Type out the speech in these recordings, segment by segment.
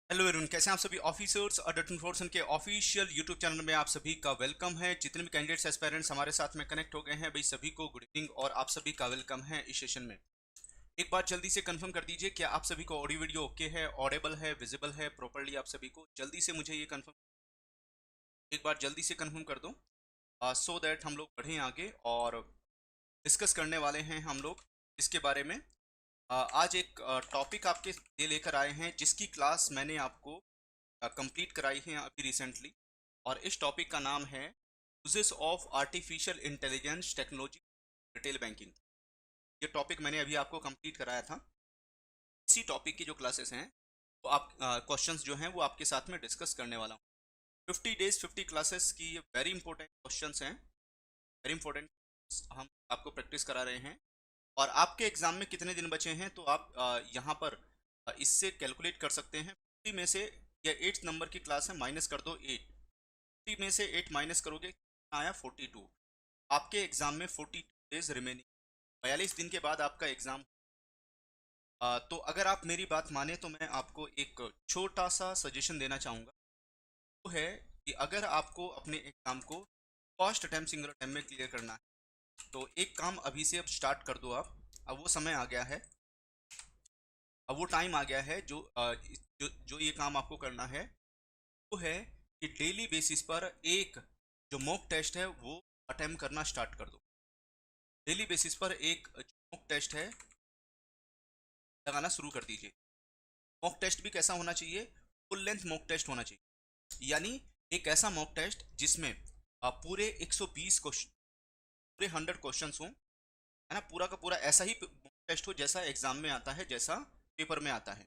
Hello everyone, कैसे हैं आप सभी ऑफिसर्स और डॉट इन्फॉर्मेशन के ऑफिशियल यूट्यूब चैनल में आप सभी का वेलकम है। जितने भी कैंडिडेट्स एस्पायरेंट्स हमारे साथ में कनेक्ट हो गए हैं भाई, सभी को गुड इवनिंग और आप सभी का वेलकम है इस सेशन में। एक बार जल्दी से कंफर्म कर दीजिए, क्या आप सभी को ऑडियो वीडियो ओके है, ऑडेबल है, विजिबल है प्रॉपर्ली? आप सभी को जल्दी से मुझे ये कंफर्म, एक बार जल्दी से कंफर्म कर दो सो दैट हम लोग बढ़ें आगे और डिस्कस करने वाले हैं हम लोग इसके बारे में। आज एक टॉपिक आपके लिए लेकर आए हैं जिसकी क्लास मैंने आपको कंप्लीट कराई है अभी रिसेंटली, और इस टॉपिक का नाम है uses of artificial intelligence technology retail banking. ये टॉपिक मैंने अभी आपको कंप्लीट कराया था। इसी टॉपिक की जो क्लासेस हैं वो आप क्वेश्चंस जो हैं वो आपके साथ में डिस्कस करने वाला हूँ। 50 डेज 50 क्लासेस की ये वेरी इंपॉर्टेंट क्वेश्चंस हैं, वेरी इंपॉर्टेंट। हम आपको प्रैक्टिस करा रहे हैं और आपके एग्जाम में कितने दिन बचे हैं तो आप यहाँ पर इससे कैलकुलेट कर सकते हैं। 50 में से ये 8th नंबर की क्लास है, माइनस कर दो 8। 50 में से 8 माइनस करोगे, कितना आया 42। आपके एग्जाम में 42 डेज रिमेनिंग, 42 दिन के बाद आपका एग्जाम। तो अगर आप मेरी बात माने तो मैं आपको एक छोटा सा सजेशन देना चाहूँगा। वो है कि अगर आपको अपने एग्जाम को फर्स्ट अटैम्प्ट सिंगल अटैम्प्ट में क्लियर करना है तो एक काम अभी से अब स्टार्ट कर दो आप। अब वो समय आ गया है, अब वो टाइम आ गया है जो ये काम आपको करना है वो है कि डेली बेसिस पर एक जो मॉक टेस्ट है वो अटेम्प्ट करना स्टार्ट कर दो। डेली बेसिस पर एक जो मॉक टेस्ट है लगाना शुरू कर दीजिए। मॉक टेस्ट भी कैसा होना चाहिए? फुल लेंथ मॉक टेस्ट होना चाहिए, यानी एक ऐसा मॉक टेस्ट जिसमें पूरे 120 क्वेश्चन, पूरे 100 क्वेश्चन हो, है ना, पूरा का पूरा ऐसा ही मॉक टेस्ट हो जैसा एग्जाम में आता है, जैसा पेपर में आता है,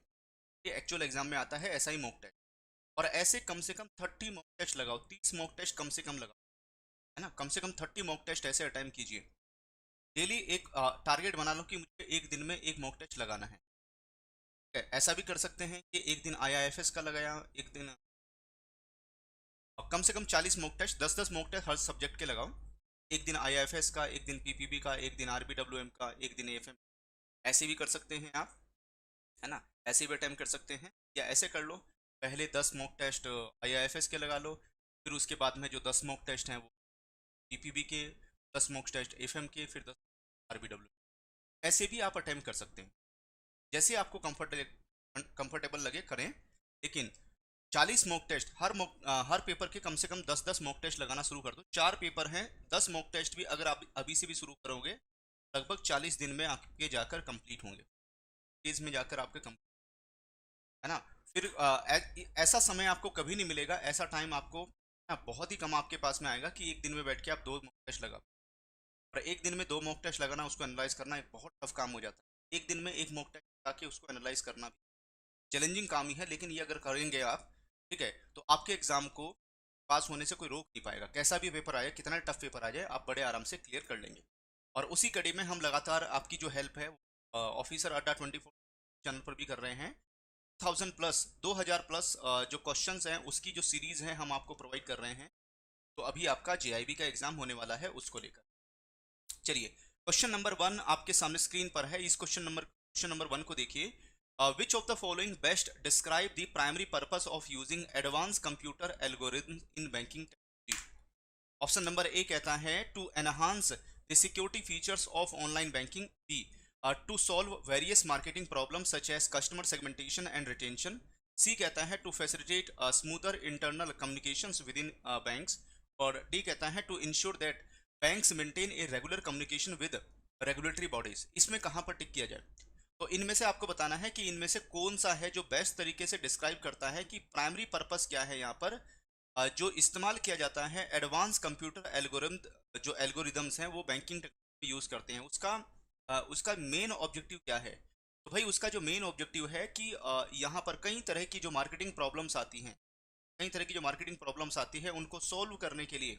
ये एक्चुअल एग्जाम में आता है ऐसा ही मॉक टेस्ट। और ऐसे कम से कम 30 मॉक टेस्ट लगाओ, 30 मॉक टेस्ट कम से कम लगाओ, है ना, कम से कम 30 मॉक टेस्ट ऐसे अटेम्प्ट कीजिए। डेली एक टारगेट बना लो कि मुझे एक दिन में एक मॉक टेस्ट लगाना है। ऐसा भी कर सकते हैं कि एक दिन आईआईएफएस का लगाया, एक दिन कम से कम 40 मॉक टेस्ट, 10-10 मॉक टेस्ट हर सब्जेक्ट के लगाओ। एक दिन आईआईएफएस का, एक दिन पीपीबी का, एक दिन आरबीडब्ल्यूएम का, एक दिन एएफएम। ऐसे भी कर सकते हैं आप, है ना, ऐसे भी अटेम्प्ट कर सकते हैं। या ऐसे कर लो, पहले 10 मॉक टेस्ट आईआईएफएस के लगा लो, फिर उसके बाद में जो 10 मॉक टेस्ट हैं वो पीपीबी के, 10 मॉक टेस्ट एफएम के, फिर 10 आरबीडब्ल्यू। ऐसे भी आप अटेम्प्ट कर सकते हैं, जैसे आपको कंफर्टेबल लगे करें। लेकिन 40 मॉक टेस्ट हर पेपर के कम से कम 10-10 मॉक टेस्ट लगाना शुरू कर दो। 4 पेपर हैं, 10 मॉक टेस्ट भी अगर आप अभी से भी शुरू करोगे लगभग 40 दिन में आपके जाकर कंप्लीट होंगे, डेज में जाकर आपके कंप्लीट, है ना। फिर ऐसा समय आपको कभी नहीं मिलेगा, ऐसा टाइम आपको ना बहुत ही कम आपके पास में आएगा कि एक दिन में बैठ के आप 2 मॉक टेस्ट लगा। और एक दिन में 2 मॉक टेस्ट लगाना, उसको एनालाइज करना एक बहुत टफ काम हो जाता है। एक दिन में एक मॉक टेस्ट लगा के उसको एनालाइज करना भी चैलेंजिंग काम ही है, लेकिन ये अगर करेंगे आप, ठीक है, तो आपके एग्जाम को पास होने से कोई रोक नहीं पाएगा। कैसा भी पेपर आए, कितना टफ पेपर आ जाए, आप बड़े आराम से क्लियर कर लेंगे। और उसी कड़ी में हम लगातार आपकी जो हेल्प है ऑफिसर अड्डा 24 चैनल पर भी कर रहे हैं। 2000 प्लस जो क्वेश्चंस हैं उसकी जो सीरीज है हम आपको प्रोवाइड कर रहे हैं। तो अभी आपका जेआईबी का एग्जाम होने वाला है, उसको लेकर चलिए। क्वेश्चन नंबर 1 आपके सामने स्क्रीन पर है। इस क्वेश्चन नंबर 1 को देखिए। Which of the following best describe the primary purpose of using advance computer algorithm in banking technology? Option number A कहता है to enhance the security features of online banking. B to solve various marketing problem such as customer segmentation and retention. C कहता है to facilitate smoother internal communications within banks. और D कहता है to ensure that banks maintain a regular communication with regulatory bodies. इसमें कहाँ पर टिक किया जाए? तो इनमें से आपको बताना है कि इनमें से कौन सा है जो बेस्ट तरीके से डिस्क्राइब करता है कि प्राइमरी पर्पस क्या है यहाँ पर जो इस्तेमाल किया जाता है एडवांस कंप्यूटर एल्गोरिथम, जो एल्गोरिदम्स हैं वो बैंकिंग यूज करते हैं, उसका मेन ऑब्जेक्टिव क्या है? तो भाई उसका जो मेन ऑब्जेक्टिव है कि यहाँ पर कई तरह की जो मार्केटिंग प्रॉब्लम्स आती हैं, कई तरह की जो मार्केटिंग प्रॉब्लम्स आती है उनको सॉल्व करने के लिए,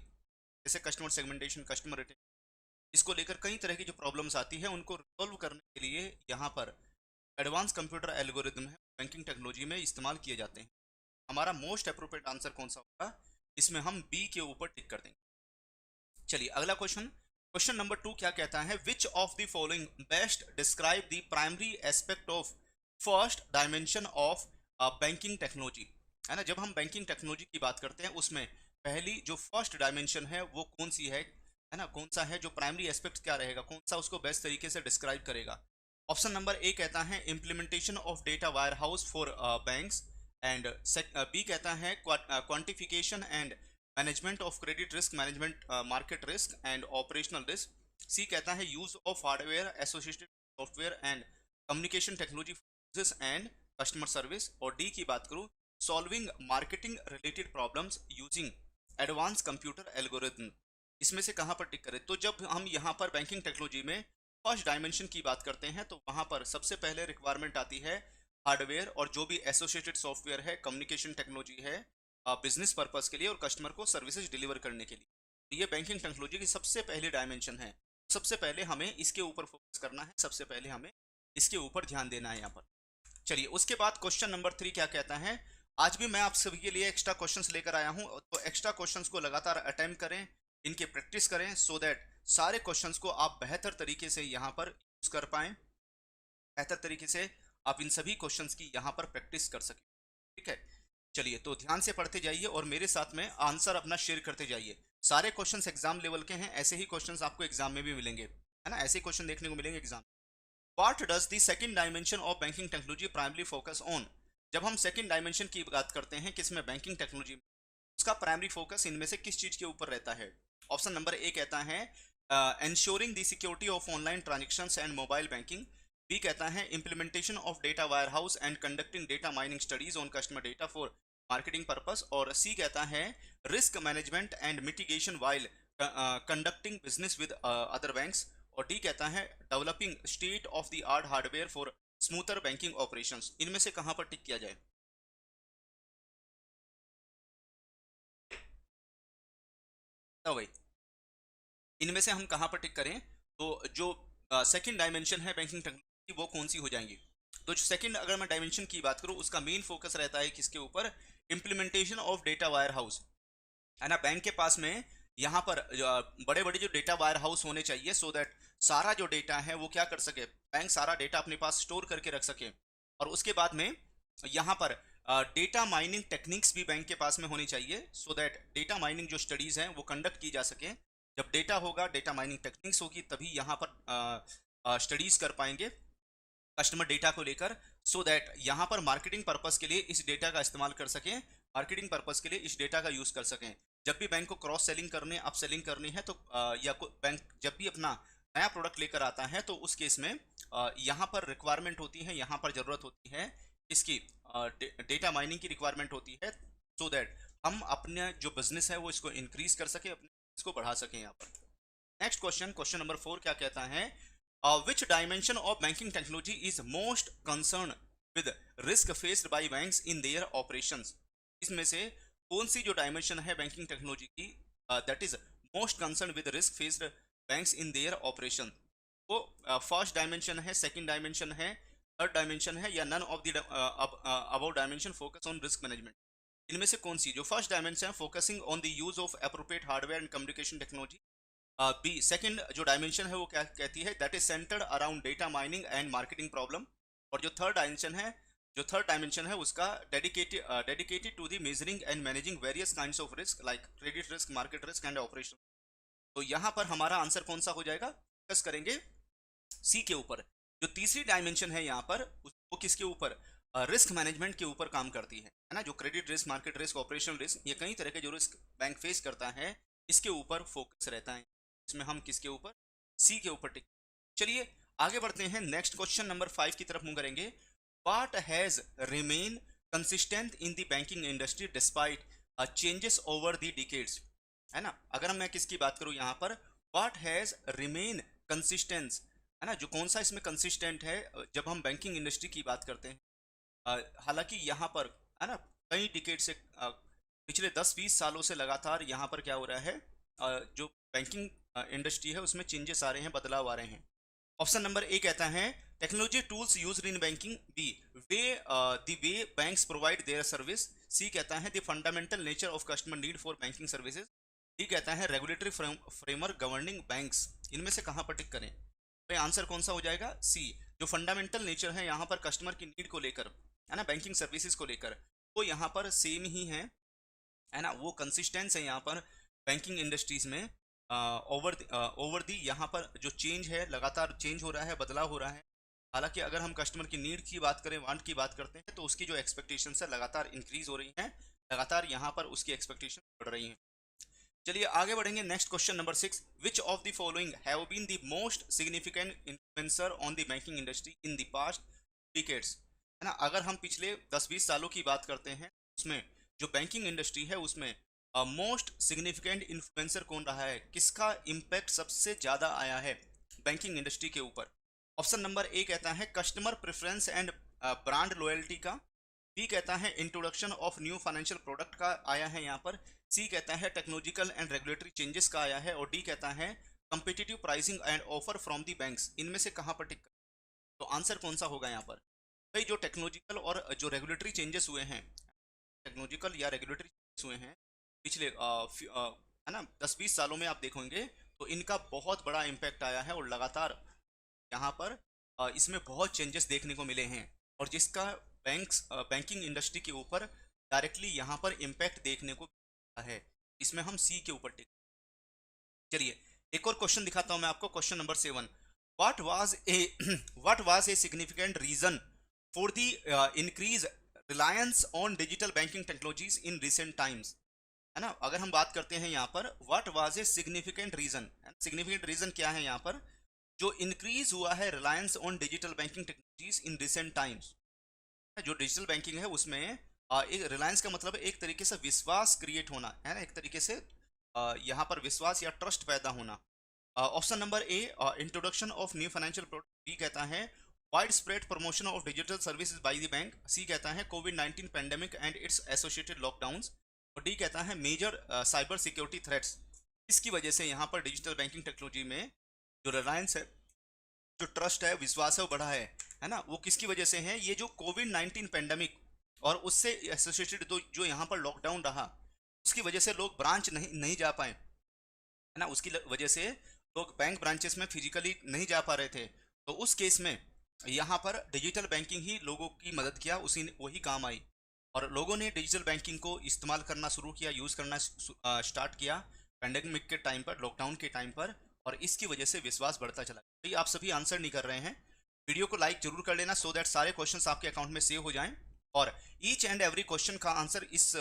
जैसे कस्टमर सेगमेंटेशन, कस्टमर रिटेंशन, इसको लेकर कई तरह की जो प्रॉब्लम्स आती है उनको रिजॉल्व करने के लिए यहाँ पर एडवांस कंप्यूटर एल्गोरिदम है बैंकिंग टेक्नोलॉजी में इस्तेमाल किए जाते हैं। हमारा मोस्ट अप्रोप्रिएट आंसर कौन सा होगा? इसमें हम बी के ऊपर टिक कर देंगे। चलिए अगला क्वेश्चन, क्वेश्चन नंबर 2 क्या कहता है? Which of the following best describe the primary aspect of first dimension of banking technology, है ना। जब हम बैंकिंग टेक्नोलॉजी की बात करते हैं उसमें पहली जो फर्स्ट डायमेंशन है वो कौन सी है ना, कौन सा है जो प्राइमरी एस्पेक्ट क्या रहेगा, कौन सा उसको बेस्ट तरीके से डिस्क्राइब करेगा। ऑप्शन नंबर ए कहता है implementation of data warehouse for banks, and B कहता है quantification and management of credit risk, management market risk and operational risk. C कहता है use of hardware associated software and communication technology and customer service. और D की बात करूं solving marketing related problems using advance computer algorithm. इसमें से कहां पर टिक करें? तो जब हम यहां पर बैंकिंग टेक्नोलॉजी में फर्स्ट डायमेंशन की बात करते हैं तो वहां पर सबसे पहले रिक्वायरमेंट आती है हार्डवेयर और जो भी एसोसिएटेड सॉफ्टवेयर है, कम्युनिकेशन टेक्नोलॉजी है बिजनेस पर्पस के लिए और कस्टमर को सर्विसेज डिलीवर करने के लिए। तो ये बैंकिंग टेक्नोलॉजी की सबसे पहली डायमेंशन है। सबसे पहले हमें इसके ऊपर फोकस करना है, सबसे पहले हमें इसके ऊपर ध्यान देना है यहाँ पर। चलिए उसके बाद क्वेश्चन नंबर 3 क्या कहता है। आज भी मैं आप सभी के लिए एक्स्ट्रा क्वेश्चंस लेकर आया हूं, तो एक्स्ट्रा क्वेश्चंस को लगातार अटेम्प्ट करें, इनके प्रैक्टिस करें, सो दैट सारे क्वेश्चंस को आप बेहतर तरीके से यहाँ पर यूज कर पाएं, बेहतर तरीके से आप इन सभी क्वेश्चंस की यहाँ पर प्रैक्टिस कर सकें। ठीक है, चलिए तो ध्यान से पढ़ते जाइए और मेरे साथ में आंसर अपना शेयर करते जाइए। सारे क्वेश्चंस एग्जाम लेवल के हैं, ऐसे ही क्वेश्चंस आपको एग्जाम में भी मिलेंगे, है ना, ऐसे क्वेश्चन देखने को मिलेंगे exam. What does the second dimension of banking technology primarily focus on? जब हम सेकंड डायमेंशन की बात करते हैं किसमें, बैंकिंग टेक्नोलॉजी में, उसका प्राइमरी फोकस इनमें से किस चीज के ऊपर रहता है? ऑप्शन नंबर ए कहता है ensuring the security of online transactions and mobile banking। B कहता है implementation of data warehouse and conducting data mining studies on customer data for marketing purpose। और सी कहता है risk management and mitigation while conducting business with other banks। और D कहता है developing state of the art hardware for smoother banking operations. इनमें से कहां पर टिक किया जाए? तो भाई इनमें से हम कहां पर टिक करें? तो जो सेकंड डायमेंशन है बैंकिंग टेक्नोलॉजी वो कौन सी हो जाएंगी? तो जो सेकंड अगर मैं डायमेंशन की बात करूं उसका मेन फोकस रहता है किसके ऊपर? Implementation of data wire house, है ना। बैंक के पास में यहाँ पर बड़े बड़े जो डेटा वायर हाउस होने चाहिए, सो दैट सारा जो डेटा है वो क्या कर सके, बैंक सारा डेटा अपने पास स्टोर करके रख सके। और उसके बाद में यहाँ पर डेटा माइनिंग टेक्निक्स भी बैंक के पास में होनी चाहिए, सो दैट डेटा माइनिंग जो स्टडीज हैं वो कंडक्ट की जा सके। जब डेटा होगा, डेटा माइनिंग टेक्निक्स होगी, तभी यहाँ पर स्टडीज कर पाएंगे कस्टमर डेटा को लेकर, सो दैट यहाँ पर मार्केटिंग पर्पस के लिए इस डेटा का इस्तेमाल कर सकें, मार्केटिंग पर्पस के लिए इस डेटा का यूज कर सकें। जब भी बैंक को क्रॉस सेलिंग करनी, अप सेलिंग करनी है तो या बैंक जब भी अपना नया प्रोडक्ट लेकर आता है तो उस केस में यहाँ पर रिक्वायरमेंट होती है, यहाँ पर जरूरत होती है इसकी डेटा माइनिंग की रिक्वायरमेंट होती है, सो दैट हम अपने जो बिजनेस है वो इसको इंक्रीज कर सके, अपने इसको बढ़ा सकें यहाँ पर। नेक्स्ट क्वेश्चन, क्वेश्चन नंबर 4 क्या कहता है? Which dimension of banking technology is most concern with risk faced by banks in their operations. इसमें से कौन सी जो डायमेंशन है बैंकिंग टेक्नोलॉजी की that is most concern with risk faced banks in their operation? वो फर्स्ट डायमेंशन है, second dimension है, थर्ड डायमेंशन है, या none of the above dimension focus on risk management? इनमें से कौन सी? जो फर्स्ट डायमेंशन है focusing on the use of appropriate hardware and communication technology. B second जो डायमेंशन है वो क्या कहती है? That is centred around data mining and marketing problem. और जो थर्ड डायमेंशन है उसका dedicated to the measuring and managing various kinds of risk like credit risk, market risk and operation. तो यहाँ पर हमारा आंसर कौन सा हो जाएगा? फोकस करेंगे सी के ऊपर। जो तीसरी डायमेंशन है यहाँ पर वो किसके ऊपर? रिस्क मैनेजमेंट के ऊपर काम करती है ना। जो credit risk, market risk, operational risk, ये कई तरह के जो रिस्क बैंक फेस करता है इसके ऊपर फोकस रहता है। इसमें हम किसके ऊपर? सी के ऊपर टिक। चलिए आगे बढ़ते हैं, नेक्स्ट क्वेश्चन नंबर 5 की तरफ मूव करेंगे। What has remained consistent in the banking industry despite changes over the decades? है ना। अगर मैं किसकी बात करूं यहाँ पर, What has remained consistent, है ना, जो कौन सा इसमें कंसिस्टेंट है जब हम बैंकिंग इंडस्ट्री की बात करते हैं। हालांकि यहाँ पर है ना कई डिकेड से पिछले 10-20 सालों से लगातार यहाँ पर क्या हो रहा है, जो बैंकिंग इंडस्ट्री है उसमें चेंजेस आ रहे हैं, बदलाव आ रहे हैं। ऑप्शन नंबर ए कहता है technology tools used in banking. B the way banks provide their service. C कहता है the fundamental nature of customer need for banking services. D कहता है रेगुलेटरी फ्रेमवर्क गवर्निंग बैंक्स। इनमें से कहां पर टिक करें? तो आंसर कौन सा हो जाएगा? सी, जो फंडामेंटल नेचर है यहाँ पर कस्टमर की नीड को लेकर, है ना, बैंकिंग सर्विसेज को लेकर, वो यहाँ पर सेम ही है ना, वो कंसिस्टेंस है यहाँ पर बैंकिंग इंडस्ट्रीज में। ओवर दी यहाँ पर जो चेंज है, लगातार चेंज हो रहा है, बदलाव हो रहा है। हालांकि अगर हम कस्टमर की नीड की बात करें, वांट की बात करते हैं, तो उसकी जो एक्सपेक्टेशंस है लगातार इंक्रीज हो रही हैं, लगातार यहाँ पर उसकी एक्सपेक्टेशन बढ़ रही हैं। चलिए आगे बढ़ेंगे। Next question number 6, which of the following have been the most significant influencer on the banking industry in the past decades, है ना। अगर हम पिछले 10-20 सालों की बात करते हैं, उसमें जो बैंकिंग इंडस्ट्री है उसमें मोस्ट सिग्निफिकेंट इन्फ्लुएंसर कौन रहा है, किसका इम्पैक्ट सबसे ज़्यादा आया है बैंकिंग इंडस्ट्री के ऊपर। ऑप्शन नंबर ए कहता है customer preference and brand loyalty का, बी कहता है introduction of new financial product का आया है यहाँ पर, सी कहता है टेक्नोलॉजिकल एंड रेगुलेटरी चेंजेस का आया है, और डी कहता है competitive pricing and offer from the banks. इनमें से कहाँ पर टिक, तो आंसर कौन सा होगा यहाँ पर। भाई जो टेक्नोलॉजिकल और जो रेगुलेटरी चेंजेस हुए हैं, टेक्नोलॉजिकल या रेगुलेटरी चेंजेस हुए हैं पिछले है ना 10-20 सालों में, आप देखोगे तो इनका बहुत बड़ा इम्पैक्ट आया है, और लगातार यहाँ पर इसमें बहुत चेंजेस देखने को मिले हैं, और जिसका बैंकिंग इंडस्ट्री के ऊपर डायरेक्टली यहाँ पर इम्पैक्ट देखने को मिला है। इसमें हम सी के ऊपर टिक। चलिए एक और क्वेश्चन दिखाता हूं मैं आपको, question number 7, what was a significant reason for the increase reliance on digital banking technologies in recent times, है ना। अगर हम बात करते हैं यहाँ पर what was a significant reason, significant reason क्या है यहाँ पर, जो इंक्रीज हुआ है reliance on digital banking technologies in recent times. जो डिजिटल बैंकिंग है उसमें एक रिलायंस का मतलब एक तरीके से विश्वास क्रिएट होना, है ना, एक तरीके से यहाँ पर विश्वास या ट्रस्ट पैदा होना। Option number A introduction of new financial product, B कहता है widespread promotion of digital services by the bank, C कहता है कोविड-19 pandemic and its associated lockdowns, और डी कहता है मेजर साइबर सिक्योरिटी थ्रेट्स। इसकी वजह से यहाँ पर डिजिटल बैंकिंग टेक्नोलॉजी में जो रिलायंस है, जो ट्रस्ट है, विश्वास है, वो बढ़ा है ना, वो किसकी वजह से है, ये जो कोविड-19 पैंडेमिक और उससे एसोसिएटेड जो यहाँ पर लॉकडाउन रहा, उसकी वजह से लोग ब्रांच नहीं जा पाए, है ना, उसकी वजह से लोग बैंक ब्रांचेस में फिजिकली नहीं जा पा रहे थे। तो उस केस में यहाँ पर डिजिटल बैंकिंग ही लोगों की मदद किया, वही काम आई, और लोगों ने डिजिटल बैंकिंग को इस्तेमाल करना शुरू किया, यूज़ करना स्टार्ट किया पैंडेमिक के टाइम पर, लॉकडाउन के टाइम पर, और इसकी वजह से विश्वास बढ़ता चला। भाई आप सभी आंसर नहीं कर रहे हैं, वीडियो को लाइक जरूर कर लेना, सो दैट सारे क्वेश्चंस आपके अकाउंट में सेव हो जाएं, और ईच एंड एवरी क्वेश्चन का आंसर इस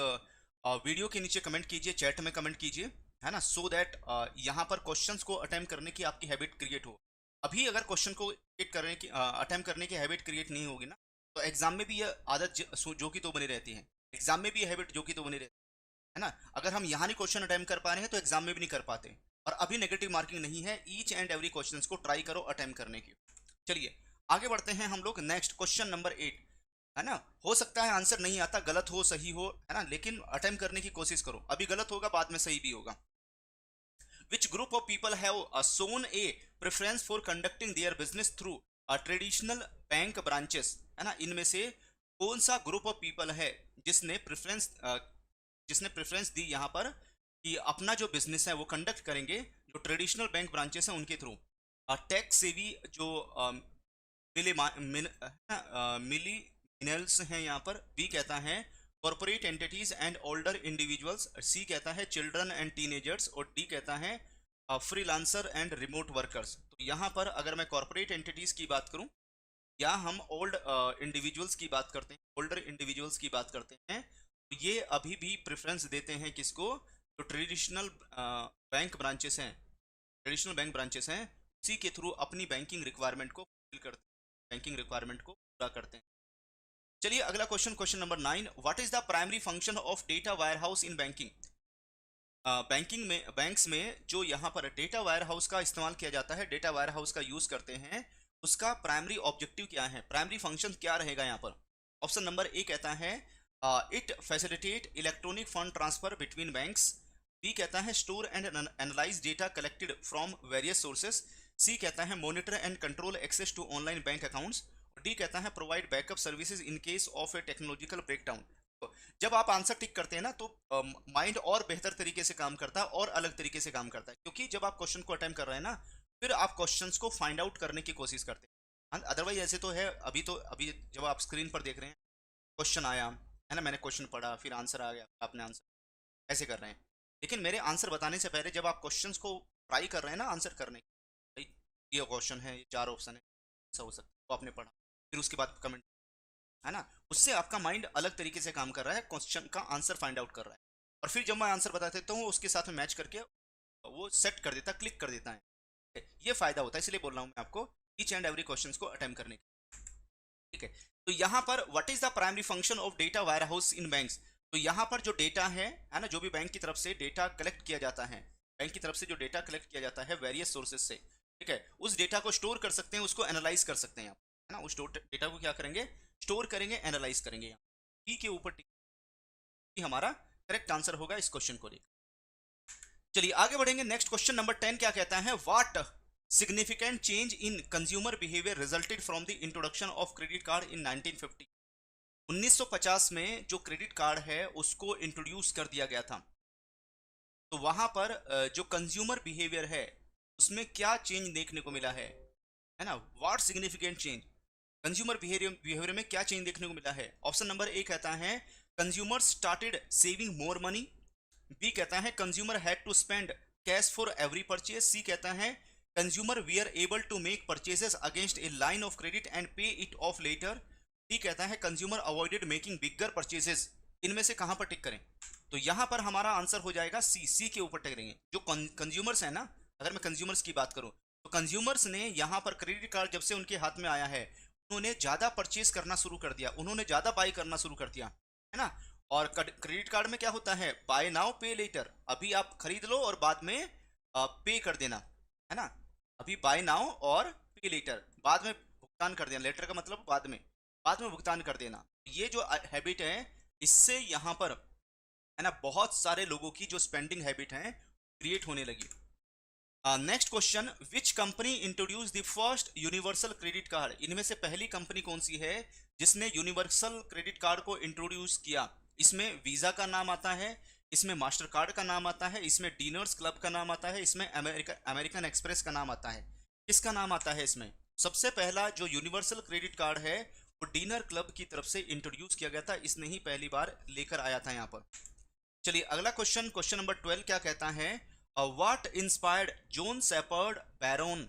वीडियो के नीचे कमेंट कीजिए, चैट में कमेंट कीजिए, है ना, सो दैट यहाँ पर क्वेश्चंस को अटेम्प्ट करने की आपकी हैबिट क्रिएट हो। अभी अगर क्वेश्चन को अटेम्प्ट करने की हैबिट क्रिएट नहीं होगी ना, तो एग्जाम में भी यह आदत जो की तो बनी रहती है, एग्जाम में भी यह हैबिट जो की तो बनी रहती है ना। अगर हम यहाँ नहीं क्वेश्चन अटेम्प्ट कर पा रहे हैं तो एग्जाम में भी नहीं कर पाते, और अभी नेगेटिव मार्किंग नहीं है, ईच एंड एवरी क्वेश्चंस को ट्राई करो अटेम्प्ट करने की। चलिए आगे बढ़ते हैं हम लोग, नेक्स्ट क्वेश्चन नंबर 8, है ना। हो सकता है आंसर नहीं आता, गलत हो सही हो, है ना, लेकिन अटेम्प्ट करने की कोशिश करो, अभी गलत होगा बाद में सही भी होगा। Which group of people have shown a preference for conducting their business through traditional bank branches, है ना, इनमें से कौन सा ग्रुप ऑफ पीपल है जिसने प्रेफरेंस दी यहाँ पर कि अपना जो बिजनेस है वो कंडक्ट करेंगे जो ट्रेडिशनल बैंक ब्रांचेस हैं उनके थ्रू। टैक्स सेवी जो मिलीनियल्स हैं यहाँ पर, बी कहता है corporate entities and older individuals, C कहता है चिल्ड्रन एंड टीनेजर्स, और डी कहता है फ्रीलांसर एंड रिमोट वर्कर्स। तो यहाँ पर अगर मैं कॉर्पोरेट एंटिटीज की बात करूँ या हम ओल्ड इंडिविजुअल्स की बात करते हैं, ओल्डर इंडिविजुअल्स की बात करते हैं, तो ये अभी भी प्रेफरेंस देते हैं किसको, जो ट्रेडिशनल बैंक ब्रांचेस हैं, ट्रेडिशनल बैंक ब्रांचेस हैं, उसी के थ्रू अपनी बैंकिंग रिक्वायरमेंट को फुलफिल करते हैं, बैंकिंग रिक्वायरमेंट को पूरा करते हैं। चलिए अगला question, question number 9, what is the primary function of data wire house in banking. Banking में, बैंक्स में जो यहाँ पर डेटा वायर हाउस का इस्तेमाल किया जाता है, डेटा वायर हाउस का यूज करते हैं, उसका प्राइमरी ऑब्जेक्टिव क्या है, प्राइमरी फंक्शन क्या रहेगा यहाँ पर। ऑप्शन नंबर ए कहता है it facilitate electronic fund transfer between banks, B कहता है store and analyse data collected from various sources, C कहता है monitor and control access to online bank accounts, D कहता है provide backup services in case of a technological breakdown. तो जब आप answer tick करते हैं ना तो माइंड और बेहतर तरीके से काम करता है और अलग तरीके से काम करता है, क्योंकि जब आप क्वेश्चन को अटेम्प्ट कर रहे हैं ना, फिर आप क्वेश्चंस को फाइंड आउट करने की कोशिश करते हैं। अदरवाइज ऐसे तो है, अभी जब आप स्क्रीन पर देख रहे हैं क्वेश्चन आया है ना, मैंने क्वेश्चन पढ़ा, फिर आंसर आ गया, आपने आंसर ऐसे कर रहे हैं। लेकिन मेरे आंसर बताने से पहले जब आप क्वेश्चंस को ट्राई कर रहे हैं ना आंसर करने की, भाई ये क्वेश्चन है, ये 4 ऑप्शन है, ऐसा हो सकता है, वो आपने पढ़ा, फिर उसके बाद कमेंट, है ना, उससे आपका माइंड अलग तरीके से काम कर रहा है, क्वेश्चन का आंसर फाइंड आउट कर रहा है, और फिर जब मैं आंसर बता देता हूँ उसके साथ में मैच करके वो सेट कर देता, क्लिक कर देता है। ये फायदा होता है, इसलिए बोल रहा हूँ मैं आपको ईच एंड एवरी क्वेश्चन को अटेम्प्ट करने की। ठीक है, तो यहाँ पर what is the primary function of data wire house in banks. तो यहाँ पर जो डेटा है ना, जो भी बैंक की तरफ से डेटा कलेक्ट किया जाता है, बैंक की तरफ से जो डेटा कलेक्ट किया जाता है वेरियस सोर्सेज से, ठीक है, उस डेटा को स्टोर कर सकते हैं, उसको एनालाइज कर सकते हैं आप, है ना, उस डेटा को क्या करेंगे, स्टोर करेंगे, एनालाइज करेंगे। यहाँ ई के ऊपर टिक हमारा करेक्ट आंसर होगा इस क्वेश्चन को लेकर। चलिए आगे बढ़ेंगे, नेक्स्ट क्वेश्चन नंबर 10 क्या कहता है, what significant change in consumer behaviour resulted from the introduction of credit card in 1950। 1950 में जो क्रेडिट कार्ड है उसको इंट्रोड्यूस कर दिया गया था, तो वहां पर जो कंज्यूमर बिहेवियर है उसमें क्या चेंज देखने को मिला है ना, what significant change, consumer behaviour में क्या चेंज देखने को मिला है। ऑप्शन नंबर ए कहता है consumer started saving more money, B कहता है consumer had to spend cash for every purchase, C कहता है consumer we are able to make purchases against a line of credit and pay it off later, D कहता है consumer avoided making bigger purchases. इनमें से कहां पर tick करें, तो यहां पर हमारा आंसर हो जाएगा सी के ऊपर टिक करेंगे। जो कंज्यूमर्स है ना, अगर मैं कंज्यूमर्स की बात करूं तो कंज्यूमर्स ने यहां पर क्रेडिट कार्ड जब से उनके हाथ में आया है उन्होंने ज्यादा परचेज करना शुरू कर दिया, उन्होंने ज्यादा बाय करना शुरू कर दिया, है ना। और क्रेडिट कार्ड में क्या होता है, बाय नाउ पे लेटर, अभी आप खरीद लो और बाद में पे कर देना, है ना, अभी बाय नाउ और पे लेटर, बाद में भुगतान कर देना, लेटर का मतलब बाद में भुगतान कर देना। ये जो हैबिट है इससे यहाँ पर, है ना, बहुत सारे लोगों की जो स्पेंडिंग हैबिट है क्रिएट होने लगी। Next question, which company introduce the first universal credit card. इनमें से पहली कंपनी कौन सी है जिसने यूनिवर्सल क्रेडिट कार्ड को इंट्रोड्यूस किया। इसमें वीजा का नाम आता है, इसमें मास्टर कार्ड का नाम आता है, इसमें डिनर्स क्लब का नाम आता है, इसमें अमेरिकन एक्सप्रेस का नाम आता है। किसका नाम आता है इसमें, सबसे पहला जो यूनिवर्सल क्रेडिट कार्ड है वो डिनर क्लब की तरफ से इंट्रोड्यूस किया गया था, इसने ही पहली बार लेकर आया था यहाँ पर। चलिए अगला क्वेश्चन, क्वेश्चन नंबर 12 क्या कहता है, what inspired John Shepherd Barron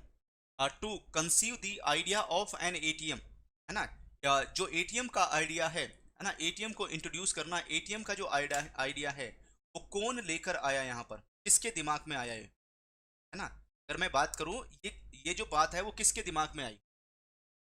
to conceive the idea of an ATM, है ना, जो एटीएम का आइडिया है ना, एटीएम को इंट्रोड्यूस करना, एटीएम का जो आइडिया है वो कौन लेकर आया, यहाँ पर किसके दिमाग में आया है ना। अगर मैं बात करूं ये जो बात है वो किसके दिमाग में आई,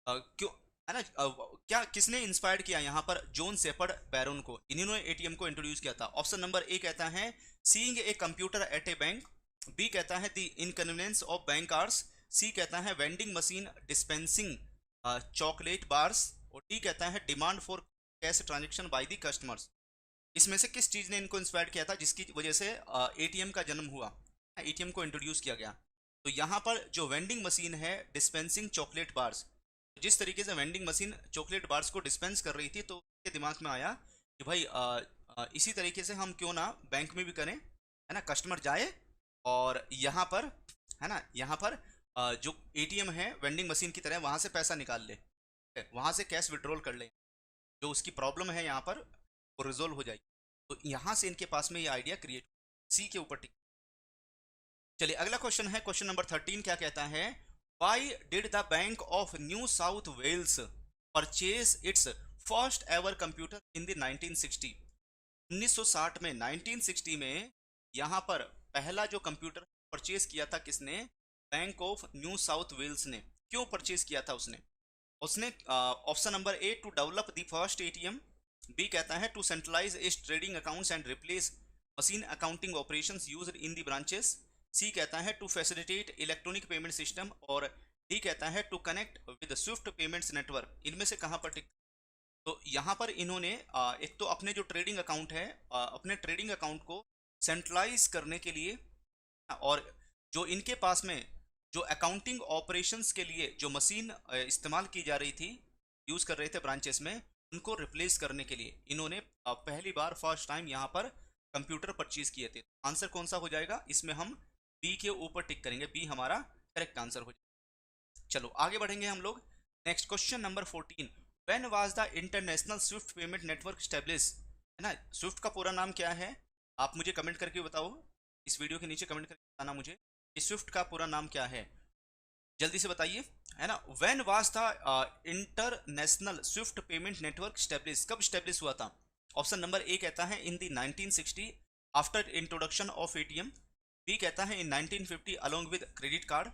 क्यों, है ना, क्या किसने इंस्पायर्ड किया यहाँ पर जॉन शेपर्ड बैरोन को, इन्होंने एटीएम को इंट्रोड्यूस किया था। ऑप्शन नंबर ए कहता है seeing a computer at a bank, B कहता है the inconvenience of bank hours, C कहता है vending machine dispensing chocolate bars, और डी कहता है demand for cash transaction by the customers. इसमें से किस चीज़ ने इनको इंस्पायर किया था जिसकी वजह से एटीएम का जन्म हुआ, एटीएम को इंट्रोड्यूस किया गया। तो यहाँ पर जो वेंडिंग मशीन है डिस्पेंसिंग चॉकलेट बार्स, जिस तरीके से वेंडिंग मशीन चॉकलेट बार्स को डिस्पेंस कर रही थी तो उसके दिमाग में आया कि भाई इसी तरीके से हम क्यों ना बैंक में भी करें, है ना, कस्टमर जाए और यहाँ पर, है ना, यहाँ पर जो एटीएम है वेंडिंग मशीन की तरह वहाँ से पैसा निकाल ले, वहाँ से कैश विड्रॉल कर ले, जो उसकी प्रॉब्लम है यहाँ पर वो रिजोल्व हो जाएगी। तो यहाँ से इनके पास में ये आइडिया क्रिएट, सी के ऊपर टिक। चलिए अगला क्वेश्चन है, क्वेश्चन नंबर 13 क्या कहता है, Why did the Bank of New South Wales purchase its first ever computer in the 1960? 1960 में, 1960 में यहाँ पर पहला जो कंप्यूटर परचेज किया था किसने, Bank of New South Wales ने। क्यों परचेज किया था उसने, option number A to develop the first ATM, B कहता है to centralise its trading accounts and replace machine accounting operations used in the branches, C कहता है to facilitate electronic payment system, और डी कहता है to connect with SWIFT payments network. इनमें से कहां पर टिक, तो यहाँ पर इन्होंने एक तो अपने जो ट्रेडिंग अकाउंट है अपने ट्रेडिंग अकाउंट को सेंट्रलाइज करने के लिए, और जो इनके पास में जो अकाउंटिंग ऑपरेशंस के लिए जो मशीन इस्तेमाल की जा रही थी, यूज़ कर रहे थे ब्रांचेस में, उनको रिप्लेस करने के लिए इन्होंने पहली बार फर्स्ट टाइम यहाँ पर कंप्यूटर परचेज किए थे। आंसर कौन सा हो जाएगा, इसमें हम बी के ऊपर टिक करेंगे, बी हमारा करेक्ट आंसर हो जाएगा। चलो आगे बढ़ेंगे हम लोग, next question number 14, when was the international SWIFT payment network establish, है ना। स्विफ्ट का पूरा नाम क्या है, आप मुझे कमेंट करके बताओ, इस वीडियो के नीचे कमेंट करके बताना मुझे कि स्विफ्ट का पूरा नाम क्या है, जल्दी से बताइए, है ना। When was the international SWIFT payment network establish, कब स्टैब्लिश हुआ था। ऑप्शन नंबर ए कहता है in the 1960 after introduction of ATM, B कहता है in 1950 along with credit card,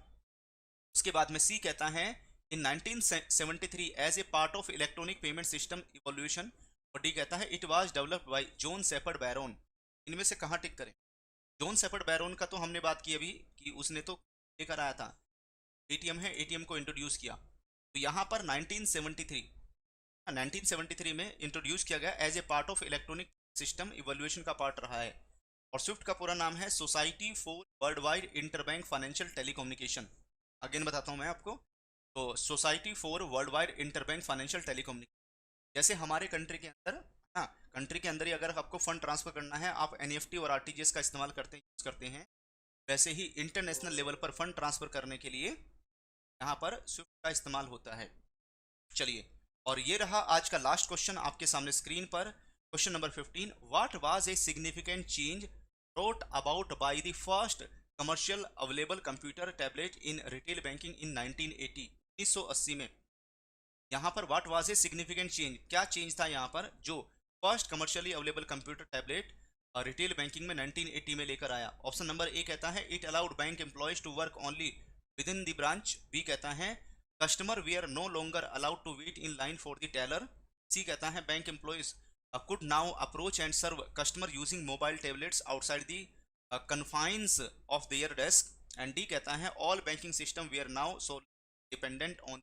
उसके बाद में सी कहता है in 1973 as a part of electronic payment system evolution, और डी कहता है it was developed by John Shepherd Barron. इनमें से कहाँ टिक करें। जॉन शेपर्ड बैरोन का तो हमने बात की अभी कि उसने तो लेकर आया था, एटीएम है, एटीएम को इंट्रोड्यूस किया, तो यहाँ पर 1973 में इंट्रोड्यूस किया गया as a part of electronic system evolution का पार्ट रहा है। और स्विफ्ट का पूरा नाम है society for world wide interbank financial telecommunication. Again बताता हूँ मैं आपको, तो society for world wide interbank financial telecommunication, जैसे हमारे कंट्री के अंदर, हाँ, कंट्री के अंदर ही अगर आपको फंड ट्रांसफर करना है आप एनईएफटी और आरटीजीएस का इस्तेमाल करते हैं, वैसे ही इंटरनेशनल लेवल पर फंड ट्रांसफर करने के लिए यहाँ पर स्विफ्ट का इस्तेमाल होता है। चलिए, और ये रहा आज का लास्ट क्वेश्चन आपके सामने स्क्रीन पर, question number 15, what was a significant change brought about by the first commercial available computer tablet in retail banking in 1980, 1980 में। यहाँ पर what was a significant change, क्या चेंज था यहाँ पर जो first commercially available computer tablet retail banking में 1980 में लेकर आया। ऑप्शन नंबर ए कहता है it allowed bank employees to work only within the branch, B कहता है customer we are no longer allowed to wait in line for the teller, C कहता है bank employees could now approach and serve customer using mobile tablets outside the confines of their desk, and D कहता है all banking system we are now so dependent on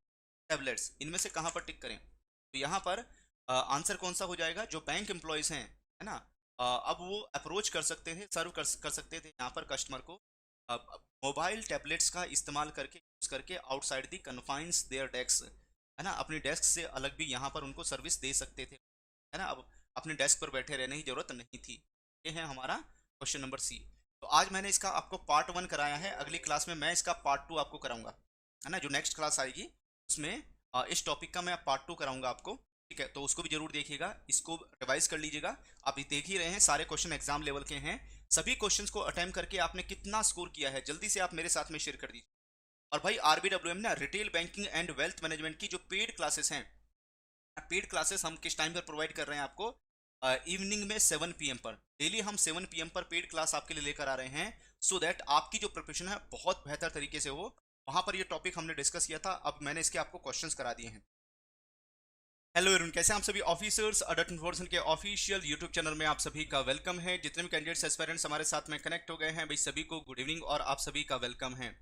tablets। इनमें से कहाँ पर tick करें, तो यहाँ पर आंसर कौन सा हो जाएगा, जो बैंक एम्प्लॉयज हैं, है ना, अब वो अप्रोच कर सकते थे, सर्व कर सकते थे यहाँ पर कस्टमर को मोबाइल टैबलेट्स का इस्तेमाल करके, यूज करके outside the confines their desk, है ना, अपनी डेस्क से अलग भी यहाँ पर उनको सर्विस दे सकते थे, है ना। अब अपने डेस्क पर बैठे रहने की जरूरत नहीं थी। ये है हमारा क्वेश्चन नंबर सी। तो आज मैंने इसका आपको पार्ट 1 कराया है, अगली क्लास में मैं इसका पार्ट 2 आपको कराऊंगा, है ना। जो नेक्स्ट क्लास आएगी उसमें इस टॉपिक का मैं पार्ट 2 कराऊंगा आपको, ठीक है। तो उसको भी जरूर देखिएगा, इसको रिवाइज कर लीजिएगा। आप देख ही रहे हैं सारे क्वेश्चन एग्जाम लेवल के हैं, सभी क्वेश्चंस को अटेम्प्ट करके आपने कितना स्कोर किया है जल्दी से आप मेरे साथ में शेयर कर दीजिए। और भाई आरबीडब्ल्यूएम ना retail banking and wealth management की जो पेड क्लासेस हैं, पेड क्लासेस हम किस टाइम पर प्रोवाइड कर रहे हैं आपको, इवनिंग में 7 PM पर, डेली हम 7 PM पर पेड क्लास आपके लिए लेकर आ रहे हैं, सो दैट आपकी जो प्रिपरेशन है बहुत बेहतर तरीके से हो। वहां पर ये टॉपिक हमने डिस्कस किया था, अब मैंने इसके आपको क्वेश्चंस करा दिए हैं। हेलो एवरीवन, कैसे हैं आप सभी ऑफिसर्स, अडल्ट इन्फॉर्मेशन के ऑफिशियल यूट्यूब चैनल में आप सभी का वेलकम है। जितने भी कैंडिडेट्स एस्पायरेंट्स हमारे साथ में कनेक्ट हो गए हैं भाई, सभी को गुड इवनिंग और आप सभी का वेलकम है।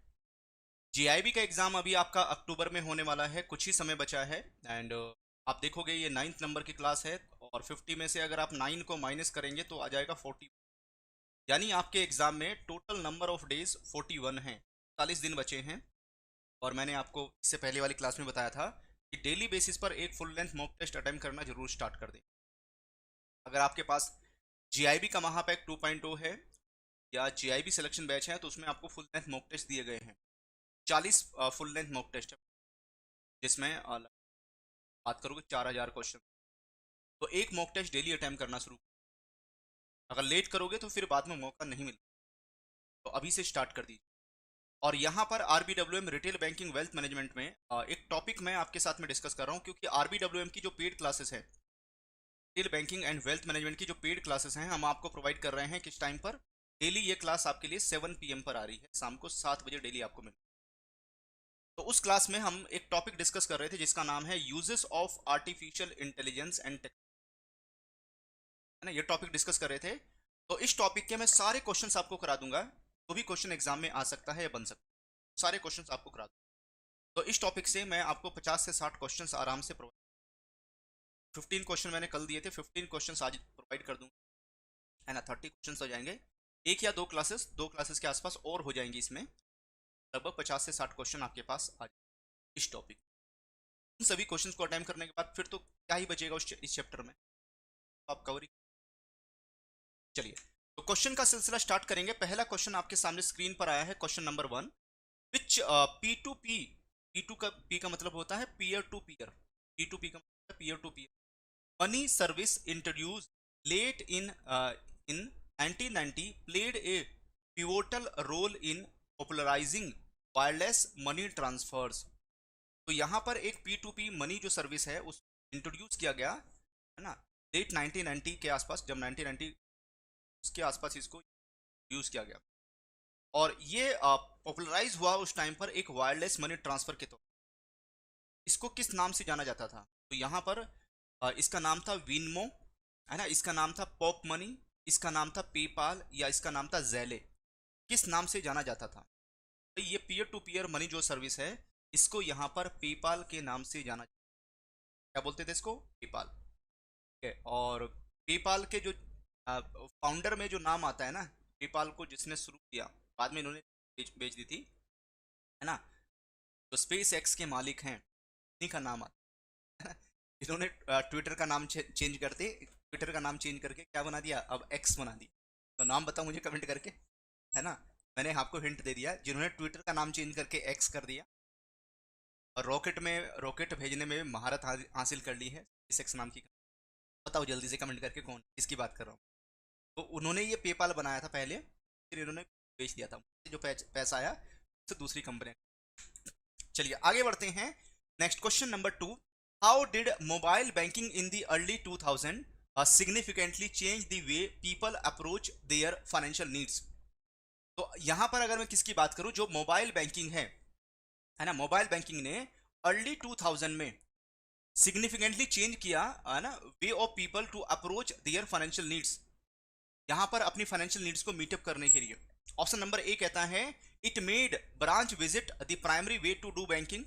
जीआईबी का एग्जाम अभी आपका अक्टूबर में होने वाला है, कुछ ही समय बचा है, एंड आप देखोगे ये 9th नंबर की क्लास है, और 50 में से अगर आप 9 को माइनस करेंगे तो आ जाएगा 40, यानी आपके एग्जाम में टोटल नंबर ऑफ डेज 41 हैं, 40 दिन बचे हैं। और मैंने आपको इससे पहले वाली क्लास में बताया था कि डेली बेसिस पर एक full length mock test attempt करना जरूर स्टार्ट कर दें। अगर आपके पास जीआईबी का महापैक 2.0 है या जीआईबी सिलेक्शन बैच है तो उसमें आपको फुल लेंथ मॉक टेस्ट दिए गए हैं, 40 फुल लेंथ मॉक टेस्ट है, जिसमें बात करोगे 4000 क्वेश्चन। तो एक मॉक टेस्ट डेली अटेम्प्ट करना शुरू, अगर लेट करोगे तो फिर बाद में मौका नहीं मिलता, तो अभी से स्टार्ट कर दीजिए। और यहाँ पर आरबीडब्ल्यूएम रिटेल बैंकिंग वेल्थ मैनेजमेंट में एक टॉपिक मैं आपके साथ में डिस्कस कर रहा हूँ, क्योंकि आरबीडब्ल्यूएम की जो पेड क्लासेस है, retail banking and wealth management की जो पेड क्लासेस हैं, हम आपको प्रोवाइड कर रहे हैं किस टाइम पर, डेली ये क्लास आपके लिए 7 PM पर आ रही है, शाम को 7 बजे डेली आपको मिल। तो उस क्लास में हम एक टॉपिक डिस्कस कर रहे थे जिसका नाम है uses of artificial intelligence and tech, है ना, ये टॉपिक डिस्कस कर रहे थे। तो इस टॉपिक के मैं सारे क्वेश्चंस आपको करा दूंगा, तो भी क्वेश्चन एग्जाम में आ सकता है या बन सकता है, सारे क्वेश्चंस आपको करा दूंगा। तो इस टॉपिक से मैं आपको 50 से 60 क्वेश्चंस आराम से प्रोवाइड, 15 क्वेश्चन मैंने कल दिए थे, 15 क्वेश्चंस आज प्रोवाइड कर दूंगा, है ना। 30 क्वेश्चंस हो जाएंगे, एक या दो क्लासेस के आसपास और हो जाएंगी, इसमें लगभग 50 से 60 क्वेश्चन आपके पास आ जाएंगे इस टॉपिक। उन सभी क्वेश्चंस को अटेम्प्ट करने के बाद फिर तो क्या ही बचेगा इस चैप्टर में, तो आप कवरिंग। चलिए, तो क्वेश्चन का सिलसिला स्टार्ट करेंगे। पहला क्वेश्चन आपके सामने स्क्रीन पर आया है, क्वेश्चन नंबर 1, विच P2P, P2 का P का मतलब होता है पीयर टू पीयर, P2P का peer to peer money service introduced late in 1990 played a pivotal role in popularizing wireless money transfers। तो यहाँ पर एक P2P मनी जो सर्विस है उस इंट्रोड्यूस किया गया है ना, लेट 1990 के आसपास, जब 1990 के आसपास इसको यूज किया गया, और ये पॉपुलराइज हुआ उस टाइम पर एक वायरलेस मनी ट्रांसफर के तौर। इसको किस नाम से जाना जाता था? तो यहाँ पर इसका नाम था विनमो, है ना, इसका नाम था पॉप मनी, इसका नाम था पेपाल, या इसका नाम था ज़ेले। किस नाम से जाना जाता था? तो ये पीयर टू पीयर मनी जो सर्विस है, इसको यहाँ पर पेपाल के नाम से जाना, क्या बोलते थे इसको? पेपाल। ठीक है, और पेपाल के जो फाउंडर में जो नाम आता है ना, पेपाल को जिसने शुरू किया, बाद में इन्होंने बेच दी थी, है ना, तो स्पेस एक्स के मालिक हैं, इन्हीं का नाम आता है। इन्होंने ट्विटर का नाम चेंज करते, ट्विटर का नाम चेंज करके क्या बना दिया? अब एक्स बना दी। तो नाम बताओ मुझे कमेंट करके, है ना। मैंने आपको हिंट दे दिया, जिन्होंने ट्विटर का नाम चेंज करके एक्स कर दिया और रॉकेट भेजने में महारत हासिल कर ली है, इस एक्स नाम की। बताओ जल्दी से कमेंट करके कौन, किसकी बात कर रहा हूँ। तो उन्होंने ये पेपाल बनाया था पहले, फिर इन्होंने बेच दिया था, जो पैसा आया उससे दूसरी कंपनी। चलिए आगे बढ़ते हैं। Next question number 2, how did mobile banking in the early 2000 significantly change the way people approach their financial needs? तो यहां पर अगर मैं किसकी बात करूं, जो मोबाइल बैंकिंग है ना, मोबाइल बैंकिंग ने अर्ली 2000 में सिग्निफिकेंटली चेंज किया, है ना, way of people to approach their financial needs, यहां पर अपनी फाइनेंशियल नीड्स को मीटअप करने के लिए। ऑप्शन नंबर ए कहता है it made branch visit the primary way to do banking.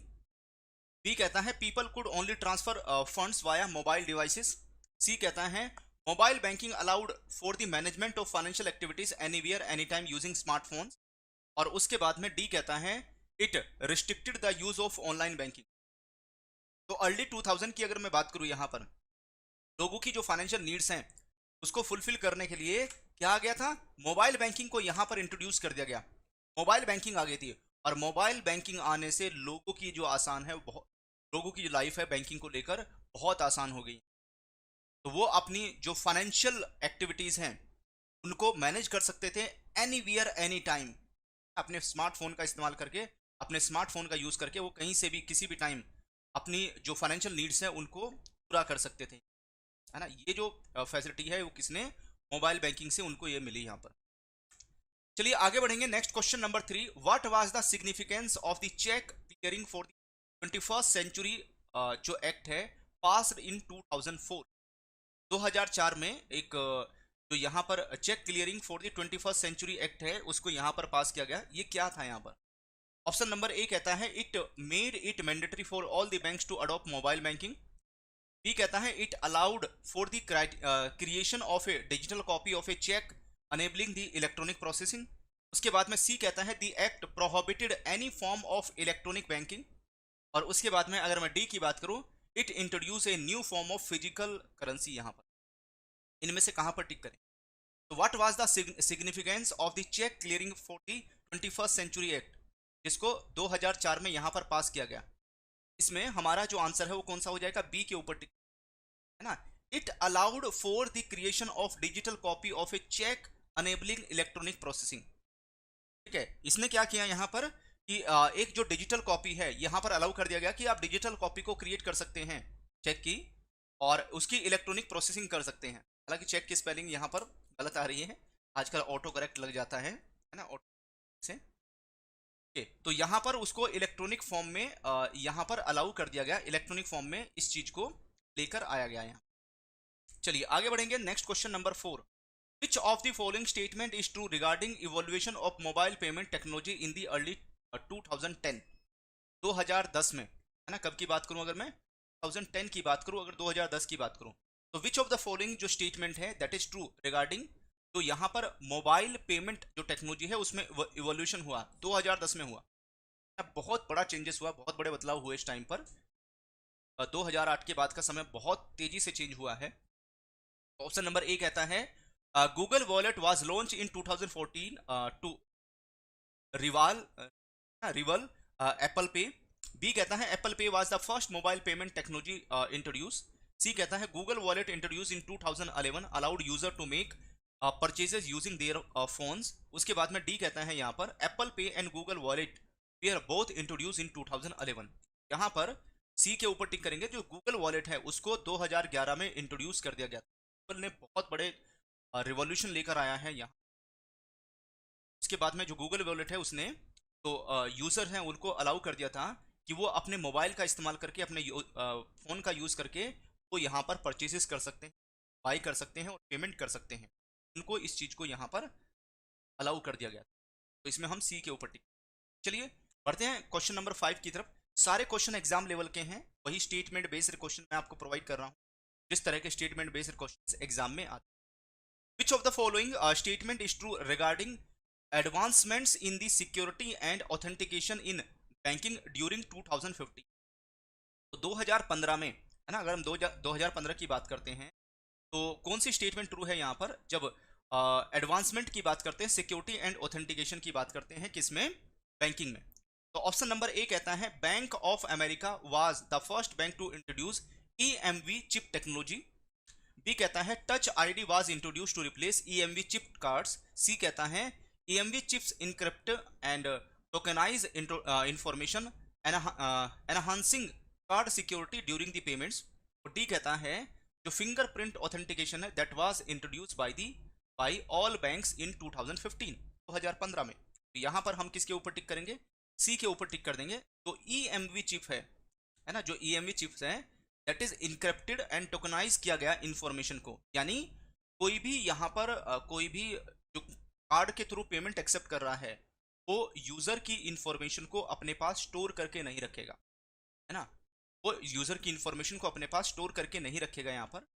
B कहता है people could only transfer funds via mobile devices. C कहता है mobile banking allowed for the management of financial activities anywhere any time using smartphones. और उसके बाद में D कहता है it restricted the use of online banking. तो early 2000 की अगर मैं बात करूं, यहां पर लोगों की जो फाइनेंशियल नीड्स हैं उसको फुलफिल करने के लिए क्या आ गया था? मोबाइल बैंकिंग को यहां पर इंट्रोड्यूस कर दिया गया, मोबाइल बैंकिंग आ गई थी। और मोबाइल बैंकिंग आने से लोगों की जो आसान है, बहुत लोगों की जो लाइफ है बैंकिंग को लेकर बहुत आसान हो गई। तो वो अपनी जो फाइनेंशियल एक्टिविटीज हैं उनको मैनेज कर सकते थे एनीवेयर एनी टाइम, अपने स्मार्टफोन का इस्तेमाल करके, अपने स्मार्टफोन का यूज करके वो कहीं से भी किसी भी टाइम अपनी जो फाइनेंशियल नीड्स हैं उनको पूरा कर सकते थे, है ना। ये जो फैसिलिटी है वो किसने? मोबाइल बैंकिंग से उनको ये मिली यहाँ पर। चलिए आगे बढ़ेंगे। Next question number 3, what was the significance of the cheque clearing for the 21st century जो एक्ट है पास्ड इन 2004। 2004 में एक जो यहाँ पर cheque clearing for the 21st century act है उसको यहाँ पर पास किया गया। ये क्या था यहाँ पर? ऑप्शन नंबर ए कहता है it made it mandatory for all the banks to adopt mobile banking. B कहता है it allowed for the creation of a digital copy of a cheque enabling the electronic processing. उसके बाद में C कहता है the act prohibited any form of electronic banking. और उसके बाद में अगर मैं डी की बात करूं, it introduce a new form of physical currency. यहां पर इनमें से कहां पर टिक करें? तो what was the significance of the cheque clearing for the 21st century act, जिसको 2004 में यहां पर पास किया गया। इसमें हमारा जो आंसर है वो कौन सा हो जाएगा? बी के ऊपर टिक, है ना। It allowed for the creation of digital copy of a cheque enabling electronic processing. ठीक है, इसने क्या किया यहाँ पर कि एक जो डिजिटल कॉपी है यहाँ पर अलाउ कर दिया गया कि आप डिजिटल कॉपी को क्रिएट कर सकते हैं चेक की, और उसकी इलेक्ट्रॉनिक प्रोसेसिंग कर सकते हैं। हालांकि चेक की स्पेलिंग यहाँ पर गलत आ रही है, आजकल ऑटो करेक्ट लग जाता है ना, ऑटो से। तो यहाँ पर उसको इलेक्ट्रॉनिक फॉर्म में यहाँ पर अलाउ कर दिया गया, इलेक्ट्रॉनिक फॉर्म में इस चीज को लेकर आया गया यहाँ। चलिए आगे बढ़ेंगे। Next question number 4, which of the following statement is true regarding evaluation of mobile payment technology in the early 2010? 2010 में, है ना। कब की बात करूं? अगर मैं 2010 की बात करूं, अगर 2010 की बात करूं, तो which of the following जो स्टेटमेंट है that is true regarding, तो यहाँ पर मोबाइल पेमेंट जो टेक्नोलॉजी है उसमें इवोल्यूशन हुआ 2010 में हुआ। बहुत बड़ा चेंजेस हुआ, बहुत बड़े बदलाव हुए इस टाइम पर। 2008 के बाद का समय बहुत तेजी से चेंज हुआ है। ऑप्शन नंबर ए कहता है Google wallet was launch in 2014 to rival Apple pay. B कहता है Apple pay was the first mobile payment technology introduce. C कहता है Google wallet introduce in 2011 allowed user to make purchases using their phones. उसके बाद में D कहता है यहाँ पर Apple Pay and Google Wallet were both introduce in 2011। यहाँ पर सी के ऊपर टिक करेंगे। जो गूगल वॉलेट है उसको 2011 में इंट्रोड्यूस कर दिया गया। गूगल ने बहुत बड़े रिवॉल्यूशन लेकर आया है यहाँ। उसके बाद में जो गूगल वॉलेट है उसने तो यूज़र हैं उनको अलाउ कर दिया था कि वो अपने मोबाइल का इस्तेमाल करके अपने फ़ोन का यूज़ करके वो यहाँ पर परचेजेस कर सकते हैं, बाई कर सकते हैं और पेमेंट कर सकते हैं। उनको इस चीज़ को यहाँ पर अलाउ कर दिया गया। तो इसमें हम सी के ऊपर टिक। चलिए बढ़ते हैं क्वेश्चन नंबर 5 की तरफ। सारे क्वेश्चन एग्जाम लेवल के हैं, वही स्टेटमेंट बेस्ड क्वेश्चन मैं आपको प्रोवाइड कर रहा हूँ जिस तरह के स्टेटमेंट बेस्ड क्वेश्चन एग्जाम में आते हैं। विच of the following statement is true regarding advancements in the security and authentication in banking during 2015। तो 2015 में है ना, अगर हम 2015 की बात करते हैं तो कौन सी स्टेटमेंट ट्रू है यहाँ पर, जब एडवांसमेंट की बात करते हैं, सिक्योरिटी एंड ऑथेंटिकेशन की बात करते हैं, किसमें, बैंकिंग में। तो ऑप्शन नंबर ए कहता है bank of America was the first bank to introduce EMV chip technology. B कहता है touch ID was introduce to replace EMV chip cards. C कहता है EMV chips encrypt and tokenise information enhancing card security during the payments. और D कहता है जो fingerprint authentication है that was introduce by all banks in 2015 में। तो यहाँ पर हम किसके ऊपर टिक करेंगे, सी के ऊपर टिक कर देंगे। तो EMV चिप है ना, जो EMV चिप्स है that is encrypted and tokenise किया गया इंफॉर्मेशन को, यानी कोई भी यहाँ पर कोई भी जो कार्ड के थ्रू पेमेंट एक्सेप्ट कर रहा है वो यूजर की इंफॉर्मेशन को अपने पास स्टोर करके नहीं रखेगा, है ना, वो यूजर की इंफॉर्मेशन को अपने पास स्टोर करके नहीं रखेगा यहाँ पर।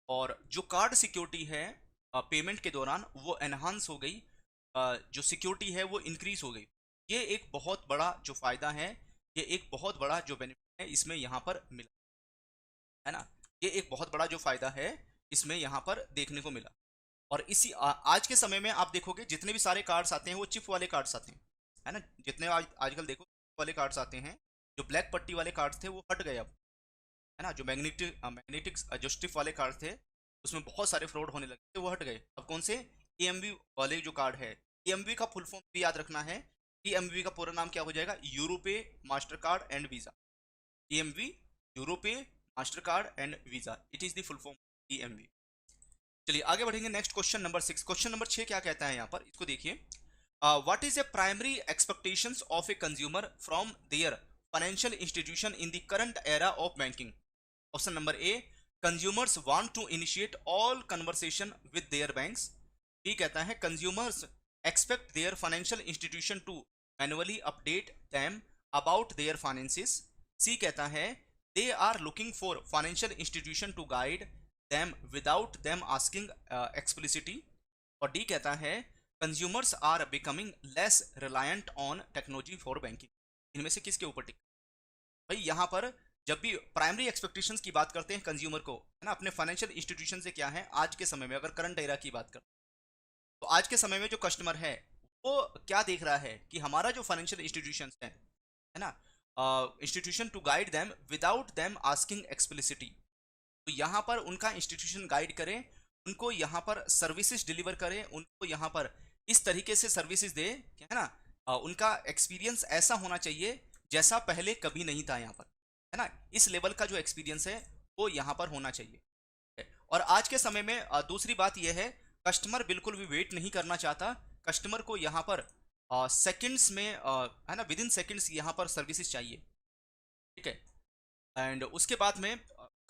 और जो कार्ड सिक्योरिटी है पेमेंट के दौरान वो एनहांस हो गई, जो सिक्योरिटी है वो इंक्रीज हो गई। ये एक बहुत बड़ा जो फायदा है, ये एक बहुत बड़ा जो बेनिफिट है इसमें यहाँ पर मिला, है ना, ये एक बहुत बड़ा जो फायदा है इसमें यहाँ पर देखने को मिला। और इसी आज के समय में आप देखोगे जितने भी सारे कार्ड्स आते हैं वो चिप वाले कार्ड्स आते हैं, है ना, जितने आजकल देखो चिप वाले कार्ड्स आते हैं। जो ब्लैक पट्टी वाले कार्ड्स थे वो हट गए अब, है ना, जो मैग्नेटिक जो स्ट्रिप वाले कार्ड थे उसमें बहुत सारे फ्रॉड होने लगे थे, वो हट गए। अब कौन से, EMV वाले जो कार्ड है। EMV का फुल फॉर्म भी याद रखना है, EMV का पूरा नाम क्या हो जाएगा, Europay Mastercard and Visa. EMV Europay Mastercard and Visa, it is the full form EMV। चलिए आगे बढ़ेंगे, next question number 6। Question number 6 क्या कहता है यहाँ पर, इसको देखिए। What is a primary expectations of a consumer from their financial institution in the current era of banking. Option number A consumers want to initiate all conversation with their banks. B कहता है consumers expect their financial institution to manually update them about their finances. C कहता है they are looking for financial institution to guide them without them asking explicitly. और D कहता है consumers are becoming less reliant on technology for banking. इनमें से किसके ऊपर टिक भाई। यहाँ पर जब भी प्राइमरी एक्सपेक्टेशंस की बात करते हैं कंज्यूमर को, है ना, अपने फाइनेंशियल इंस्टीट्यूशन से क्या है आज के समय में, अगर करंट एरा की बात करें तो आज के समय में जो कस्टमर है वो क्या देख रहा है कि हमारा जो फाइनेंशियल इंस्टीट्यूशन है ना, institution to guide them without them asking explicitly. तो यहाँ पर उनका इंस्टीट्यूशन गाइड करें, उनको यहाँ पर सर्विसेज डिलीवर करें, उनको यहाँ पर इस तरीके से सर्विसेज दे, है ना, उनका एक्सपीरियंस ऐसा होना चाहिए जैसा पहले कभी नहीं था यहाँ पर, है ना, इस लेवल का जो एक्सपीरियंस है वो यहाँ पर होना चाहिए। और आज के समय में दूसरी बात यह है कस्टमर बिल्कुल भी वेट नहीं करना चाहता, कस्टमर को यहाँ पर सेकंड्स में है ना, विद इन सेकंड्स यहाँ पर सर्विसेज चाहिए, ठीक है। एंड उसके बाद में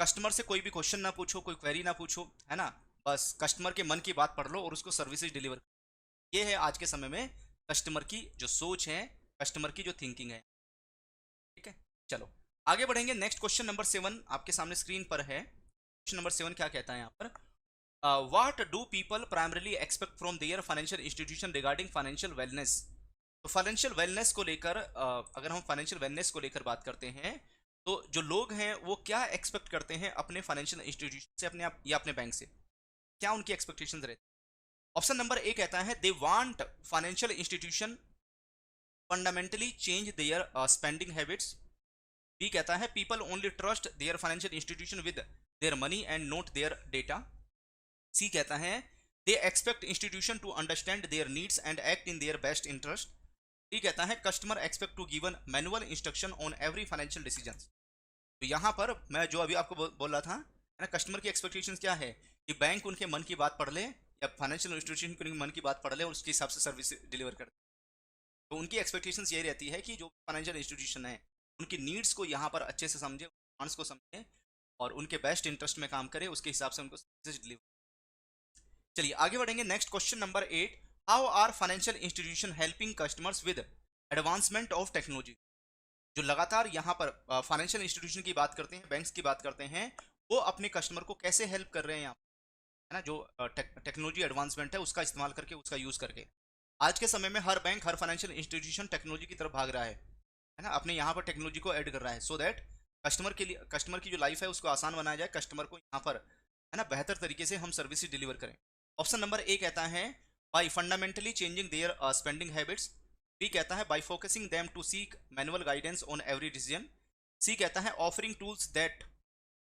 कस्टमर से कोई भी क्वेश्चन ना पूछो, कोई क्वेरी ना पूछो, है ना, बस कस्टमर के मन की बात पढ़ लो और उसको सर्विसेज डिलीवर। ये है आज के समय में कस्टमर की जो सोच है, कस्टमर की जो थिंकिंग है, ठीक है। चलो आगे बढ़ेंगे, नेक्स्ट क्वेश्चन नंबर 7 आपके सामने स्क्रीन पर है। क्वेश्चन नंबर 7 क्या कहता है यहाँ पर, what do people primarily expect from their financial institution regarding financial wellness. तो फाइनेंशियल वेलनेस को लेकर अगर हम फाइनेंशियल वेलनेस को लेकर बात करते हैं तो जो लोग हैं वो क्या एक्सपेक्ट करते हैं अपने फाइनेंशियल इंस्टीट्यूशन से, अपने आप या अपने बैंक से, क्या उनकी एक्सपेक्टेशंस रहती है। ऑप्शन नंबर ए कहता है they want financial institution fundamentally change their spending habits. B कहता है people only trust their financial institution with their money and not their data. C कहता है they expect institution to understand their needs and act in their best interest. D कहता है customer expect to given manual instruction on every financial decision. तो यहाँ पर मैं जो अभी आपको बोल रहा था है ना, कस्टमर की एक्सपेक्टेशंस क्या है कि बैंक उनके मन की बात पढ़ ले या फाइनेंशियल इंस्टीट्यूशन उनके मन की बात पढ़ ले और उसके हिसाब से सर्विस डिलीवर कर। तो उनकी एक्सपेक्टेशंस यही रहती है कि जो फाइनेंशियल इंस्टीट्यूशन है उनकी नीड्स को यहाँ पर अच्छे से समझे, डिमांड्स को समझे और उनके बेस्ट इंटरेस्ट में काम करे, उसके हिसाब से उनको सर्विस डिलीवर। चलिए आगे बढ़ेंगे। Next question number 8, how are financial institution helping customers with advancement of technology. जो लगातार यहाँ पर फाइनेंशियल इंस्टीट्यूशन की बात करते हैं, बैंक्स की बात करते हैं, वो अपने कस्टमर को कैसे हेल्प कर रहे हैं यहाँ, है ना, जो टेक्नोलॉजी एडवांसमेंट है उसका इस्तेमाल करके, उसका यूज़ करके। आज के समय में हर बैंक, हर फाइनेंशियल इंस्टीट्यूशन टेक्नोलॉजी की तरफ भाग रहा है ना, अपने यहाँ पर टेक्नोलॉजी को ऐड कर रहा है सो दैट कस्टमर के लिए, कस्टमर की जो लाइफ है उसको आसान बनाया जाए, कस्टमर को यहाँ पर है ना बेहतर तरीके से हम सर्विसेज डिलीवर करें। ऑप्शन नंबर ए कहता है by fundamentally changing their spending habits. B कहता है by focusing them to seek manual guidance on every decision. C कहता है offering tools that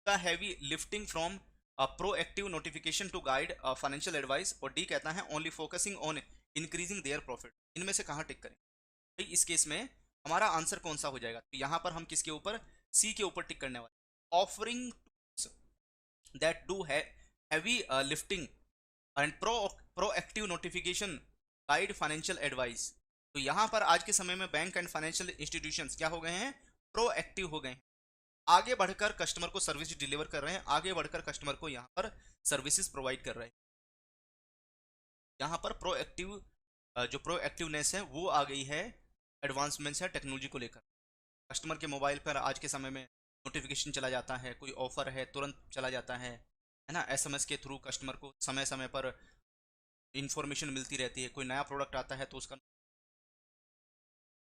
the heavy lifting from proactive notification to guide financial advice. और D कहता है only focusing on increasing their profit. इनमें से कहाँ टिक करें भाई? इस केस में हमारा आंसर कौन सा हो जाएगा? तो यहाँ पर हम किसके ऊपर, सी के ऊपर टिक करने वाले। Offering tools that do heavy lifting and proactive notification guide financial advice. तो यहाँ पर आज के समय में बैंक एंड फाइनेंशियल इंस्टीट्यूशंस क्या हो गए हैं? प्रोएक्टिव हो गए हैं, आगे बढ़कर कस्टमर को सर्विस डिलीवर कर रहे हैं, आगे बढ़कर कस्टमर को यहाँ पर सर्विसेज प्रोवाइड कर रहे हैं। यहाँ पर प्रोएक्टिव, जो प्रोएक्टिवनेस है वो आ गई है, एडवांसमेंट्स है टेक्नोलॉजी को लेकर। कस्टमर के मोबाइल पर आज के समय में नोटिफिकेशन चला जाता है, कोई ऑफर है तुरंत चला जाता है ना, एसएमएस के थ्रू कस्टमर को समय समय पर इंफॉर्मेशन मिलती रहती है, कोई नया प्रोडक्ट आता है तो उसका।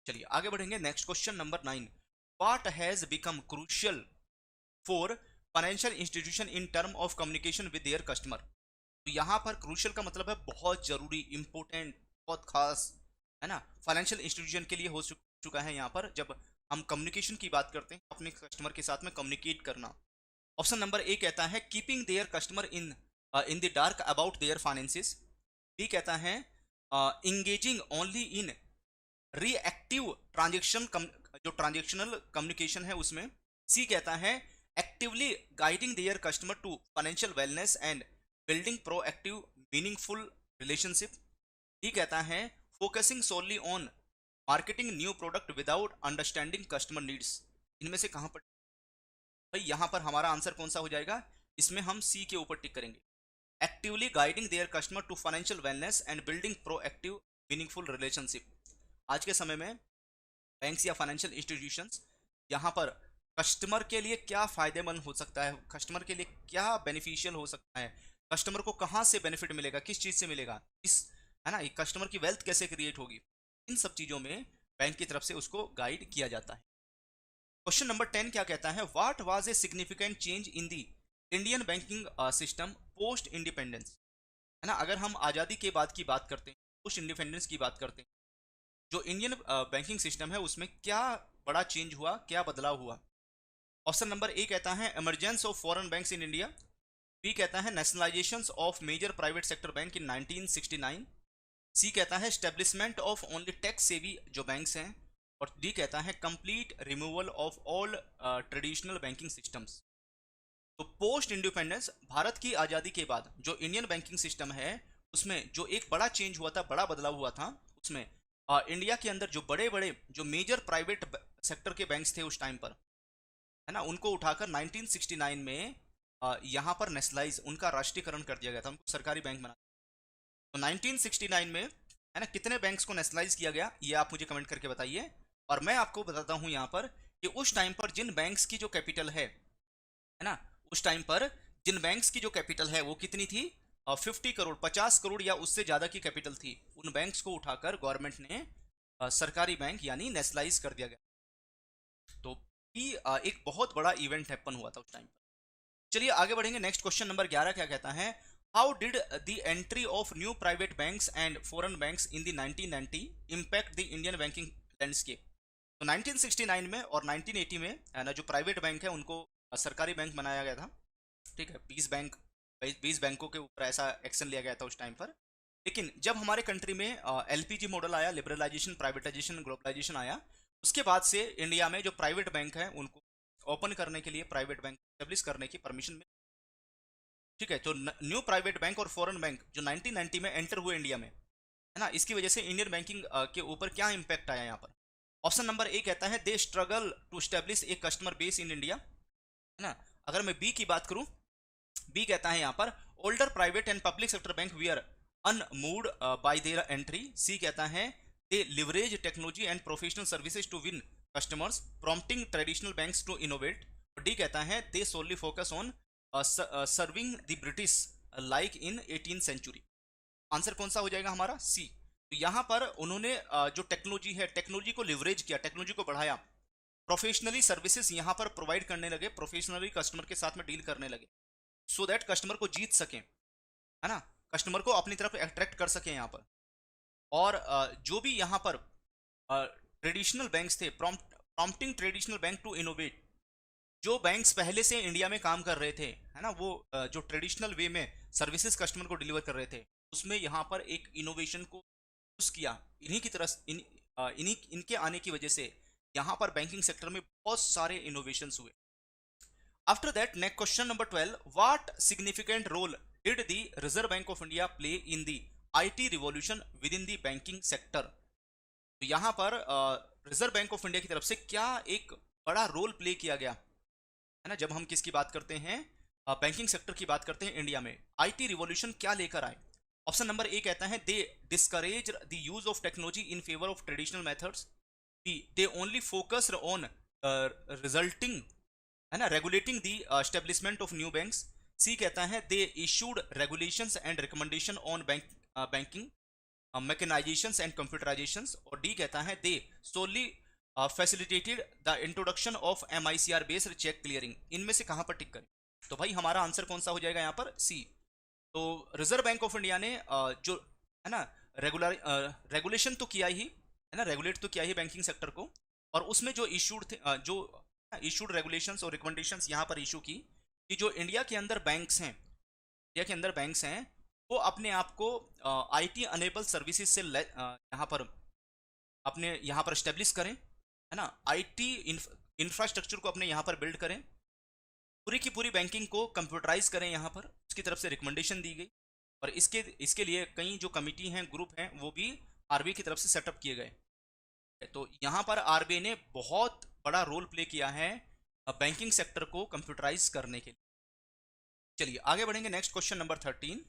चलिए आगे बढ़ेंगे। Next question number 9, what has become crucial for financial institution in term of communication with their customer. तो यहाँ पर क्रूशियल का मतलब है बहुत जरूरी, इंपॉर्टेंट, बहुत खास, है ना, फाइनेंशियल इंस्टीट्यूशन के लिए हो चुका है यहाँ पर जब हम कम्युनिकेशन की बात करते हैं, अपने कस्टमर के साथ में कम्युनिकेट करना। ऑप्शन नंबर ए कहता है keeping their customer in the dark about their finances. B कहता है engaging only in reactive transaction, जो ट्रांजेक्शनल कम्युनिकेशन है उसमें। सी कहता है actively guiding their customer to financial wellness and building proactive meaningful relationship. D कहता है focusing solely on marketing new product without understanding customer needs. इनमें से कहां पर भाई? यहां पर हमारा आंसर कौन सा हो जाएगा? इसमें हम सी के ऊपर टिक करेंगे। Actively guiding their customer to financial wellness and building proactive meaningful relationship. आज के समय में बैंक्स या फाइनेंशियल इंस्टीट्यूशंस यहाँ पर कस्टमर के लिए क्या फ़ायदेमंद हो सकता है, कस्टमर के लिए क्या बेनिफिशियल हो सकता है, कस्टमर को कहाँ से बेनिफिट मिलेगा, किस चीज़ से मिलेगा, इस, है ना, कस्टमर की वेल्थ कैसे क्रिएट होगी, इन सब चीज़ों में बैंक की तरफ से उसको गाइड किया जाता है। क्वेश्चन नंबर 10 क्या कहता है? What was a significant change in the Indian banking system post independence. है ना, अगर हम आज़ादी के बाद की बात करते हैं, पोस्ट इंडिपेंडेंस की बात करते हैं, जो इंडियन बैंकिंग सिस्टम है उसमें क्या बड़ा चेंज हुआ, क्या बदलाव हुआ? ऑप्शन नंबर ए कहता है emergence of foreign banks in India. B कहता है nationalisation of major private sector bank in 1969। C कहता है स्टेब्लिशमेंट ऑफ ओनली टैक्स सेवी जो बैंक्स हैं। और डी कहता है complete removal of all traditional banking systems. तो पोस्ट इंडिपेंडेंस, भारत की आज़ादी के बाद जो इंडियन बैंकिंग सिस्टम है उसमें जो एक बड़ा चेंज हुआ था, बड़ा बदलाव हुआ था, उसमें इंडिया के अंदर जो बड़े बड़े जो मेजर प्राइवेट सेक्टर के बैंक्स थे उस टाइम पर, है ना, उनको उठाकर 1969 में यहाँ पर नेशनलाइज, उनका राष्ट्रीयकरण कर दिया गया था, उनको सरकारी बैंक बना। तो 1969 में, है ना, कितने बैंक्स को नेशनलाइज किया गया ये आप मुझे कमेंट करके बताइए। और मैं आपको बताता हूँ यहाँ पर कि उस टाइम पर जिन बैंक्स की जो कैपिटल है ना, उस टाइम पर जिन बैंक्स की जो कैपिटल है वो कितनी थी? 50 करोड़, 50 करोड़ या उससे ज़्यादा की कैपिटल थी। उन बैंक्स को उठाकर गवर्नमेंट ने सरकारी बैंक यानी नेशनलाइज कर दिया गया। तो एक बहुत बड़ा इवेंट हैपन हुआ था उस टाइम पर। चलिए आगे बढ़ेंगे। नेक्स्ट क्वेश्चन नंबर 11 क्या कहता है? How did the entry of new private banks and foreign banks in the 1990 impact the Indian banking landscape. तो 1969 में और 1980 में है ना, जो प्राइवेट बैंक है उनको सरकारी बैंक बनाया गया था। ठीक है, 20 बैंकों के ऊपर ऐसा एक्शन लिया गया था उस टाइम पर। लेकिन जब हमारे कंट्री में एलपीजी मॉडल आया, लिबरलाइजेशन, प्राइवेटाइजेशन, ग्लोबलाइजेशन आया, उसके बाद से इंडिया में जो प्राइवेट बैंक है उनको ओपन करने के लिए, प्राइवेट बैंक स्टेब्लिश करने की परमिशन मिली। ठीक है, तो न्यू प्राइवेट बैंक और फॉरेन बैंक जो 1990 में एंटर हुए इंडिया में, है ना, इसकी वजह से इंडियन बैंकिंग के ऊपर क्या इंपैक्ट आया यहाँ पर। ऑप्शन नंबर ए कहता है they struggle to establish a customer base in India, है ना। अगर मैं बी की बात करूं, बी कहता है यहाँ पर older private and public sector bank we are unmoved by their entry. C कहता है they leverage technology and professional services to win customers, prompting traditional banks to innovate. और डी कहता है they solely focus on serving the British like in 18th century. Answer कौन सा हो जाएगा हमारा? सी। तो यहाँ पर उन्होंने जो टेक्नोलॉजी है, टेक्नोलॉजी को लिवरेज किया, टेक्नोलॉजी को बढ़ाया, प्रोफेशनली सर्विसेज यहाँ पर प्रोवाइड करने लगे, प्रोफेशनली कस्टमर के साथ में डील करने लगे, सो दैट कस्टमर को जीत सकें, है ना, कस्टमर को अपनी तरफ अट्रैक्ट कर सकें यहाँ पर। और जो भी यहाँ पर ट्रेडिशनल बैंक्स थे, prompting traditional bank to innovate, जो बैंक्स पहले से इंडिया में काम कर रहे थे, है ना, वो जो ट्रेडिशनल वे में सर्विसेज कस्टमर को डिलीवर कर रहे थे, उसमें यहाँ पर एक इनोवेशन को यूज किया। इन्हीं की तरह इनके आने की वजह से यहाँ पर बैंकिंग सेक्टर में बहुत सारे इनोवेशंस हुए। After that next question number 12, what significant role did the Reserve Bank of India play in the IT revolution within the banking sector. तो यहाँ पर रिजर्व बैंक ऑफ इंडिया की तरफ से क्या एक बड़ा रोल प्ले किया गया, है ना, जब हम किसकी बात करते हैं, बैंकिंग सेक्टर की बात करते हैं इंडिया में, आईटी रिवॉल्यूशन क्या लेकर आए। ऑप्शन नंबर ए कहता है they discourage the use of technology in favour of traditional methods. B they only focused on resulting, है ना, regulating the establishment of new banks. C कहता है they issued regulations and recommendation on banking mechanisations and computerisations. और D कहता है they solely facilitated the introduction of MICR based cheque clearing. इनमें से कहां पर टिक करें? तो भाई हमारा आंसर कौन सा हो जाएगा यहाँ पर? सी। तो रिजर्व बैंक ऑफ इंडिया ने जो है ना रेगुलेशन तो किया ही, है ना, रेगुलेट तो किया ही बैंकिंग सेक्टर को, और उसमें जो इशूड थे, जो इशूड रेगुलेशंस और रिकमेंडेशंस यहाँ पर इशू की कि जो इंडिया के अंदर बैंक्स हैं, इंडिया के अंदर बैंक्स हैं, वो अपने आप को IT अनेबल सर्विसेज से यहाँ पर अपने यहाँ पर स्टेब्लिश करें, है ना, IT इंफ्रास्ट्रक्चर को अपने यहाँ पर बिल्ड करें, पूरी की पूरी बैंकिंग को कंप्यूटराइज करें, यहाँ पर उसकी तरफ से रिकमेंडेशन दी गई। और इसके लिए कई जो कमिटी हैं, ग्रुप हैं, वो भी RBI की तरफ से सेटअप किए गए। तो यहाँ पर RBI ने बहुत बड़ा रोल प्ले किया है बैंकिंग सेक्टर को कंप्यूटराइज करने के लिए। चलिए आगे बढ़ेंगे। Next question number 13,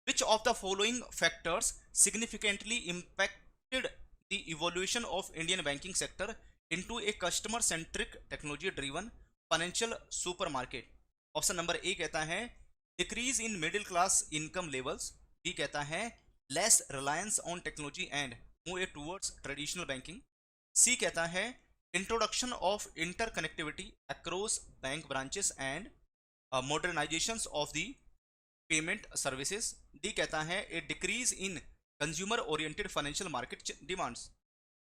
which of the following factors significantly impacted the evolution of Indian banking sector into a customer centric technology driven financial supermarket. Option number A कहता है decrease in middle class income levels. B कहता है less reliance on technology and move towards traditional banking. C कहता है introduction of interconnectivity across bank branches and modernisations of the payment services. D कहता है ए decrease in consumer oriented financial market demands.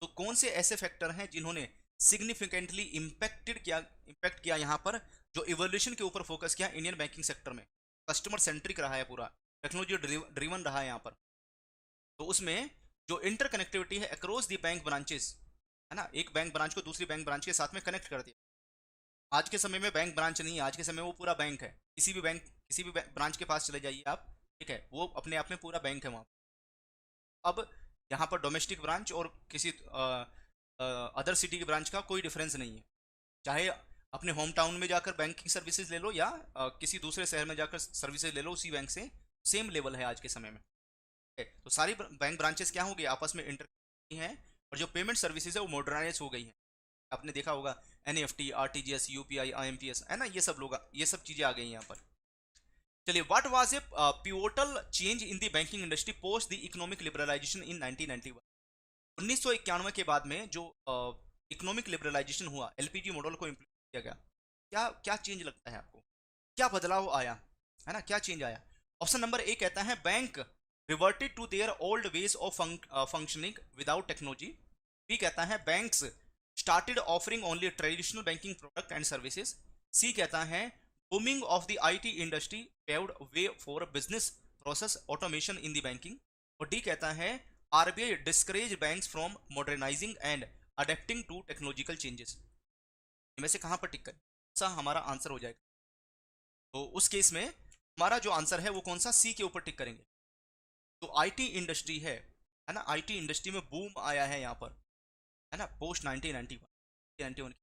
तो कौन से ऐसे फैक्टर हैं जिन्होंने सिग्निफिकेंटली इम्पैक्ट किया यहाँ पर, जो इवोल्यूशन के ऊपर फोकस किया इंडियन बैंकिंग सेक्टर में, कस्टमर सेंट्रिक रहा है, पूरा टेक्नोलॉजी ड्रिवन रहा है यहाँ पर। तो उसमें जो इंटरकनेक्टिविटी है अक्रॉस दी बैंक ब्रांचेस, है ना, एक बैंक ब्रांच को दूसरी बैंक ब्रांच के साथ में कनेक्ट कर दिया। आज के समय में बैंक ब्रांच नहीं है, आज के समय वो पूरा बैंक है। किसी भी ब्रांच के पास चले जाइए आप, ठीक है, वो अपने आप में पूरा बैंक है वहाँ। अब यहाँ पर डोमेस्टिक ब्रांच और किसी अदर सिटी की ब्रांच का कोई डिफरेंस नहीं है, चाहे अपने होम टाउन में जाकर बैंकिंग सर्विसेज ले लो या किसी दूसरे शहर में जाकर सर्विसेज ले लो, उसी बैंक से सेम लेवल है आज के समय में। तो सारी बैंक ब्रांचेस क्या हो गई, आपस में इंटर हैं, और जो पेमेंट सर्विसेज है वो मॉडर्नाइज हो गई हैं। आपने देखा होगा NEFT, RTGS, UPI, IMPS, है ना, ये सब चीज़ें आ गई यहाँ पर। चलिए, what was a pivotal change in the banking industry post the economic liberalisation in 1991। 1991 के बाद में जो इकोनॉमिक लिबरलाइजेशन हुआ, LPG मॉडल को इम्प्लीमेंट किया गया, क्या चेंज लगता है आपको, क्या बदलाव आया, है ना, क्या चेंज आया? ऑप्शन नंबर ए कहता है bank reverted to their old ways of functioning without technology. B कहता है banks started offering only traditional banking product and services. C कहता है booming of the IT industry paved way for business process automation in the banking. और D कहता है RBI discourage banks from modernising and adapting to technological changes. इनमें से कहां पर tick करें, सा हमारा आंसर हो जाएगा। तो उस केस में हमारा जो आंसर है वो कौन सा, सी के ऊपर टिक करेंगे। तो आईटी इंडस्ट्री है ना, आईटी इंडस्ट्री में बूम आया है यहाँ पर, है ना, पोस्ट 1991।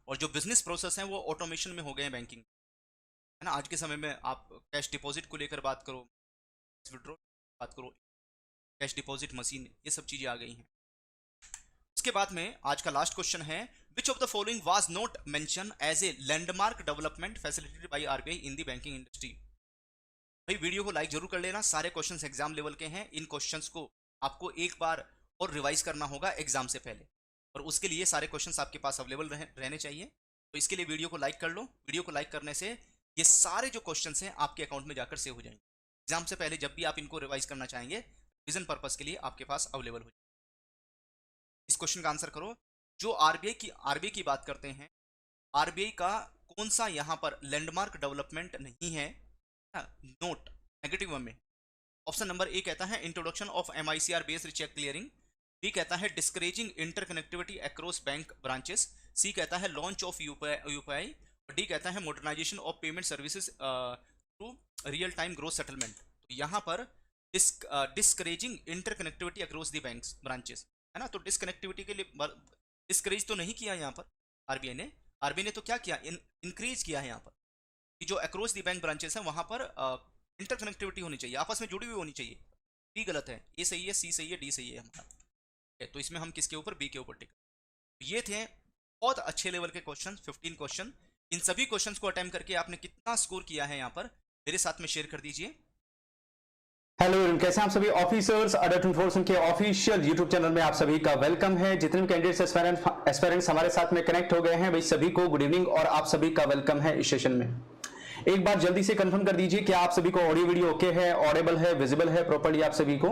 और जो बिजनेस प्रोसेस हैं वो ऑटोमेशन में हो गए हैं बैंकिंग, है ना। आज के समय में आप कैश डिपॉजिट को लेकर बात करो, विड्रॉ बात करो, कैश डिपॉजिट मशीन, ये सब चीजें आ गई हैं। उसके बाद में आज का लास्ट क्वेश्चन है which of the following was not mention as a landmark development facilitated by RBI in the banking industry. भाई वीडियो को लाइक जरूर कर लेना, सारे क्वेश्चंस एग्जाम लेवल के हैं। इन क्वेश्चंस को आपको एक बार और रिवाइज करना होगा एग्जाम से पहले, और उसके लिए सारे क्वेश्चंस आपके पास अवेलेबल रहने चाहिए। तो इसके लिए वीडियो को लाइक कर लो। वीडियो को लाइक करने से ये सारे जो क्वेश्चंस हैं आपके अकाउंट में जाकर सेव हो जाएंगे। एग्जाम से पहले जब भी आप इनको रिवाइज करना चाहेंगे, रिविजन पर्पस के लिए आपके पास अवेलेबल हो जाएंगे। इस क्वेश्चन का आंसर करो। जो आरबीआई की बात करते हैं, आरबीआई का कौन सा यहां पर लैंडमार्क डेवलपमेंट नहीं है, नोट नेगेटिव में। ऑप्शन नंबर ए कहता है introduction of MICR based cheque clearing. B कहता है discouraging interconnectivity across bank branches. C कहता है लॉन्च ऑफ यूपीआई। डी कहता है modernisation of payment services through real time growth settlement. तो यहाँ पर discouraging interconnectivity across the banks branches, है ना। तो डिस्कनेक्टिविटी के लिए डिस्करेज तो नहीं किया यहाँ पर आरबीआई ने तो क्या किया, इंक्रीज किया है यहाँ पर कि जो अक्रॉस द बैंक ब्रांचेस है वहां पर इंटरकनेक्टिविटी होनी चाहिए, आपस में जुड़ी हुई होनी चाहिए। बी गलत है, ए सही है, सी सही है, डी सही है हमारा। तो इसमें हम किसके ऊपर, बी के ऊपर टिक। ये थे बहुत अच्छे लेवल के क्वेश्चन, 15 क्वेश्चन। इन सभी क्वेश्चंस को अटेम्प्ट करके आपने कितना स्कोर किया है यहाँ पर मेरे साथ में शेयर कर दीजिए। हेलो, कैसे हैं आप सभी ऑफिसर्स। अडल्ट इन्फोर्समेंट के ऑफिशियल यूट्यूब चैनल में आप सभी का वेलकम है। जितने भी कैंडिडेट्स एस्पायरेंट्स हमारे साथ में कनेक्ट हो गए हैं, भाई सभी को गुड इवनिंग और आप सभी का वेलकम है इस सेशन में। एक बार जल्दी से कंफर्म कर दीजिए कि आप सभी को ऑडियो वीडियो ओके है, ऑडिबल है, विजिबल है प्रॉपर्ली आप सभी को।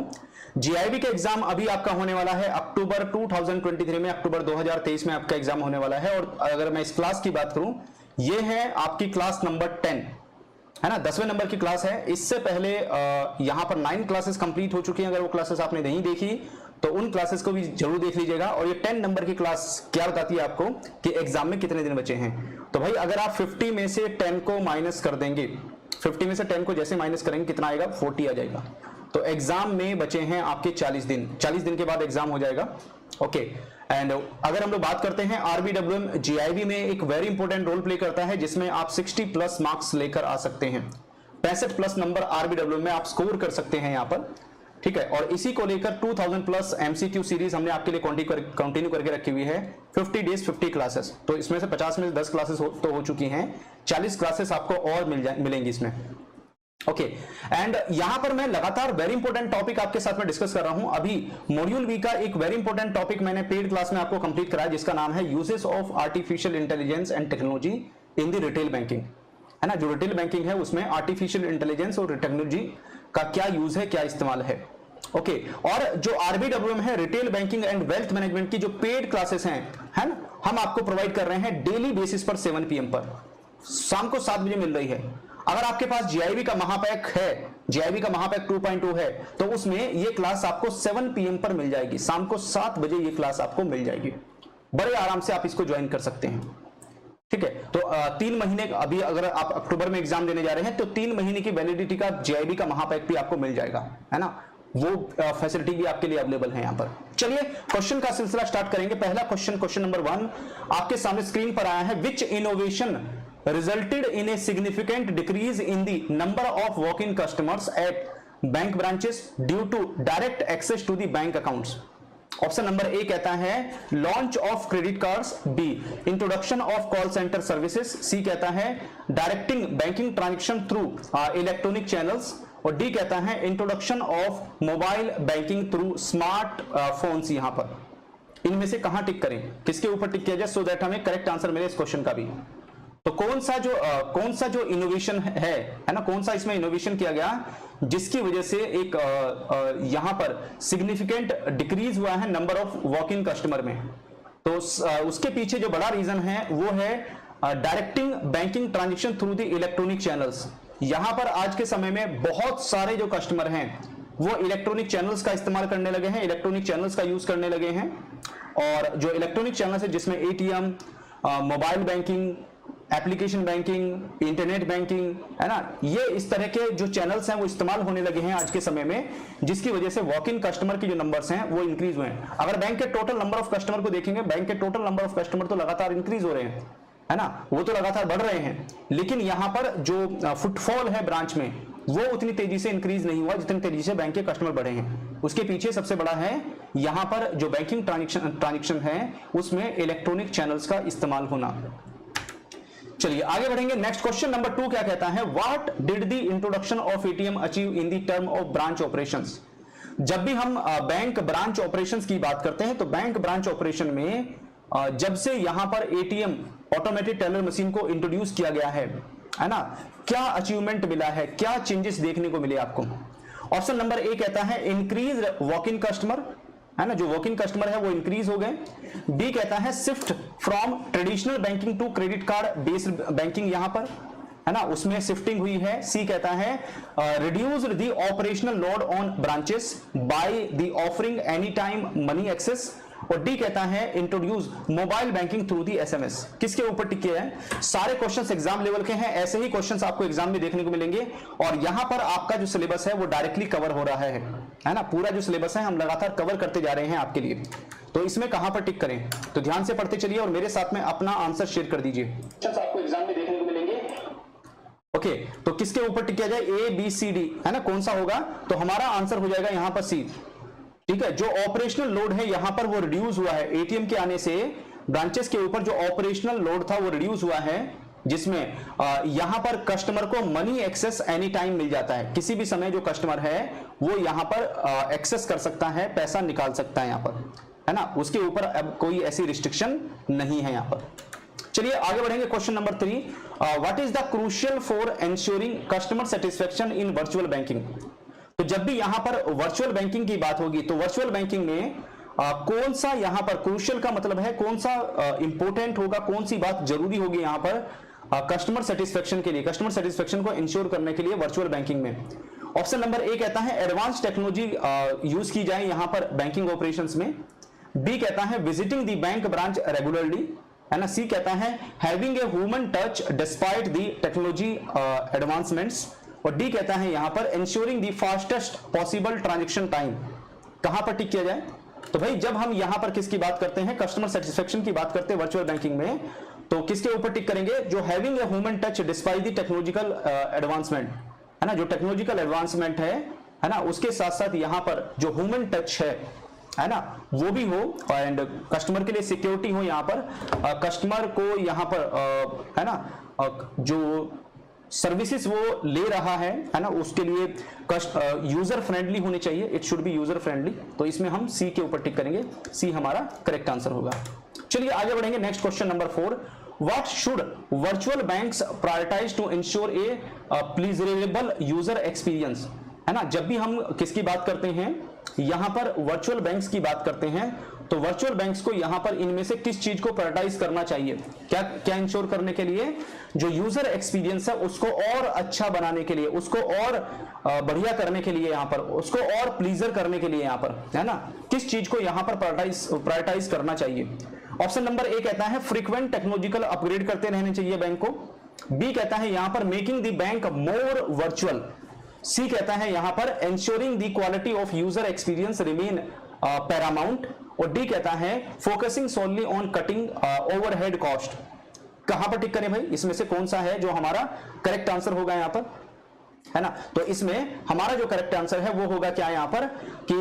जीआईबी का एग्जाम अभी आपका होने वाला है अक्टूबर 2023 में, अक्टूबर 2023 में आपका एग्जाम होने वाला है। और अगर मैं इस क्लास की बात करूं, ये है आपकी क्लास नंबर 10, है ना, 10वें नंबर की क्लास है। इससे पहले यहां पर 9 क्लासेस कंप्लीट हो चुकी हैं। अगर वो क्लासेस आपने नहीं देखी तो उन क्लासेस को भी जरूर देख लीजिएगा। और ये 10 नंबर की क्लास क्या बताती है आपको कि एग्जाम में कितने दिन बचे हैं। तो भाई अगर आप 50 में से 10 को माइनस कर देंगे, 50 में से 10 को जैसे माइनस करेंगे कितना आएगा, 40 आ जाएगा। तो एग्जाम में बचे हैं आपके 40 दिन, 40 दिन के बाद एग्जाम हो जाएगा। ओके, एंड अगर हम लोग बात करते हैं आरबीडब्ल्यूएम जीआईबी में एक वेरी इंपॉर्टेंट रोल प्ले करता है, जिसमें आप 60 प्लस मार्क्स लेकर आ सकते हैं। 65 प्लस नंबर आरबीडब्ल्यूएम में आप स्कोर कर सकते हैं यहाँ पर, ठीक है। और इसी को लेकर 2000 प्लस एमसीक्यू सीरीज हमने आपके लिए कंटिन्यू करके रखी हुई है। 50 डेज 50 क्लासेस, तो इसमें से 50 में से 10 क्लासेस तो हो चुकी हैं, 40 क्लासेस आपको और मिलेंगी इसमें। ओके, एंड यहां पर मैं लगातार वेरी इंपॉर्टेंट टॉपिक आपके साथ में डिस्कस कर रहा हूं। अभी मॉड्यूल बी का एक वेरी इंपॉर्टेंट टॉपिक मैंने पेड क्लास में आपको कंप्लीट कराया, जिसका नाम है uses of artificial intelligence and technology in the retail banking, है ना। जो रिटेल बैंकिंग है उसमें आर्टिफिशियल इंटेलिजेंस और टेक्नोलॉजी का क्या यूज है, क्या इस्तेमाल है। ओके, और जो आरबीडब्ल्यूएम है retail banking and wealth management की जो पेड क्लासेस हैं, है ना, हम आपको प्रोवाइड कर रहे हैं डेली बेसिस पर 7 PM पर, शाम को 7 बजे मिल रही है। अगर आपके पास जीआईबी का महापैक है, जीआईबी का महापैक 2.2 है, तो उसमें ये क्लास आपको 7 PM पर मिल जाएगी, शाम को 7 बजे ये क्लास आपको मिल जाएगी। बड़े आराम से आप इसको ज्वाइन कर सकते हैं, ठीक है। तो 3 महीने, अभी अगर आप अक्टूबर में एग्जाम देने जा रहे हैं तो 3 महीने की वैलिडिटी का जीआईबी का महापैक भी आपको मिल जाएगा, है ना। वो फैसिलिटी भी आपके लिए अवेलेबल है यहाँ पर। चलिए क्वेश्चन का सिलसिला स्टार्ट करेंगे। पहला क्वेश्चन नंबर 1 आपके सामने स्क्रीन पर आया है। विच innovation resulted in a significant decrease in the number of walk-in customers at bank branches due to direct access to the bank accounts? Option number A कहता है launch of credit cards, B introduction of call centre services, C कहता है directing banking transaction through electronic channels, और D कहता है introduction of mobile banking through smart phones. यहां पर इनमें से कहां टिक करें, किसके ऊपर टिक किया जाए, सो दैट हमें करेक्ट आंसर मिले इस क्वेश्चन का भी। तो कौन सा जो इनोवेशन है ना, कौन सा इसमें इनोवेशन किया गया जिसकी वजह से एक यहां पर सिग्निफिकेंट डिक्रीज हुआ है number of walk in customer में। तो उसके पीछे जो बड़ा रीजन है वो है directing banking transaction through the electronic channels. यहां पर आज के समय में बहुत सारे जो कस्टमर हैं वो इलेक्ट्रॉनिक चैनल्स का इस्तेमाल करने लगे हैं, इलेक्ट्रॉनिक चैनल्स का यूज करने लगे हैं। और जो इलेक्ट्रॉनिक चैनल्स है जिसमें ATM, mobile banking, application banking, internet banking, है ना, ये इस तरह के जो चैनल्स हैं वो इस्तेमाल होने लगे हैं आज के समय में, जिसकी वजह से वॉक इन कस्टमर के जो नंबर्स हैं वो इंक्रीज हुए हैं। अगर बैंक के टोटल नंबर ऑफ कस्टमर को देखेंगे, बैंक के टोटल नंबर ऑफ कस्टमर तो लगातार इंक्रीज हो रहे हैं, है ना, वो तो लगातार बढ़ रहे हैं, लेकिन यहां पर जो फुटफॉल है ब्रांच में वो उतनी तेजी से इंक्रीज नहीं हुआ जितनी तेजी से बैंक के कस्टमर बढ़े हैं। उसके पीछे सबसे बड़ा है यहां पर जो बैंकिंग ट्रांजेक्शन है उसमें इलेक्ट्रॉनिक चैनल्स का इस्तेमाल होना। चलिए आगे बढ़ेंगे। नेक्स्ट क्वेश्चन नंबर 2 क्या कहता है, what did the introduction of ATM achieve in the term of branch operations. जब भी हम बैंक ब्रांच ऑपरेशंस की बात करते हैं तो बैंक ब्रांच ऑपरेशन में जब से यहां पर एटीएम ऑटोमेटेड टेलर मशीन को इंट्रोड्यूस किया गया है ना, क्या अचीवमेंट मिला है, क्या चेंजेस देखने को मिले आपको। ऑप्शन नंबर ए कहता है इंक्रीज वॉक इन कस्टमर, है ना, जो वॉक इन कस्टमर है वो इंक्रीज हो गए। बी कहता है shift from traditional banking to credit card based banking, यहां पर, है ना, उसमें शिफ्टिंग हुई है। सी कहता है reduced the operational load on branches by the offering any time money access. और डी कहता है introduce mobile banking through the SMS. किसके ऊपर टिक किया है? सारे क्वेश्चंस एग्जाम लेवल के हैं, ऐसे ही क्वेश्चंस आपको एग्जाम में देखने को मिलेंगे। और यहां पर आपका जो सिलेबस है वो डायरेक्टली कवर हो रहा है ना, पूरा जो सिलेबस है हम लगातार कवर करते जा रहे हैं आपके लिए। तो इसमें कहां पर टिक करें, तो ध्यान से पढ़ते चलिए और मेरे साथ में अपना आंसर शेयर कर दीजिए। आपको एग्जाम में देखने को मिलेंगे। ओके, तो किसके ऊपर टिक किया जाए, ए बी सी डी, है ना, कौन सा होगा? तो हमारा आंसर हो जाएगा यहां पर सी। ठीक है, जो ऑपरेशनल लोड है यहां पर वो रिड्यूस हुआ है एटीएम के आने से। ब्रांचेस के ऊपर जो ऑपरेशनल लोड था वो रिड्यूस हुआ है, जिसमें यहां पर कस्टमर को मनी एक्सेस एनी टाइम मिल जाता है। किसी भी समय जो कस्टमर है वो यहां पर एक्सेस कर सकता है, पैसा निकाल सकता है यहां पर, है ना, उसके ऊपर अब कोई ऐसी रिस्ट्रिक्शन नहीं है यहां पर। चलिए आगे बढ़ेंगे। Question number 3, what is the crucial for ensuring customer satisfaction in virtual banking. तो जब भी यहां पर वर्चुअल बैंकिंग की बात होगी तो वर्चुअल बैंकिंग में कौन सा यहां पर क्रूशियल का मतलब है कौन सा इंपॉर्टेंट होगा, कौन सी बात जरूरी होगी यहां पर कस्टमर सेटिस्फेक्शन के लिए, कस्टमर सेटिस्फेक्शन को इंश्योर करने के लिए वर्चुअल बैंकिंग में। ऑप्शन नंबर ए कहता है एडवांस टेक्नोलॉजी यूज की जाए यहां पर बैंकिंग ऑपरेशंस में। बी कहता है visiting the bank branch regularly, है ना। सी कहता है having a human touch despite the technology advancements. और डी कहता है यहां पर ensuring the fastest possible transaction time. कहां पर टिक किया जाए? तो भाई जब हम यहां पर किसकी बात करते हैं, कस्टमर सेटिस्फेक्शन की बात करते हैं वर्चुअल बैंकिंग में, तो किसके ऊपर टिक करेंगे? जो having a human touch despite the technological advancement, है ना, जो टेक्नोलॉजिकल एडवांसमेंट है ना, उसके साथ साथ यहां पर जो ह्यूमन टच है ना, वो भी हो, एंड कस्टमर के लिए सिक्योरिटी हो यहां पर, कस्टमर को यहां पर है ना जो सर्विसेज वो ले रहा है ना, उसके लिए यूजर फ्रेंडली होने चाहिए, it should be user friendly. तो इसमें हम सी के ऊपर टिक करेंगे, सी हमारा करेक्ट आंसर होगा। चलिए आगे बढ़ेंगे। Next question number 4, what should virtual banks prioritise to ensure a pleasurable user experience, है ना। जब भी हम किसकी बात करते हैं, यहां पर वर्चुअल बैंक्स की बात करते हैं, तो वर्चुअल बैंक्स को यहां पर इनमें से किस चीज को प्रायोरिटाइज करना चाहिए, क्या क्या इंश्योर करने के लिए? जो यूजर एक्सपीरियंस है उसको और अच्छा बनाने के लिए, उसको और बढ़िया करने के लिए, यहां पर उसको और प्लीजर करने के लिए, यहां पर, है ना, किस चीज को यहां पर प्रायोरिटाइज करना चाहिए? ऑप्शन नंबर ए कहता है फ्रीक्वेंट टेक्नोलॉजिकल अपग्रेड करते रहने चाहिए बैंक को। बी कहता है यहां पर making the bank more virtual. C कहता है यहां पर ensuring the quality of user experience remain paramount. और डी कहता है focusing solely on cutting overhead cost. कहां पर टिक करें भाई, इसमें से कौन सा है जो हमारा करेक्ट आंसर होगा यहां पर, है ना। तो इसमें हमारा जो करेक्ट आंसर है वो होगा क्या यहां पर कि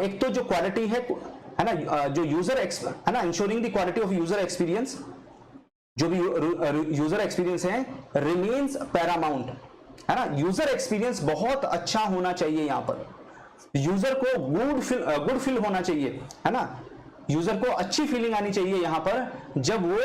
एक तो जो क्वालिटी है ना, जो यूजर है ना, ensuring the quality of user experience, जो भी यूजर एक्सपीरियंस है रिमेन्स पैरामाउंट, है ना। यूजर एक्सपीरियंस बहुत अच्छा होना चाहिए, यहां पर यूजर को गुड फील होना चाहिए, है ना, यूजर को अच्छी फीलिंग आनी चाहिए यहां पर जब वो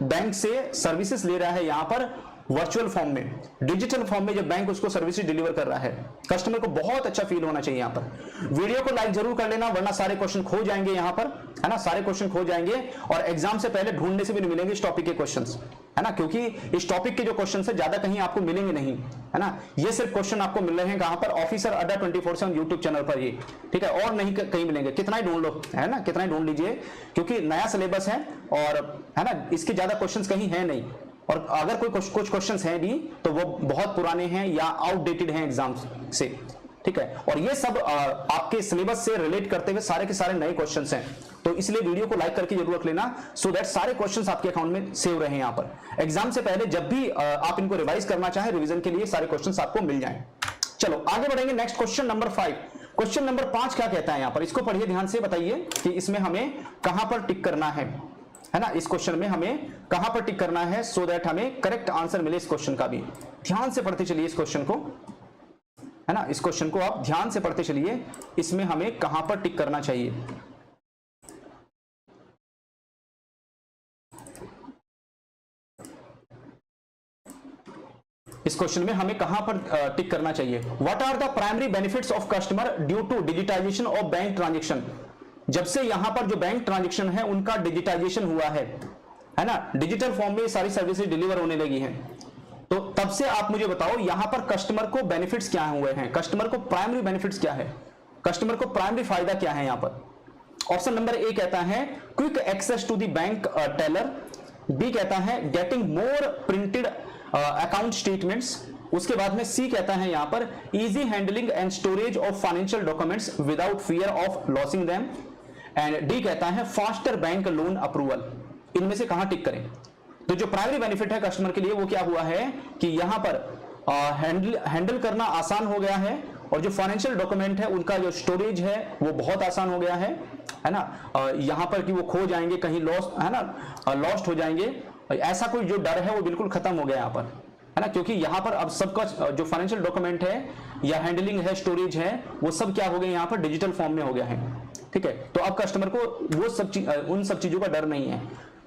बैंक से सर्विसेज ले रहा है यहां पर, वर्चुअल फॉर्म में, डिजिटल फॉर्म में जब बैंक उसको सर्विसेज डिलीवर कर रहा है, कस्टमर को बहुत अच्छा फील होना चाहिए। यहाँ पर वीडियो को लाइक जरूर कर लेना, वरना सारे क्वेश्चन खो जाएंगे यहाँ पर, है ना, सारे क्वेश्चन खो जाएंगे और एग्जाम से पहले ढूंढने से भी नहीं मिलेंगे इस टॉपिक के क्वेश्चंस, है ना, क्योंकि इस टॉपिक के जो क्वेश्चन है ज्यादा कहीं आपको मिलेंगे नहीं, है ना। ये सिर्फ क्वेश्चन आपको मिल रहे हैं कहां पर, ऑफिसर अड्डा 24/7 यूट्यूब चैनल पर ये, ठीक है, और नहीं कहीं मिलेंगे। कितना ही ढूंढ लो, है ना, कितना ही ढूंढ लीजिए, क्योंकि नया सिलेबस है और, है ना, इसके ज्यादा क्वेश्चंस कहीं है नहीं, और अगर कोई कुछ क्वेश्चंस हैं भी तो वो बहुत पुराने हैं या आउटडेटेड हैं एग्जाम से, ठीक है। और ये सब आपके सिलेबस से रिलेट करते हुए सारे के सारे नए क्वेश्चंस हैं, तो इसलिए वीडियो को लाइक करके जरूर रख लेना, सो दैट सारे क्वेश्चंस आपके अकाउंट में सेव रहे। यहाँ पर एग्जाम से पहले जब भी आप इनको रिवाइज करना चाहें, रिवीजन के लिए सारे क्वेश्चंस आपको मिल जाएं। चलो आगे बढ़ेंगे, next question number 5। Question number 5 क्या कहता है यहाँ पर, इसको पढ़िए ध्यान से, बताइए कि इसमें हमें कहां पर टिक करना है ना, इस क्वेश्चन में हमें कहां पर टिक करना है, सो दैट हमें करेक्ट आंसर मिले। इस क्वेश्चन का भी ध्यान से पढ़ते चलिए, इस क्वेश्चन को, है ना, इस क्वेश्चन को आप ध्यान से पढ़ते चलिए, इसमें हमें कहां पर टिक करना चाहिए। इस क्वेश्चन में हमें कहां पर टिक करना चाहिए। What are the primary benefits of customer due to digitisation of bank transaction. जब से यहां पर जो बैंक ट्रांजेक्शन है उनका डिजिटाइजेशन हुआ है ना, डिजिटल फॉर्म में सारी सर्विसेज डिलीवर होने लगी हैं, तो तब से आप मुझे बताओ यहां पर कस्टमर को बेनिफिट्स क्या हुए हैं, कस्टमर को प्राइमरी बेनिफिट्स क्या है, कस्टमर को प्राइमरी फायदा क्या है। यहां पर ऑप्शन नंबर ए कहता है quick access to the bank teller, B कहता है getting more printed account statements, उसके बाद में सी कहता है यहां पर easy handling and storage of financial documents without fear of losing them, and D कहता है फास्टर बैंक लोन अप्रूवल। इनमें से कहां टिक करें। तो जो प्राइमरी बेनिफिट है कस्टमर के लिए वो क्या हुआ है कि यहां पर हैंडल करना आसान हो गया है, और जो फाइनेंशियल डॉक्यूमेंट है उनका जो स्टोरेज है वो बहुत आसान हो गया है ना, यहां पर कि वो खो जाएंगे, कहीं लॉस, है ना, लॉस्ट हो जाएंगे, ऐसा कोई जो डर है वो बिल्कुल खत्म हो गया यहां पर, है ना, क्योंकि यहां पर अब सबका जो फाइनेंशियल डॉक्यूमेंट है या हैंडलिंग है, स्टोरेज है, वो सब क्या हो गए यहां पर डिजिटल फॉर्म में हो गया है, ठीक है। तो अब कस्टमर को वो सब उन सब चीजों का डर नहीं है,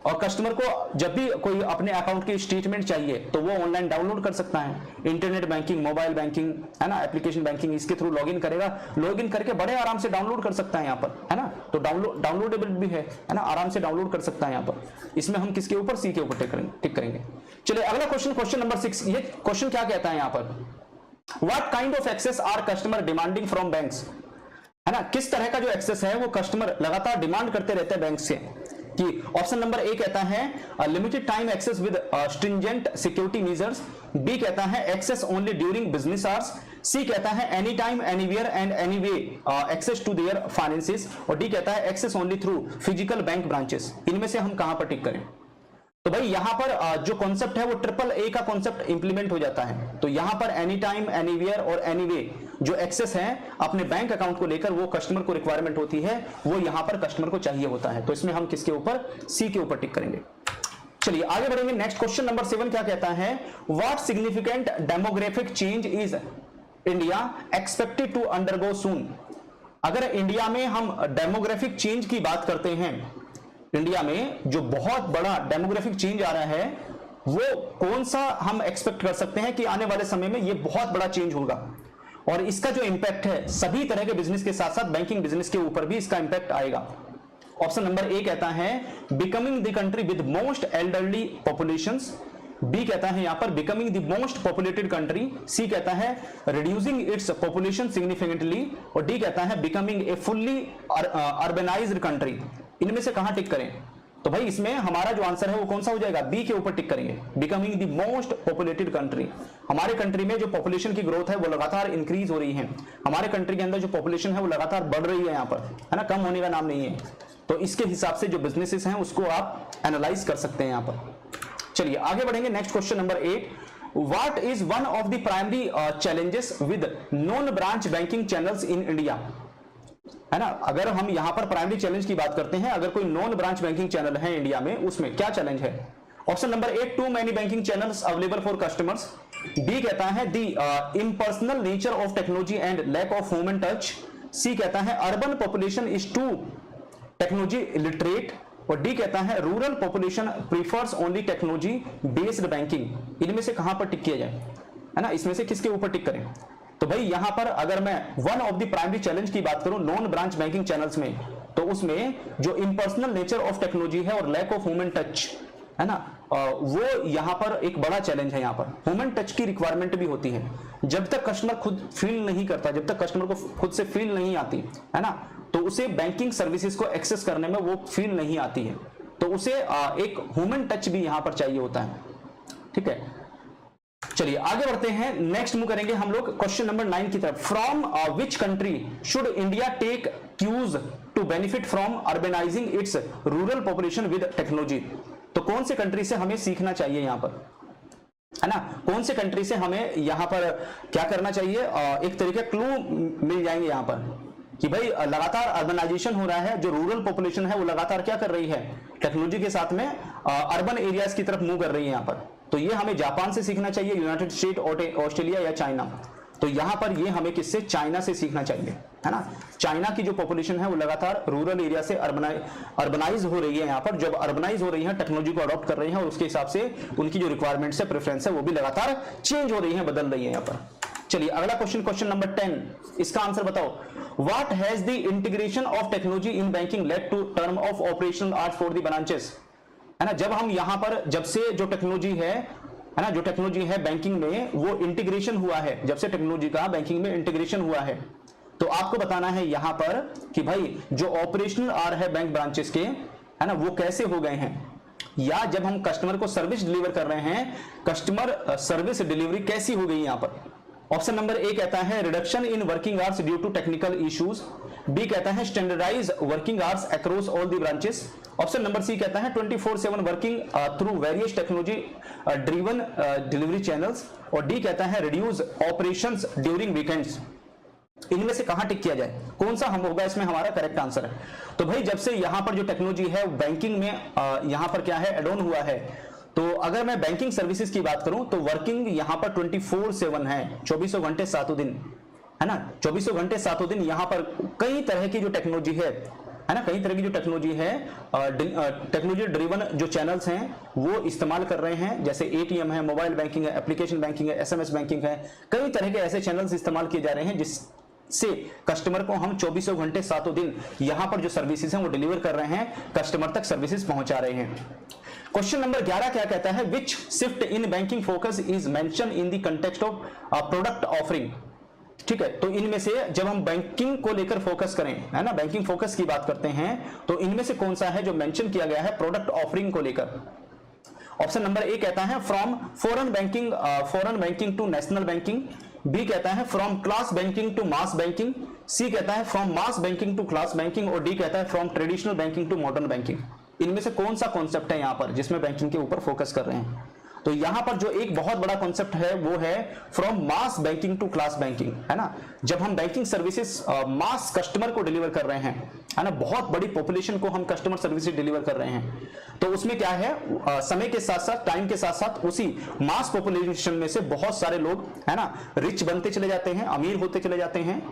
और कस्टमर को जब भी कोई अपने अकाउंट की स्टेटमेंट चाहिए तो वो ऑनलाइन डाउनलोड कर सकता है, इंटरनेट बैंकिंग, मोबाइल बैंकिंग, है ना, एप्लीकेशन बैंकिंग, इसके थ्रू लॉगिन करेगा, लॉगिन करके बड़े आराम से डाउनलोड कर सकता है यहाँ पर, है ना, तो डाउनलोडेबल भी है ना, आराम से डाउनलोड कर सकता है यहाँ पर। इसमें हम किसके ऊपर, सी के ऊपर टिक करेंगे। चलिए अगला क्वेश्चन, क्वेश्चन नंबर 6। ये क्वेश्चन क्या कहता है यहाँ पर, what kind of access are customer demanding from banks, है ना, किस तरह का जो एक्सेस है वो कस्टमर लगातार डिमांड करते रहते हैं बैंक से। कि ऑप्शन नंबर ए कहता है limited time access with stringent security measures, B कहता है access only during business hours, C कहता है any time anywhere and anyway access to their finances, और डी कहता है access only through physical bank branches. इनमें से हम कहां पर टिक करें। तो भाई यहां पर जो कॉन्सेप्ट है वो ट्रिपल ए का कॉन्सेप्ट इंप्लीमेंट हो जाता है, तो यहां पर एनी टाइम एनीवेयर और एनीवे जो एक्सेस है अपने बैंक अकाउंट को लेकर वो कस्टमर को रिक्वायरमेंट होती है, वो यहां पर कस्टमर को चाहिए होता है, तो इसमें हम किसके ऊपर, सी के ऊपर टिक करेंगे। चलिए आगे बढ़ेंगे, नेक्स्ट क्वेश्चन नंबर 7 क्या कहता है, what significant demographic change is India expected to undergo soon. अगर इंडिया में हम डेमोग्राफिक चेंज की बात करते हैं, इंडिया में जो बहुत बड़ा डेमोग्राफिक चेंज आ रहा है वो कौन सा हम एक्सपेक्ट कर सकते हैं कि आने वाले समय में ये बहुत बड़ा चेंज होगा, और इसका जो इंपैक्ट है सभी तरह के बिजनेस के साथ साथ बैंकिंग बिजनेस के ऊपर भी इसका इंपैक्ट आएगा। ऑप्शन नंबर ए कहता है becoming the country with most elderly populations, B कहता है यहां पर becoming the most populated country, C कहता है रिड्यूसिंग इट्स पॉपुलेशन सिग्निफिकेंटली, और डी कहता है becoming a fully urbanised country. इनमें से कहां टिक करें। तो भाई इसमें हमारा जो आंसर है वो कौन सा हो जाएगा, बी के ऊपर टिक करेंगे, becoming the most populated country. हमारे कंट्री में जो पॉपुलेशन की ग्रोथ है वो लगातार इंक्रीज हो रही है, हमारे कंट्री के अंदर जो पॉपुलेशन है वो लगातार बढ़ रही है यहाँ पर, है ना, कम होने का नाम नहीं है। तो इसके हिसाब से जो बिजनेसेस हैं उसको आप एनालाइज कर सकते हैं यहाँ पर। चलिए आगे बढ़ेंगे, next question number 8, what is one of the primary challenges with non branch banking channels in India, है ना। अगर हम यहां पर प्राइमरी चैलेंज की बात करते हैं, अगर कोई नॉन ब्रांच बैंकिंग चैनल है इंडिया में, उसमें क्या चैलेंज है। Option number A too many banking channels available for customers, B कहता है the impersonal nature of technology and lack of human touch, C कहता है urban population is too technology literate, और डी कहता है rural population prefers only technology based banking. इनमें से कहां पर टिक किया जाए, है ना, इसमें से किसके ऊपर टिक करें? तो भाई यहां पर अगर मैं one of the primary challenge की बात करूं नॉन ब्रांच बैंकिंग चैनल्स में, तो उसमें जो इम्पर्सनल नेचर ऑफ टेक्नोलॉजी है और लैक ऑफ ह्यूमन टच, है ना, वो यहां पर एक बड़ा चैलेंज है। यहां पर ह्यूमन टच की रिक्वायरमेंट भी होती है। जब तक कस्टमर खुद फील नहीं करता, जब तक कस्टमर को खुद से फील नहीं आती, है ना, तो उसे बैंकिंग सर्विसेज को एक्सेस करने में वो फील नहीं आती है। तो उसे एक ह्यूमन टच भी यहां पर चाहिए होता है। ठीक है, चलिए आगे बढ़ते हैं। नेक्स्ट मूव करेंगे हम लोग क्वेश्चन नंबर 9 की तरफ। From which country should India take cues to benefit from urbanising its rural population with technology? तो कौन से कंट्री से हमें सीखना चाहिए यहां पर, है ना, कौन से कंट्री से हमें यहां पर क्या करना चाहिए? एक तरीके क्लू मिल जाएंगे यहां पर कि भाई लगातार अर्बनाइजेशन हो रहा है, जो रूरल पॉपुलेशन है वो लगातार क्या कर रही है, टेक्नोलॉजी के साथ में अर्बन एरियाज की तरफ मूव कर रही है यहां पर। तो ये हमें जापान से सीखना चाहिए, यूनाइटेड स्टेट, ऑस्ट्रेलिया या चाइना। तो यहां पर ये हमें किससे, चाइना से सीखना चाहिए, है ना। चाइना की जो पॉपुलेशन है वो लगातार रूरल एरिया से अर्बनाइज हो रही है। यहां पर जब अर्बनाइज हो रही है, टेक्नोलॉजी को अडॉप्ट कर रही है और उसके हिसाब से उनकी जो रिक्वायरमेंट्स है, प्रेफरेंस है, वो भी लगातार चेंज हो रही है, बदल रही है यहां पर। चलिए अगला क्वेश्चन, क्वेश्चन नंबर 10, इसका आंसर बताओ। What has the integration of technology in banking led to term of operational hours for the branches? है ना, जब हम यहां पर, जब से जो टेक्नोलॉजी है ना, जो टेक्नोलॉजी है बैंकिंग में, वो इंटीग्रेशन हुआ है, जब से टेक्नोलॉजी का बैंकिंग में इंटीग्रेशन हुआ है, तो आपको बताना है यहां पर कि भाई जो ऑपरेशनल आवर है बैंक ब्रांचेस के, है ना, वो कैसे हो गए हैं, या जब हम कस्टमर को सर्विस डिलीवर कर रहे हैं, कस्टमर सर्विस डिलीवरी कैसी हो गई यहां पर? ऑप्शन नंबर ए कहता है reduction in working hours due to technical issues. B कहता है standardise working hours across all the branches. Option number C कहता है 24/7 working through various technology driven delivery channels. और डी कहता है रिड्यूस ऑपरेशंस ड्यूरिंग वीकेंड्स। इनमें से कहां टिक किया जाए, कौन सा हम होगा इसमें हमारा करेक्ट आंसर है? तो भाई जब से यहां पर जो टेक्नोलॉजी है बैंकिंग में यहां पर क्या है, एड ऑन हुआ है, तो अगर मैं बैंकिंग सर्विसेज की बात करूं तो वर्किंग यहां पर 24/7 है, 24 घंटे 7 दिन, है ना, 24 घंटे 7 दिन। यहां पर कई तरह की जो टेक्नोलॉजी है ना, कई तरह की जो टेक्नोलॉजी है, टेक्नोलॉजी ड्रिवन जो चैनल्स हैं वो इस्तेमाल कर रहे हैं, जैसे एटीएम है, मोबाइल बैंकिंग है, एप्लीकेशन बैंकिंग है, एसएमएस बैंकिंग है, कई तरह के ऐसे चैनल्स इस्तेमाल किए जा रहे हैं जिससे कस्टमर को हम 24 घंटे 7 दिन यहां पर जो सर्विसेज हैं वो डिलीवर कर रहे हैं, कस्टमर तक सर्विसेज पहुंचा रहे हैं। क्वेश्चन नंबर 11 क्या कहता है, which shift in banking focus is mention in the context of product offering? ठीक है, तो इनमें से जब हम बैंकिंग को लेकर फोकस करें, है ना, बैंकिंग फोकस की बात करते हैं, तो इनमें से कौन सा है जो मेंशन किया गया है प्रोडक्ट ऑफरिंग को लेकर? ऑप्शन नंबर ए कहता है from foreign banking to national banking. B कहता है from class banking to mass banking. C कहता है from mass banking to class banking. और डी कहता है from traditional banking to modern banking. इनमें से कौन सा कॉन्सेप्ट है यहां पर जिसमें बैंकिंग के ऊपर फोकस कर रहे हैं? तो यहां पर जो एक बहुत बड़ा कॉन्सेप्ट है वो है from mass banking to class banking, है ना। जब हम बैंकिंग सर्विसेज मास कस्टमर को डिलीवर कर रहे हैं, है ना, बहुत बड़ी पॉपुलेशन को हम कस्टमर सर्विसेज डिलीवर कर रहे हैं, तो उसमें क्या है, समय के साथ साथ, टाइम के साथ साथ उसी मास पॉपुलेशन में से बहुत सारे लोग, है ना, रिच बनते चले जाते हैं, अमीर होते चले जाते हैं,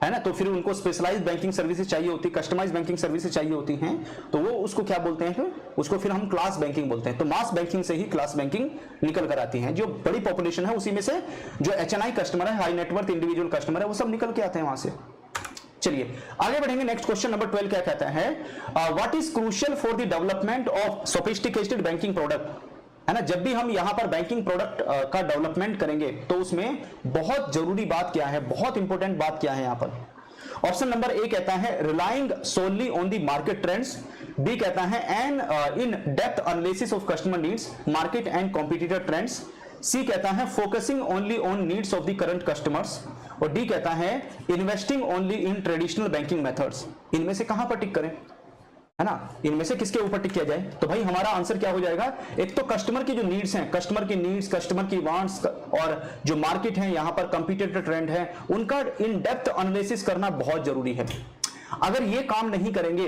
है ना। तो फिर उनको स्पेशलाइज्ड बैंकिंग सर्विसेज चाहिए होती है, कस्टमाइज बैंकिंग सर्विसेज चाहिए होती हैं, तो वो उसको क्या बोलते हैं, उसको फिर हम क्लास बैंकिंग बोलते हैं। तो मास बैंकिंग से ही क्लास बैंकिंग निकल कर आती है। जो बड़ी पॉपुलेशन है उसी में से जो एचएनआई कस्टमर है, हाई नेटवर्थ इंडिविजुअल कस्टमर है, वो सब निकल के आते हैं वहां से। चलिए आगे बढ़ेंगे। नेक्स्ट क्वेश्चन नंबर 12 क्या कहता है, what is crucial for the development of sophisticated banking product? है ना, जब भी हम यहां पर बैंकिंग प्रोडक्ट का डेवलपमेंट करेंगे तो उसमें बहुत जरूरी बात क्या है, बहुत इंपॉर्टेंट बात क्या है यहां पर? ऑप्शन नंबर ए कहता है relying solely on the market trends. B कहता है an in depth analysis of customer needs, market and competitor trends. C कहता है focusing only on needs of the current customers. और डी कहता है investing only in traditional banking methods. इनमें से कहां पर टिक करें, है ना, इनमें से किसके ऊपर टिक किया जाए? तो भाई हमारा आंसर क्या हो जाएगा, एक तो कस्टमर की जो नीड्स हैं, कस्टमर की नीड्स, कस्टमर की वांट्स, और जो मार्केट है यहां पर कंपटीटर ट्रेंड है, उनका इन डेप्थ एनालिसिस करना बहुत जरूरी है। अगर ये काम नहीं करेंगे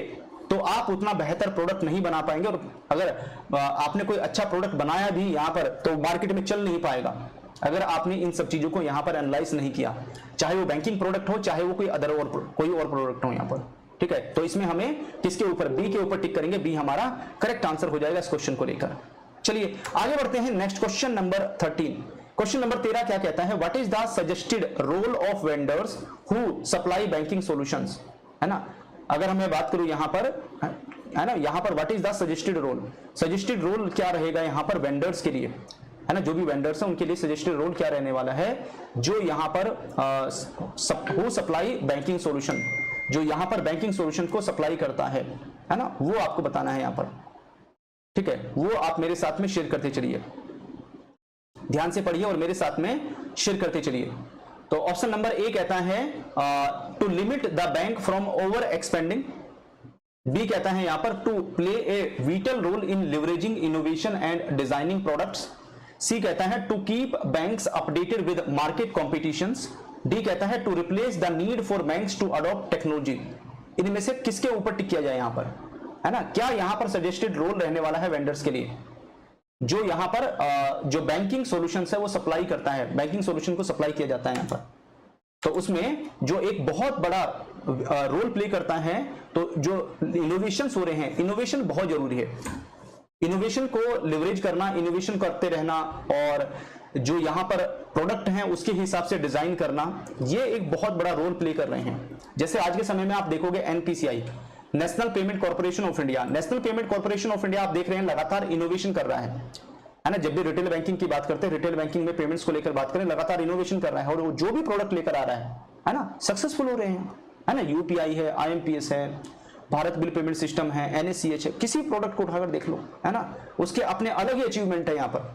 तो आप उतना बेहतर प्रोडक्ट नहीं बना पाएंगे, और अगर आपने कोई अच्छा प्रोडक्ट बनाया भी यहां पर तो मार्केट में चल नहीं पाएगा अगर आपने इन सब चीजों को यहां पर एनालाइज नहीं किया, चाहे वो बैंकिंग प्रोडक्ट हो, चाहे वो कोई और प्रोडक्ट हो यहां पर। ठीक है, तो इसमें हमें किसके ऊपर, बी के ऊपर टिक करेंगे, बी हमारा करेक्ट आंसर हो जाएगा इस क्वेश्चन को लेकर। चलिए आगे बढ़ते हैं next question number 13। Question number 13 क्या कहता है, what is the suggested role of vendors who supply banking solutions, है ना। अगर हमें बात करूं यहां पर, है ना, यहां पर what is the suggested role, suggested role क्या रहेगा यहां पर वेंडर्स के लिए, है ना, जो भी वेंडर्स हैं उनके लिए सजेस्टेड रोल क्या रहने वाला है, जो यहां पर हु सप्लाई बैंकिंग सॉल्यूशन, जो यहां पर बैंकिंग सॉल्यूशन को सप्लाई करता है ना, वो आपको बताना है यहां पर, ठीक है। वो आप मेरे साथ में शेयर करते चलिए, ध्यान से पढ़िए और मेरे साथ में शेयर करते चलिए। तो ऑप्शन नंबर ए कहता है to limit the bank from over expending, B कहता है यहां पर to play a vital role in leveraging innovation and designing products, C कहता है to keep banks updated with market competitions, D कहता है to replace the need for banks to adopt technology. इनमें से किसके ऊपर टिक किया जाए यहां पर, है ना, क्या यहां पर सजेस्टेड रोल रहने वाला है वेंडर्स के लिए, जो यहां पर जो बैंकिंग सॉल्यूशंस है वो सप्लाई करता है, बैंकिंग सॉल्यूशन को सप्लाई किया जाता है यहां पर, तो उसमें जो एक बहुत बड़ा रोल प्ले करता है, तो जो इनोवेशंस हो रहे हैं, इनोवेशन बहुत जरूरी है, इनोवेशन को लिवरेज करना, इनोवेशन करते रहना, और जो यहां पर प्रोडक्ट हैं उसके हिसाब से डिजाइन करना, ये एक बहुत बड़ा रोल प्ले कर रहे हैं। जैसे आज के समय में आप देखोगे NPCI, national payment corporation of India, national payment corporation of India आप देख रहे हैं लगातार इनोवेशन कर रहा है ना। जब भी रिटेल बैंकिंग की बात करते हैं, रिटेल बैंकिंग में पेमेंट्स को लेकर बात करें, लगातार इनोवेशन कर रहा है, और जो भी प्रोडक्ट लेकर आ रहा है ना, सक्सेसफुल हो रहे हैं, है ना। यूपीआई है, आईएमपीएस है, भारत बिल पेमेंट सिस्टम है, एनएससीएच है, किसी प्रोडक्ट को उठाकर देख लो, है ना, उसके अपने अलग ही अचीवमेंट है यहाँ पर,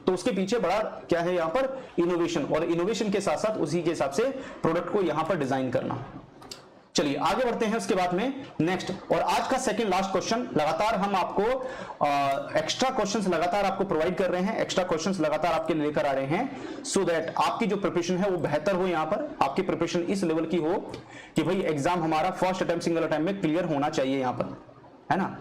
तो उसके पीछे बड़ा क्या है यहाँ पर, इनोवेशन, और इनोवेशन के साथ साथ उसी के हिसाब से प्रोडक्ट को यहाँ पर डिजाइन करना। चलिए आगे बढ़ते हैं उसके बाद में नेक्स्ट, और आज का सेकंड लास्ट क्वेश्चन, लगातार हम आपको एक्स्ट्रा क्वेश्चंस लगातार आपको प्रोवाइड कर रहे हैं, एक्स्ट्रा क्वेश्चंस लगातार आपके लिए लेकर आ रहे हैं, सो दैट आपकी जो प्रिपरेशन है वो बेहतर हो, यहाँ पर आपकी प्रिपरेशन इस लेवल की हो कि भाई एग्जाम हमारा फर्स्ट अटेम्प्ट सिंगल अटेम्प्ट में क्लियर होना चाहिए यहाँ पर, है ना।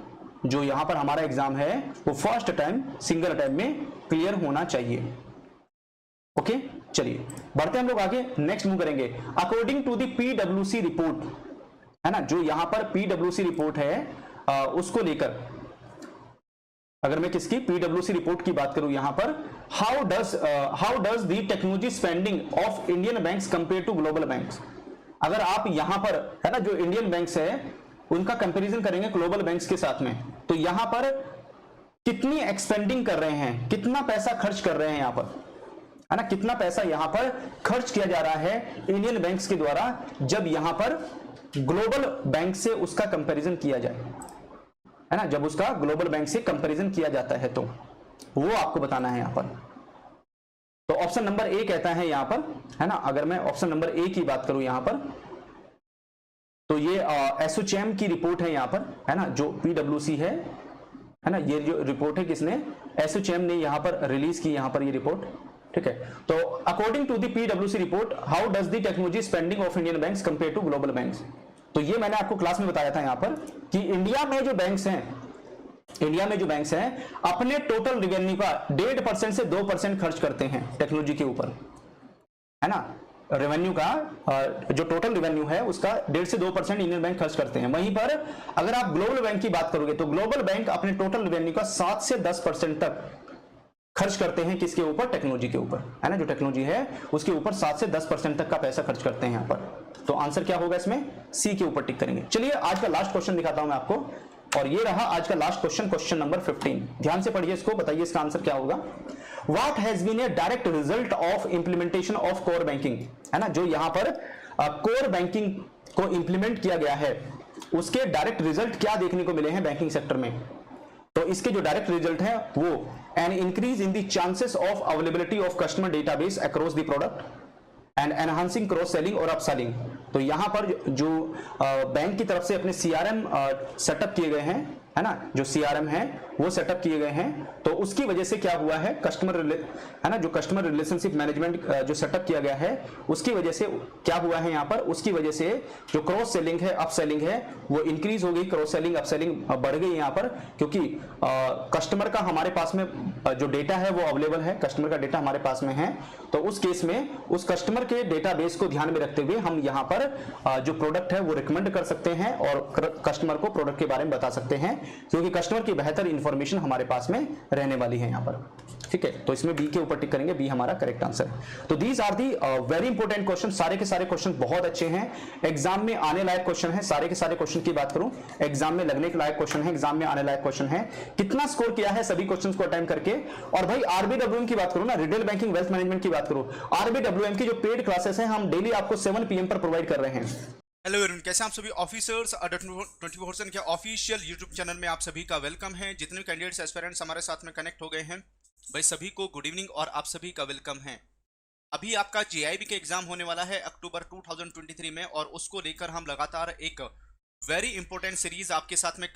जो यहाँ पर हमारा एग्जाम है वो फर्स्ट अटेम्प्ट सिंगल अटेम्प्ट में क्लियर होना चाहिए। ओके, चलिए बढ़ते हैं हम लोग आगे, नेक्स्ट मूव करेंगे। अकॉर्डिंग टू द पीडब्ल्यूसी रिपोर्ट, है ना, जो यहां पर पीडब्ल्यूसी रिपोर्ट है उसको लेकर, अगर मैं किसकी पीडब्ल्यूसी रिपोर्ट की बात करूं यहां पर, how does the technology spending of Indian banks compare to global banks. अगर आप यहां पर, है ना, जो इंडियन बैंक्स है उनका कंपैरिजन करेंगे ग्लोबल बैंक्स के साथ में, तो यहां पर कितनी एक्सपेंडिंग कर रहे हैं, कितना पैसा खर्च कर रहे हैं यहां पर, है ना, कितना पैसा यहां पर खर्च किया जा रहा है इंडियन बैंक्स के द्वारा, जब यहां पर ग्लोबल बैंक से उसका कंपैरिजन किया जाए, है ना, जब उसका ग्लोबल बैंक से कंपैरिजन किया जाता है, तो वो आपको बताना है यहां पर। तो ऑप्शन नंबर ए कहता है यहां पर, है ना, अगर मैं ऑप्शन नंबर ए की बात करूं यहां पर, तो ये एसोचैम की रिपोर्ट है यहां पर, है ना, जो पीडब्ल्यूसी है ना, ये जो रिपोर्ट है किसने, एसोचैम ने यहां पर रिलीज की यहां पर ये रिपोर्ट, ठीक है। तो अकॉर्डिंग टू द पीडब्ल्यूसी report, how does the technology spending of Indian banks compare to global banks. तो ये मैंने आपको क्लास में बताया था यहां पर कि इंडिया में जो बैंक्स हैं अपने टोटल रेवेन्यू का 1.5% से 2% खर्च करते हैं टेक्नोलॉजी के ऊपर, है ना। रेवेन्यू का जो टोटल रेवेन्यू है उसका 1.5 से 2% इंडियन बैंक खर्च करते हैं। वहीं पर अगर आप ग्लोबल बैंक की बात करोगे तो ग्लोबल बैंक अपने टोटल रेवेन्यू का 7 से 10% तक खर्च करते हैं, किसके ऊपर, टेक्नोलॉजी के ऊपर, है ना, जो टेक्नोलॉजी है उसके ऊपर 7 से 10% तक का पैसा खर्च करते हैं यहाँ पर। तो आंसर क्या होगा इसमें, सी के ऊपर टिक करेंगे। चलिए आज का लास्ट क्वेश्चन दिखाता हूं मैं आपको, और ये रहा आज का लास्ट क्वेश्चन, क्वेश्चन नंबर 15। ध्यान से पढ़िए इसको, बताइए इसका आंसर क्या होगा। What has been a direct result of implementation of core banking, है ना, जो यहाँ पर कोर बैंकिंग को इंप्लीमेंट किया गया है उसके डायरेक्ट रिजल्ट क्या देखने को मिले हैं बैंकिंग सेक्टर में। तो इसके जो डायरेक्ट रिजल्ट है वो an increase in the chances of availability of customer database across the product and enhancing cross selling और अपसेलिंग। तो यहां पर जो बैंक की तरफ से अपने सीआरएम सेटअप किए गए हैं, है ना, जो CRM है वो सेटअप किए गए हैं। तो उसकी वजह से क्या हुआ है, है ना, जो कस्टमर रिलेशनशिप मैनेजमेंट जो सेटअप किया गया है उसकी वजह से क्या हुआ है यहाँ पर, उसकी वजह से जो क्रॉस सेलिंग है, अप सेलिंग है, वो इंक्रीज हो गई, क्रॉस सेलिंग अप सेलिंग बढ़ गई यहाँ पर, क्योंकि कस्टमर का हमारे पास में जो डेटा है वो अवेलेबल है, कस्टमर का डेटा हमारे पास में है। तो उस केस में उस कस्टमर के डेटाबेस को ध्यान में रखते हुए हम यहाँ पर जो प्रोडक्ट है वो रिकमेंड कर सकते हैं और कस्टमर को प्रोडक्ट के बारे में बता सकते हैं, क्योंकि कस्टमर की बेहतर इंफॉर्मेशन हमारे पास में रहने वाली है यहाँ पर। ठीक है, तो इसमें बी के ऊपर टिक करेंगे, बी हमारा करेक्ट आंसर है। तो these are the very important question, सारे के सारे क्वेश्चन बहुत अच्छे हैं, एग्जाम में आने लायक क्वेश्चन है। सारे के सारे क्वेश्चन की बात करूं, एग्जाम में लगने के लायक क्वेश्चन है, एग्जाम में आने लायक क्वेश्चन है। कितना स्कोर किया है सभी क्वेश्चन को अटेम्प्ट करके। और भाई आरबीडब्ल्यूएम की बात करूं ना, रिटेल बैंकिंग वेल्थ मैनेजमेंट की बात करूं, आरबीडब्ल्यूएम की जो पेड क्लासेस हैं हम डेली आपको 7 PM पर प्रोवाइड कर रहे हैं। हेलो एवरीवन, कैसे आप सभी ऑफिसर्स अडर 24/7 के ऑफिशियल यूट्यूब चैनल में आप सभी का वेलकम है। जितने भी कैंडिडेट्स एस्पिरेंट्स हमारे साथ में कनेक्ट हो गए हैं भाई सभी को गुड इवनिंग और आप सभी का वेलकम है। अभी आपका JIB के एग्जाम होने वाला है अक्टूबर 2023 में, और उसको लेकर हम लगातार एक वेरी इंपॉर्टेंट सीरीज आपके साथ में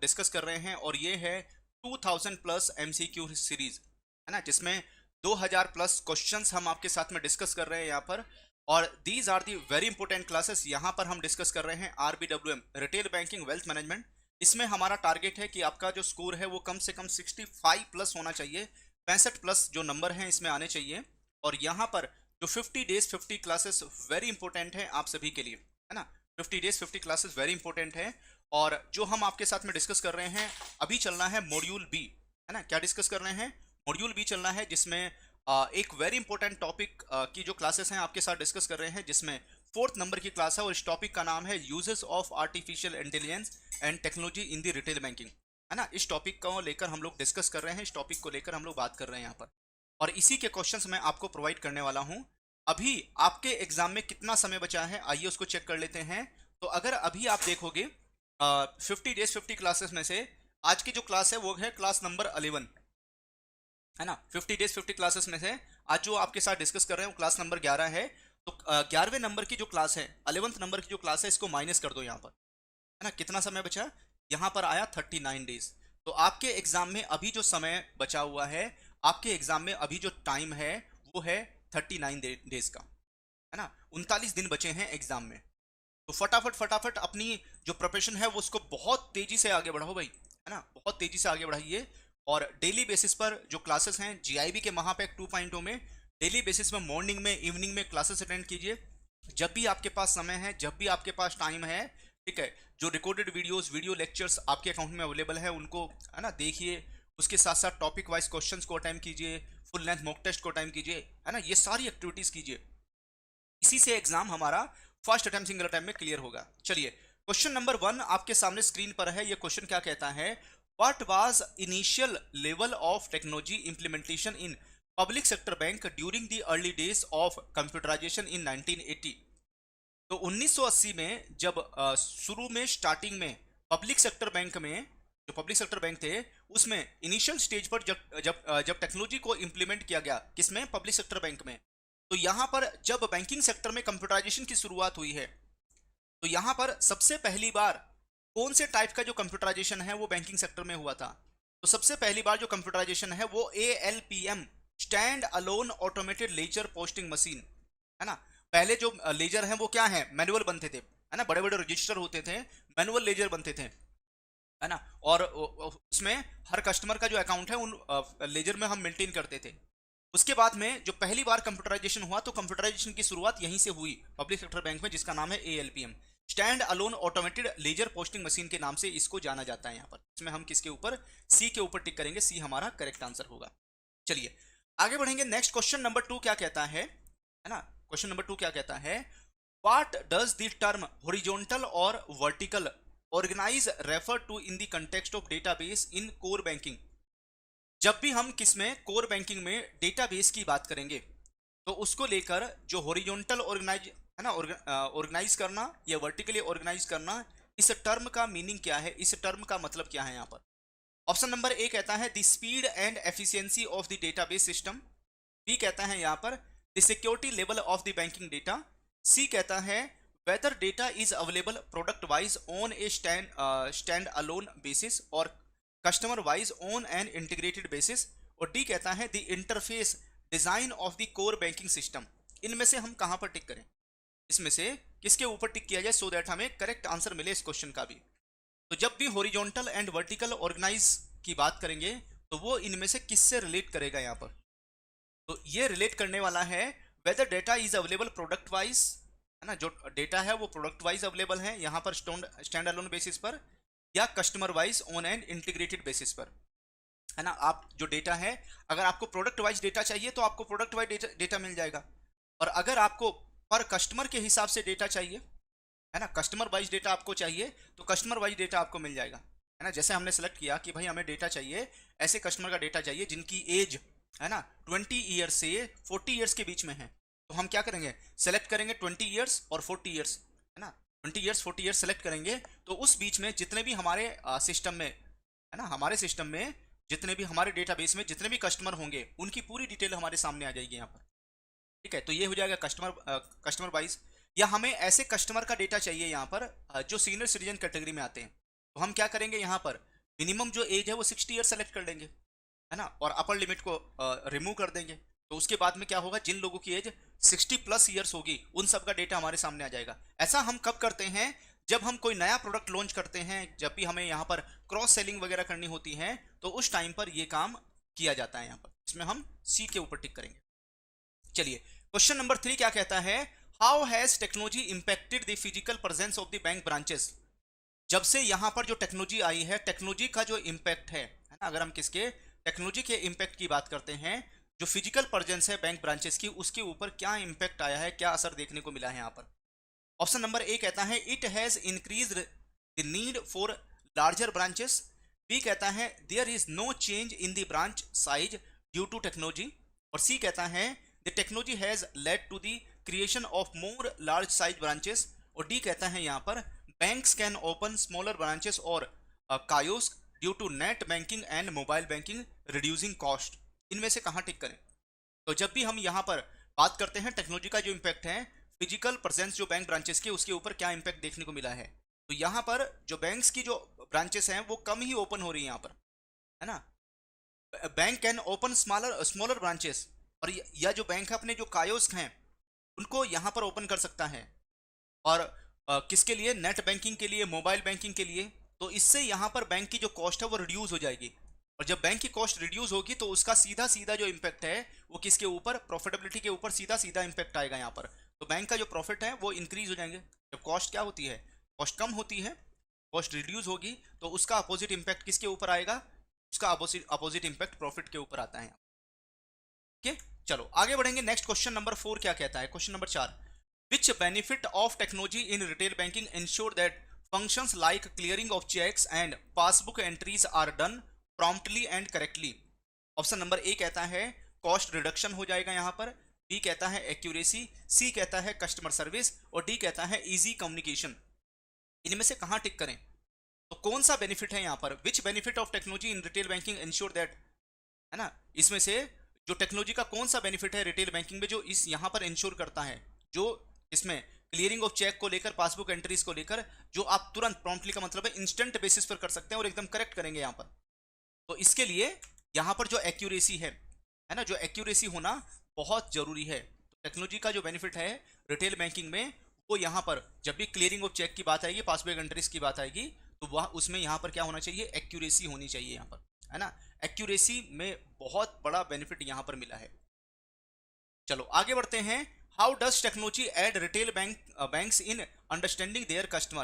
डिस्कस कर रहे हैं, और ये है 2000 प्लस MCQ सीरीज, है ना, जिसमें 2000 प्लस क्वेश्चंस हम आपके साथ में डिस्कस कर रहे हैं यहाँ पर। और these are the very important classes. यहाँ पर हम डिस्कस कर रहे हैं RBWM retail banking wealth management. इसमें हमारा टारगेट है कि आपका जो स्कोर है वो कम से कम 65 प्लस होना चाहिए, 65 प्लस जो नंबर हैं इसमें आने चाहिए। और यहाँ पर जो 50 डेज 50 क्लासेस वेरी इंपॉर्टेंट है आप सभी के लिए, है ना, 50 डेज 50 क्लासेस वेरी इंपॉर्टेंट है। और जो हम आपके साथ में डिस्कस कर रहे हैं अभी चलना है मॉड्यूल बी, है ना। क्या डिस्कस कर रहे हैं, मॉड्यूल बी चलना है, जिसमें एक वेरी इंपॉर्टेंट टॉपिक की जो क्लासेस हैं आपके साथ डिस्कस कर रहे हैं, जिसमें 4th नंबर की क्लास है, और इस टॉपिक का नाम है uses of artificial intelligence and technology in the retail banking, है ना। इस टॉपिक को लेकर हम लोग डिस्कस कर रहे हैं, इस टॉपिक को लेकर हम लोग बात कर रहे हैं यहाँ पर, और इसी के क्वेश्चंस मैं आपको प्रोवाइड करने वाला हूँ। अभी आपके एग्जाम में कितना समय बचा है आइए उसको चेक कर लेते हैं। तो अगर अभी आप देखोगे 50 डेज 50 क्लासेस में से आज की जो क्लास है वो है क्लास नंबर 11, है ना। 50 डेज 50 क्लासेस में से आज जो आपके साथ डिस्कस कर रहे हैं वो क्लास नंबर 11 है। तो 11वें नंबर की जो क्लास है, 11th नंबर की जो क्लास है, इसको माइनस कर दो यहाँ पर, है ना। कितना समय बचा, यहाँ पर आया 39 डेज। तो आपके एग्जाम में अभी जो समय बचा हुआ है, आपके एग्जाम में अभी जो टाइम है वो है 39 डेज का, है ना। 39 दिन बचे हैं एग्जाम में। तो फटाफट फटाफट अपनी जो प्रिपरेशन है वो उसको बहुत तेजी से आगे बढ़ाओ भाई, है ना, बहुत तेजी से आगे बढ़ाइए। और डेली बेसिस पर जो क्लासेस हैं JIB के महापैक 2.0 में डेली बेसिस में मॉर्निंग में इवनिंग में क्लासेस अटेंड कीजिए, जब भी आपके पास समय है, जब भी आपके पास टाइम है, ठीक है। जो रिकॉर्डेड वीडियो लेक्चर्स आपके अकाउंट में अवेलेबल है उनको, है ना, देखिए। उसके साथ साथ टॉपिक वाइज क्वेश्चंस को अटेम्प्ट कीजिए, फुल लेंथ मॉक टेस्ट को अटेम्प्ट कीजिए, है ना, ये सारी एक्टिविटीज कीजिए। इसी से एग्जाम हमारा फर्स्ट अटेम्प्ट सिंगल अटेम्प्ट में क्लियर होगा। चलिए क्वेश्चन नंबर 1 आपके सामने स्क्रीन पर है। ये क्वेश्चन क्या कहता है, what was initial level of technology implementation in public sector bank during the early days of computerisation in 1980। तो 1980 में जब शुरू में स्टार्टिंग में पब्लिक सेक्टर बैंक में, जो पब्लिक सेक्टर बैंक थे उसमें इनिशियल स्टेज पर जब टेक्नोलॉजी को इंप्लीमेंट किया गया, किसमें, पब्लिक सेक्टर बैंक में। तो यहां पर जब बैंकिंग सेक्टर में कंप्यूटराइजेशन की शुरुआत हुई है, तो यहां पर सबसे पहली बार कौन से टाइप का जो कंप्यूटराइजेशन है वो बैंकिंग सेक्टर में हुआ था। तो सबसे पहली बार जो कंप्यूटराइजेशन है वो ALPM stand alone automated ledger posting machine, है ना। पहले जो लेजर हैं वो क्या है, मैनुअल बनते थे, है ना, बड़े बड़े रजिस्टर होते थे, मैनुअल लेजर बनते थे, है ना। और उसमें हर कस्टमर का जो अकाउंट है उन लेजर में हम मेंटेन करते थे। उसके बाद में जो पहली बार कंप्यूटराइजेशन हुआ, तो कंप्यूटराइजेशन की शुरुआत यहीं से हुई पब्लिक सेक्टर बैंक में, जिसका नाम है ALPM stand alone automated ledger posting machine के नाम से इसको जाना जाता है यहाँ पर। इसमें हम किसके ऊपर, सी के ऊपर टिक करेंगे, सी हमारा करेक्ट आंसर होगा। चलिए आगे बढ़ेंगे। नेक्स्ट क्वेश्चन नंबर 2 क्या कहता है ना, क्वेश्चन नंबर 2 क्या कहता है, what does the term horizontal और vertical organise refer to in the context of database in core banking. जब भी हम किसमें, कोर बैंकिंग में डेटाबेस की बात करेंगे, तो उसको लेकर जो हॉरिजॉन्टल ऑर्गेनाइज, है ना, ऑर्गेनाइज करना या वर्टिकली ऑर्गेनाइज करना, इस टर्म का मीनिंग क्या है, इस टर्म का मतलब क्या है यहाँ पर। ऑप्शन नंबर ए कहता है the speed and efficiency of the database system, B कहता है यहाँ पर the security level of the banking data, C कहता है whether data is available product wise on a stand alone basis और customer wise on an integrated basis. और D कहता है the interface design of the core banking system. इनमें से हम कहां पर टिक करें, इसमें से किसके ऊपर टिक किया जाए सो दैट हमें करेक्ट आंसर मिले इस क्वेश्चन का भी। तो जब भी हॉरिजॉन्टल एंड वर्टिकल ऑर्गेनाइज की बात करेंगे तो वो इनमें से किससे रिलेट करेगा यहाँ पर, तो ये रिलेट करने वाला है whether data is available product wise, है ना, जो डेटा है वो प्रोडक्ट वाइज अवेलेबल है यहाँ पर स्टैंड अलोन बेसिस पर, या customer wise on an integrated basis पर, है ना। आप जो डेटा है, अगर आपको प्रोडक्ट वाइज डेटा चाहिए तो आपको प्रोडक्ट वाइज डेटा मिल जाएगा, और अगर आपको पर कस्टमर के हिसाब से डेटा चाहिए, है ना, कस्टमर वाइज डेटा आपको चाहिए तो कस्टमर वाइज डेटा आपको मिल जाएगा, है ना। जैसे हमने सेलेक्ट किया कि भाई हमें डेटा चाहिए, ऐसे कस्टमर का डेटा चाहिए जिनकी एज, है ना, 20 ईयर्स से 40 ईयर्स के बीच में है, तो हम क्या करेंगे, सेलेक्ट करेंगे 20 ईयर्स और 40 ईयर्स, है ना, 20 ईयर्स 40 ईयर्स सेलेक्ट करेंगे। तो उस बीच में जितने भी हमारे सिस्टम में, है ना, हमारे सिस्टम में जितने भी हमारे डेटाबेस में जितने भी कस्टमर होंगे उनकी पूरी डिटेल हमारे सामने आ जाएगी यहाँ पर, ठीक है। तो ये हो जाएगा कस्टमर वाइज। या हमें ऐसे कस्टमर का डेटा चाहिए यहाँ पर जो सीनियर सिटीजन कैटेगरी में आते हैं, तो हम क्या करेंगे, यहाँ पर मिनिमम जो एज है वो 60 ईयर सेलेक्ट कर लेंगे, है ना, और अपर लिमिट को रिमूव कर देंगे। तो उसके बाद में क्या होगा, जिन लोगों की एज 60 प्लस ईयर्स होगी उन सब का डेटा हमारे सामने आ जाएगा। ऐसा हम कब करते हैं, जब हम कोई नया प्रोडक्ट लॉन्च करते हैं, जब भी हमें यहाँ पर क्रॉस सेलिंग वगैरह करनी होती है तो उस टाइम पर ये काम किया जाता है यहाँ पर। इसमें हम सी के ऊपर टिक करेंगे। चलिए क्वेश्चन नंबर 3 क्या कहता है, how has technology impacted the physical presence of the bank branches. जब से यहां पर जो टेक्नोलॉजी आई है, टेक्नोलॉजी का जो इंपैक्ट है ना, अगर हम किसके टेक्नोलॉजी के इंपैक्ट की बात करते हैं, जो फिजिकल प्रेजेंस है बैंक ब्रांचेस की, उसके ऊपर क्या इंपैक्ट आया है, क्या असर देखने को मिला है यहाँ पर। ऑप्शन नंबर ए कहता है it has increased the need for larger branches. B कहता है there is no change in the branch size due to technology. और सी कहता है the technology has led to the creation of more large size branches. और D कहता है यहाँ पर banks can open smaller branches और kiosk due to net banking and mobile banking reducing cost. इनमें से कहाँ टिक करें। तो जब भी हम यहाँ पर बात करते हैं टेक्नोलॉजी का जो इम्पैक्ट है फिजिकल प्रेजेंस जो बैंक ब्रांचेस के, उसके ऊपर क्या इम्पैक्ट देखने को मिला है, तो यहाँ पर जो बैंक्स की जो ब्रांचेस हैं वो कम ही ओपन हो रही है यहाँ पर, है ना। Bank can open smaller branches, और या जो बैंक है अपने जो कायोस्क हैं उनको यहाँ पर ओपन कर सकता है, और किसके लिए, नेट बैंकिंग के लिए, मोबाइल बैंकिंग के लिए। तो इससे यहाँ पर बैंक की जो कॉस्ट है वो रिड्यूस हो जाएगी, और जब बैंक की कॉस्ट रिड्यूस होगी तो उसका सीधा सीधा जो इम्पैक्ट है वो किसके ऊपर, प्रॉफिटेबिलिटी के ऊपर सीधा सीधा इम्पैक्ट आएगा यहाँ पर। तो बैंक का जो प्रॉफिट है वो इंक्रीज हो जाएंगे। जब कॉस्ट क्या होती है, कॉस्ट कम होती है, कॉस्ट रिड्यूस होगी, तो उसका अपोजिट इम्पैक्ट किसके ऊपर आएगा, उसका अपोजिट इम्पैक्ट प्रॉफिट के ऊपर आता है। ओके चलो आगे बढ़ेंगे। नेक्स्ट क्वेश्चन नंबर 4 क्या कहता है, question number 4, which benefit of technology in retail banking ensure that functions like clearing of cheques and passbook entries are done promptly and correctly. Option number A कहता है cost reduction हो जाएगा यहाँ पर, B कहता है एक्यूरेसी, सी कहता है कस्टमर सर्विस, और डी कहता है इजी कम्युनिकेशन। इनमें से कहाँ टिक करें, तो कौन सा बेनिफिट है यहाँ पर, विच benefit of technology in retail banking ensure that, है ना, इसमें से जो टेक्नोलॉजी का कौन सा बेनिफिट है रिटेल बैंकिंग में जो इस यहाँ पर इंश्योर करता है, जो इसमें क्लियरिंग ऑफ चेक को लेकर, पासबुक एंट्रीज को लेकर, जो आप तुरंत प्रॉम्प्टली का मतलब है इंस्टेंट बेसिस पर कर सकते हैं और एकदम करेक्ट करेंगे यहाँ पर। तो इसके लिए यहाँ पर जो एक्यूरेसी है ना, जो एक्यूरेसी होना बहुत जरूरी है। तो टेक्नोलॉजी का जो बेनिफिट है रिटेल बैंकिंग में वो यहाँ पर जब भी क्लियरिंग ऑफ चेक की बात आएगी, पासबुक एंट्रीज की बात आएगी, तो वह उसमें यहाँ पर क्या होना चाहिए, एक्यूरेसी होनी चाहिए यहाँ पर, है ना। एक्यूरेसी में बहुत बड़ा बेनिफिट यहाँ पर मिला है। चलो आगे बढ़ते हैं। How does technology aid retail banks in understanding their customer.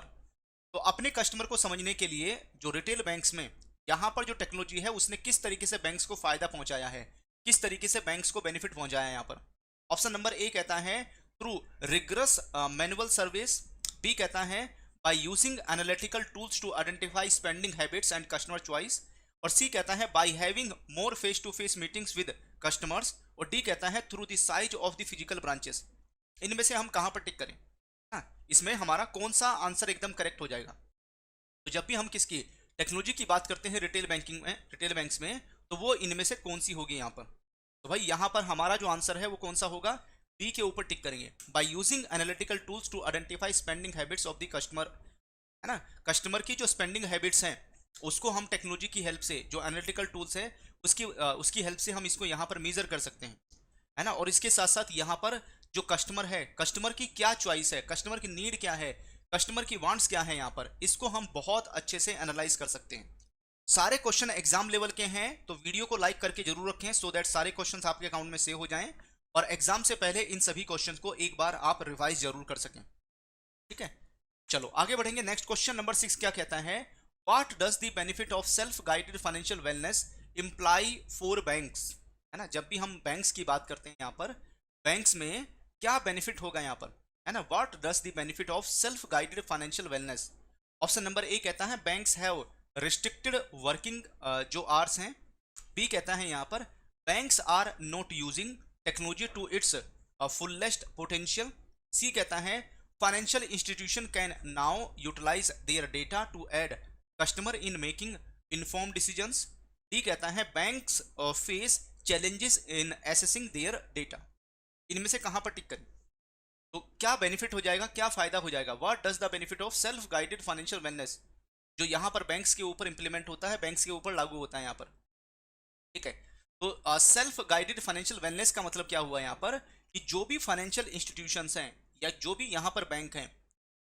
तो अपने कस्टमर को समझने के लिए जो रिटेल बैंक्स में यहाँ पर जो टेक्नोलॉजी है उसने किस तरीके से बैंक्स को फायदा पहुंचाया है, किस तरीके से बैंक्स को बेनिफिट पहुंचाया है यहाँ पर। ऑप्शन नंबर ए कहता है through rigorous manual service, B कहता है by using analytical tools to identify spending habits and customer choice, और सी कहता है by having more face to face meetings with customers, और डी कहता है through the size of the physical branches. इनमें से हम कहां पर टिक करें, हाँ, इसमें हमारा कौन सा आंसर एकदम करेक्ट हो जाएगा। तो जब भी हम किसकी टेक्नोलॉजी की बात करते हैं रिटेल बैंकिंग में, रिटेल बैंक्स में, तो वो इनमें से कौन सी होगी यहाँ पर। तो भाई यहाँ पर हमारा जो आंसर है वो कौन सा होगा, बी के ऊपर टिक करेंगे। By using analytical tools to identify spending habits of the customer, है ना, कस्टमर की जो स्पेंडिंग हैबिट्स हैं उसको हम टेक्नोलॉजी की हेल्प से, जो एनालिटिकल टूल्स है उसकी हेल्प से हम इसको यहाँ पर मेजर कर सकते हैं, है ना। और इसके साथ साथ यहाँ पर जो कस्टमर है, कस्टमर की क्या चॉइस है, कस्टमर की नीड क्या है, कस्टमर की वांट्स क्या है, यहाँ पर इसको हम बहुत अच्छे से एनालाइज कर सकते हैं। सारे क्वेश्चन एग्जाम लेवल के हैं, तो वीडियो को लाइक करके जरूर रखें सो दैट सारे क्वेश्चंस आपके अकाउंट में सेव हो जाएं और एग्जाम से पहले इन सभी क्वेश्चंस को एक बार आप रिवाइज जरूर कर सकें, ठीक है। चलो आगे बढ़ेंगे। नेक्स्ट क्वेश्चन नंबर 6 क्या कहता है, what does the benefit of self guided financial wellness imply for banks, है ना। जब भी हम बैंक्स की बात करते हैं यहाँ पर, बैंक्स में क्या बेनिफिट होगा यहाँ पर, है ना। What does the benefit of self guided financial wellness. Option number A कहता है बैंक्स हैव रिस्ट्रिक्टेड वर्किंग जो आवर्स हैं। बी कहता है यहाँ पर banks are not using technology to its fullest potential. C कहता है financial institution can now utilize their data to aid customer in making inform decisions. D कहता है banks face challenges in assessing their data. इनमें से कहां पर tick करें, तो क्या बेनिफिट हो जाएगा, क्या फायदा हो जाएगा। What does the benefit of self guided financial wellness, जो यहां पर बैंक्स के ऊपर इंप्लीमेंट होता है, बैंक्स के ऊपर लागू होता है यहाँ पर, ठीक है। तो सेल्फ गाइडेड फाइनेंशियल वेलनेस का मतलब क्या हुआ यहाँ पर, कि जो भी फाइनेंशियल इंस्टीट्यूशंस हैं या जो भी यहाँ पर बैंक हैं,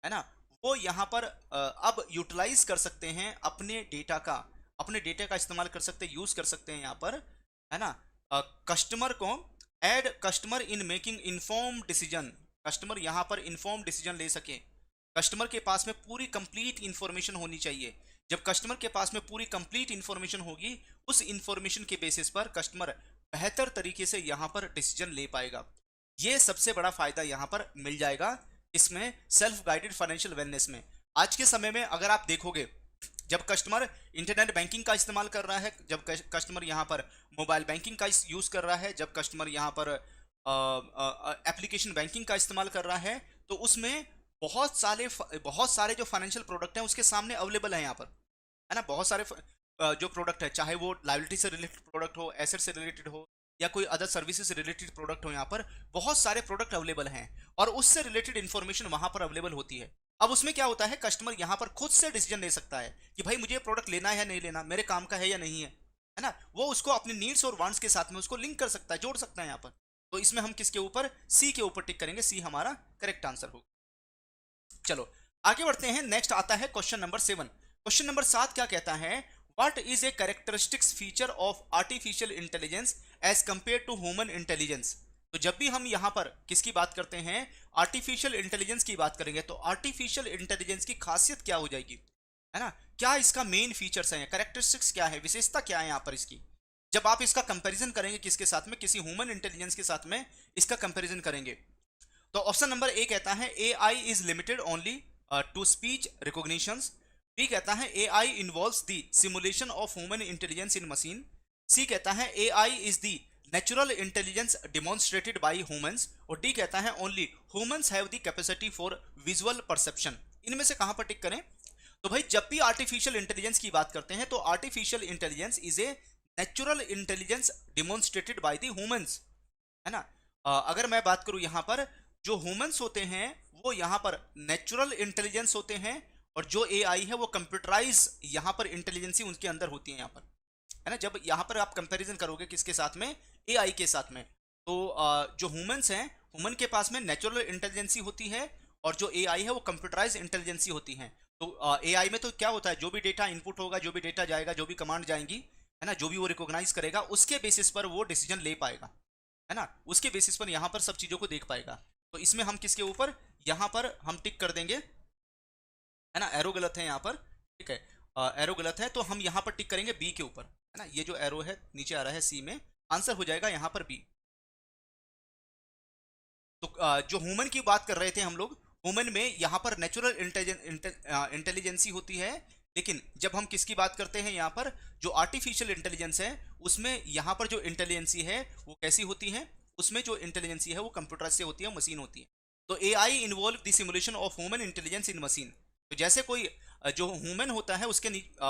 है ना, वो यहाँ पर अब यूटिलाइज कर सकते हैं अपने डेटा का इस्तेमाल कर सकते हैं, यूज कर सकते हैं यहाँ पर, है ना, कस्टमर को aid customer in making inform decision. Customer यहाँ पर इन्फॉर्म डिसीजन ले सके। कस्टमर के पास में पूरी कंप्लीट इंफॉर्मेशन होनी चाहिए। जब कस्टमर के पास में पूरी कंप्लीट इंफॉर्मेशन होगी, उस इंफॉर्मेशन के बेसिस पर कस्टमर बेहतर तरीके से यहाँ पर डिसीजन ले पाएगा। ये सबसे बड़ा फायदा यहाँ पर मिल जाएगा इसमें, सेल्फ गाइडेड फाइनेंशियल वेलनेस में। आज के समय में अगर आप देखोगे, जब कस्टमर इंटरनेट बैंकिंग का इस्तेमाल कर रहा है, जब कस्टमर यहाँ पर मोबाइल बैंकिंग का यूज कर रहा है, जब कस्टमर यहाँ पर एप्लीकेशन बैंकिंग का इस्तेमाल कर रहा है, तो उसमें बहुत सारे जो फाइनेंशियल प्रोडक्ट हैं उसके सामने अवेलेबल है यहाँ पर, है ना। बहुत सारे जो प्रोडक्ट है, चाहे वो लायबिलिटी से रिलेटेड प्रोडक्ट हो, एसेट से रिलेटेड हो, या कोई अदर सर्विसेज से रिलेटेड प्रोडक्ट हो, यहाँ पर बहुत सारे प्रोडक्ट अवेलेबल हैं और उससे रिलेटेड इंफॉर्मेशन वहां पर अवेलेबल होती है। अब उसमें क्या होता है, कस्टमर यहाँ पर खुद से डिसीजन ले सकता है कि भाई मुझे प्रोडक्ट लेना है या नहीं लेना, मेरे काम का है या नहीं है ना। वो उसको अपनी नीड्स और वांट्स के साथ में उसको लिंक कर सकता है, जोड़ सकता है यहाँ पर। तो इसमें हम किसके ऊपर, सी के ऊपर टिक करेंगे, सी हमारा करेक्ट आंसर होगा। चलो आगे बढ़ते हैं। नेक्स्ट आता है क्वेश्चन नंबर 7। क्वेश्चन नंबर 7 क्या कहता है, what is a characteristics feature of artificial intelligence as compare to human intelligence. तो जब भी हम यहाँ पर किसकी बात करते हैं, आर्टिफिशियल इंटेलिजेंस की बात करेंगे, तो आर्टिफिशियल इंटेलिजेंस की खासियत क्या हो जाएगी, है ना, क्या इसका मेन फीचर्स है, कैरेक्टरिस्टिक्स क्या है, विशेषता क्या है यहाँ पर इसकी। जब आप इसका कंपैरिजन करेंगे किसके साथ में, किसी ह्यूमन इंटेलिजेंस के साथ में इसका कंपैरिजन करेंगे, तो ऑप्शन नंबर ए कहता है AI is limited only to speech recognitions. B कहता है AI involves the simulation of human intelligence in machine. C कहता है AI is the natural intelligence demonstrated by humans. और डी कहता है only humans have the capacity for visual perception. इनमें से कहां पर टिक करें, तो भाई जब भी आर्टिफिशियल इंटेलिजेंस की बात करते हैं तो artificial intelligence is a natural intelligence demonstrated by the humans, है ना। अगर मैं बात करूं यहां पर, जो ह्यूमंस होते हैं वो यहाँ पर नेचुरल इंटेलिजेंस होते हैं, और जो AI है वो कंप्यूटराइज यहाँ पर इंटेलिजेंसी उनके अंदर होती है यहाँ पर, है ना। जब यहाँ पर आप कंपैरिजन करोगे किसके साथ में, AI के साथ में, तो जो ह्यूमंस हैं, ह्यूमन के पास में नेचुरल इंटेलिजेंसी होती है और जो AI है वो कंप्यूटराइज इंटेलिजेंसी होती है। तो AI में तो क्या होता है, जो भी डेटा इनपुट होगा, जो भी डेटा जाएगा, जो भी कमांड जाएंगी, है ना, जो भी वो रिकॉग्नाइज करेगा, उसके बेसिस पर वो डिसीजन ले पाएगा, है ना, उसके बेसिस पर यहाँ पर सब चीजों को देख पाएगा। तो इसमें हम किसके ऊपर, यहां पर हम टिक कर देंगे, है ना। एरो गलत है यहाँ पर, ठीक है, एरो गलत है, तो हम यहां पर टिक करेंगे बी के ऊपर, है ना। ये जो एरो है नीचे आ रहा है सी में, आंसर हो जाएगा यहां पर बी। तो जो ह्यूमन की बात कर रहे थे हम लोग, ह्यूमन में यहां पर नेचुरल इंटेलिजेंसी होती है, लेकिन जब हम किसकी बात करते हैं यहाँ पर, जो आर्टिफिशियल इंटेलिजेंस है, उसमें यहाँ पर जो इंटेलिजेंसी है वो कैसी होती है, उसमें जो इंटेलिजेंसी है वो कंप्यूटर से होती है, मशीन होती है। तो AI involve the simulation of human intelligence in machine. तो जैसे कोई जो ह्यूमन होता है उसके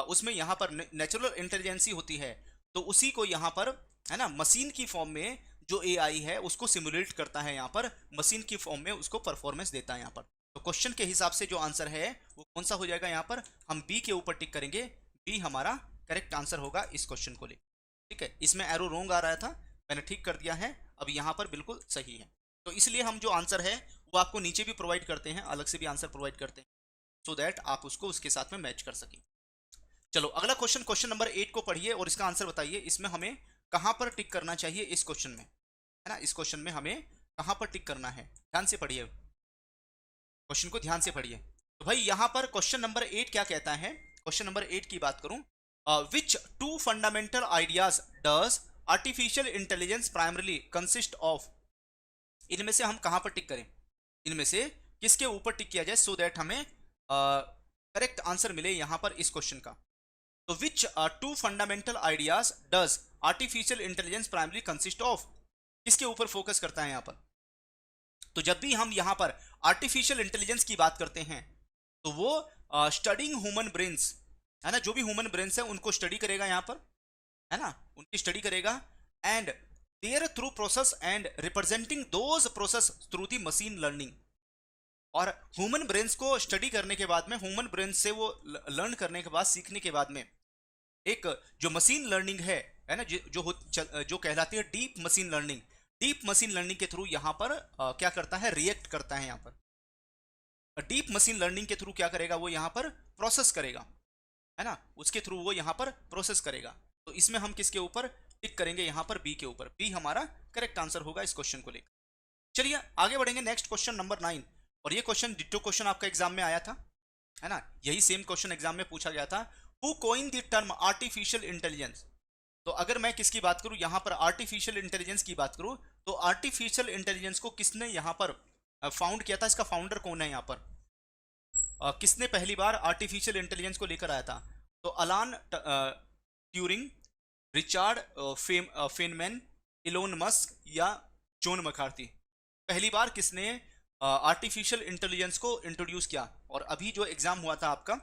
उसमें यहाँ पर नेचुरल इंटेलिजेंसी होती है, तो उसी को यहाँ पर, है ना, मशीन की फॉर्म में जो AI है उसको सिमुलेट करता है यहाँ पर, मशीन की फॉर्म में उसको परफॉर्मेंस देता है यहाँ पर। तो क्वेश्चन के हिसाब से जो आंसर है वो कौन सा हो जाएगा यहाँ पर, हम बी के ऊपर टिक करेंगे, बी हमारा करेक्ट आंसर होगा इस क्वेश्चन को लेकर। ठीक है, इसमें एरो रोंग आ रहा था, मैंने ठीक कर दिया है, अब यहाँ पर बिल्कुल सही है। तो इसलिए हम जो आंसर है वो आपको नीचे भी प्रोवाइड करते हैं, अलग से भी आंसर प्रोवाइड करते हैं, सो दैट आप उसको उसके साथ में मैच कर सकें। चलो अगला क्वेश्चन, क्वेश्चन नंबर 8 को पढ़िए और इसका आंसर बताइए। इसमें हमें कहां पर टिक करना चाहिए इस क्वेश्चन में, है ना, इस क्वेश्चन में हमें कहां पर टिक करना है, ध्यान से पढ़िए, क्वेश्चन को ध्यान से पढ़िए। तो भाई यहां पर क्वेश्चन नंबर 8 क्या कहता है, क्वेश्चन नंबर 8 की बात करूं, which two fundamental ideas does artificial intelligence primarily consist of, इनमें से हम कहां पर टिक करें, इनमें से किसके ऊपर टिक किया जाए, सो दैट हमें करेक्ट आंसर मिले यहां पर इस क्वेश्चन का। तो which two fundamental ideas does artificial intelligence primary consist of, किसके ऊपर फोकस करता है यहां पर। तो जब भी हम यहां पर आर्टिफिशियल इंटेलिजेंस की बात करते हैं तो वो स्टडिंग ह्यूमन ब्रेन्स, है ना, जो भी ह्यूमन ब्रेन्स है उनको स्टडी करेगा यहां पर, है ना, उनकी स्टडी करेगा, and their through process and representing those process through the machine learning. और ह्यूमन ब्रेन्स को स्टडी करने के बाद में, ह्यूमन ब्रेन्स से वो लर्न करने के बाद, सीखने के बाद में एक जो मशीन लर्निंग है ना, जो कहलाती है deep machine learning, deep machine learning के थ्रू यहां पर क्या करता है, रिएक्ट करता है यहां पर। डीप मशीन लर्निंग के थ्रू क्या करेगा, वो यहां पर प्रोसेस करेगा, है ना, उसके थ्रू वो यहां पर प्रोसेस करेगा। तो इसमें हम किसके ऊपर टिक करेंगे, यहां पर बी के ऊपर, बी हमारा करेक्ट आंसर होगा इस क्वेश्चन को लेकर। चलिए आगे बढ़ेंगे, नेक्स्ट क्वेश्चन नंबर 9, और ये क्वेश्चन डिट्टो क्वेश्चन आपका एग्जाम में आया था, है ना, यही सेम क्वेश्चन एग्जाम में पूछा गया था, who coin the term artificial intelligence. तो अगर मैं किसकी बात करूं, यहां पर आर्टिफिशियल इंटेलिजेंस की बात करूं, तो आर्टिफिशियल इंटेलिजेंस को किसने यहां पर फाउंड किया था, इसका फाउंडर कौन है यहां पर, किसने पहली बार आर्टिफिशियल इंटेलिजेंस को लेकर आया था। तो अलान Turing, Richard Feynman, Elon Musk या जॉन मैकार्थी, पहली बार किसने आर्टिफिशियल इंटेलिजेंस को इंट्रोड्यूस किया। और अभी जो एग्जाम हुआ था आपका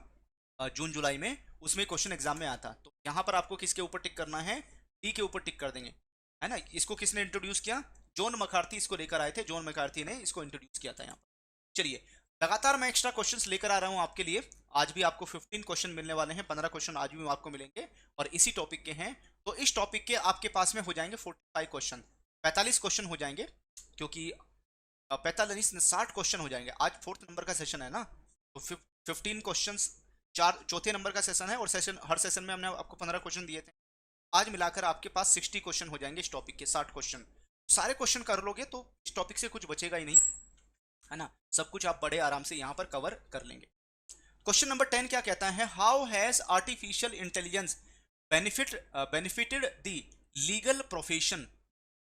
जून जुलाई में, उसमें क्वेश्चन एग्जाम में आया था। तो यहां पर आपको किसके ऊपर टिक करना है, डी के ऊपर टिक कर देंगे, है ना। इसको किसने इंट्रोड्यूस किया, जॉन मैकार्थी इसको लेकर आए थे, जॉन मैकार्थी ने इसको इंट्रोड्यूस किया था यहाँ पर। चलिए लगातार मैं एक्स्ट्रा क्वेश्चंस लेकर आ रहा हूं आपके लिए, आज भी आपको 15 क्वेश्चन मिलने वाले हैं, 15 क्वेश्चन आज भी आपको मिलेंगे और इसी टॉपिक के हैं। तो इस टॉपिक के आपके पास में हो जाएंगे 45 क्वेश्चन, 45 क्वेश्चन हो जाएंगे, क्योंकि 60 क्वेश्चन हो जाएंगे। आज 4th नंबर का सेशन है ना, तो 15 क्वेश्चन चौथे नंबर का सेशन है, और हर सेशन में हमने आपको 15 क्वेश्चन दिए थे। आज मिलाकर आपके पास 60 क्वेश्चन हो जाएंगे इस टॉपिक के, 60 क्वेश्चन। सारे क्वेश्चन कर लोगे तो इस टॉपिक से कुछ बचेगा ही नहीं, है ना, सब कुछ आप बड़े आराम से यहाँ पर कवर कर लेंगे। क्वेश्चन नंबर 10 क्या कहता है, how has artificial intelligence benefited the legal profession.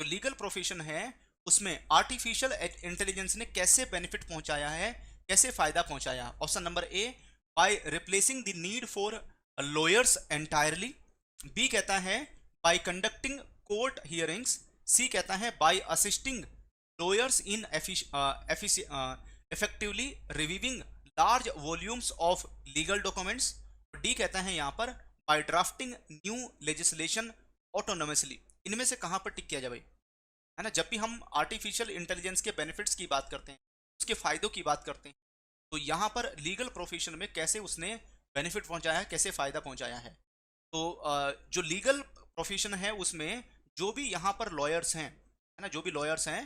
जो लीगल प्रोफेशन है उसमें आर्टिफिशियल इंटेलिजेंस ने कैसे बेनिफिट पहुंचाया है, कैसे फायदा पहुंचाया। Option number A, by replacing the need for lawyers entirely, B कहता है by conducting court hearings, C कहता है by assisting lawyers in effectively reviewing large volumes of legal documents, D कहता है यहाँ पर by drafting new legislation autonomously। इनमें से कहाँ पर टिक किया जाए भाई, है ना। जब भी हम आर्टिफिशियल इंटेलिजेंस के बेनिफिट्स की बात करते हैं, उसके फायदों की बात करते हैं, तो यहाँ पर लीगल प्रोफेशन में कैसे उसने बेनिफिट पहुंचाया है, कैसे फायदा पहुंचाया है। तो जो लीगल प्रोफेशन है उसमें जो भी यहाँ पर लॉयर्स हैं, है ना, जो भी लॉयर्स हैं,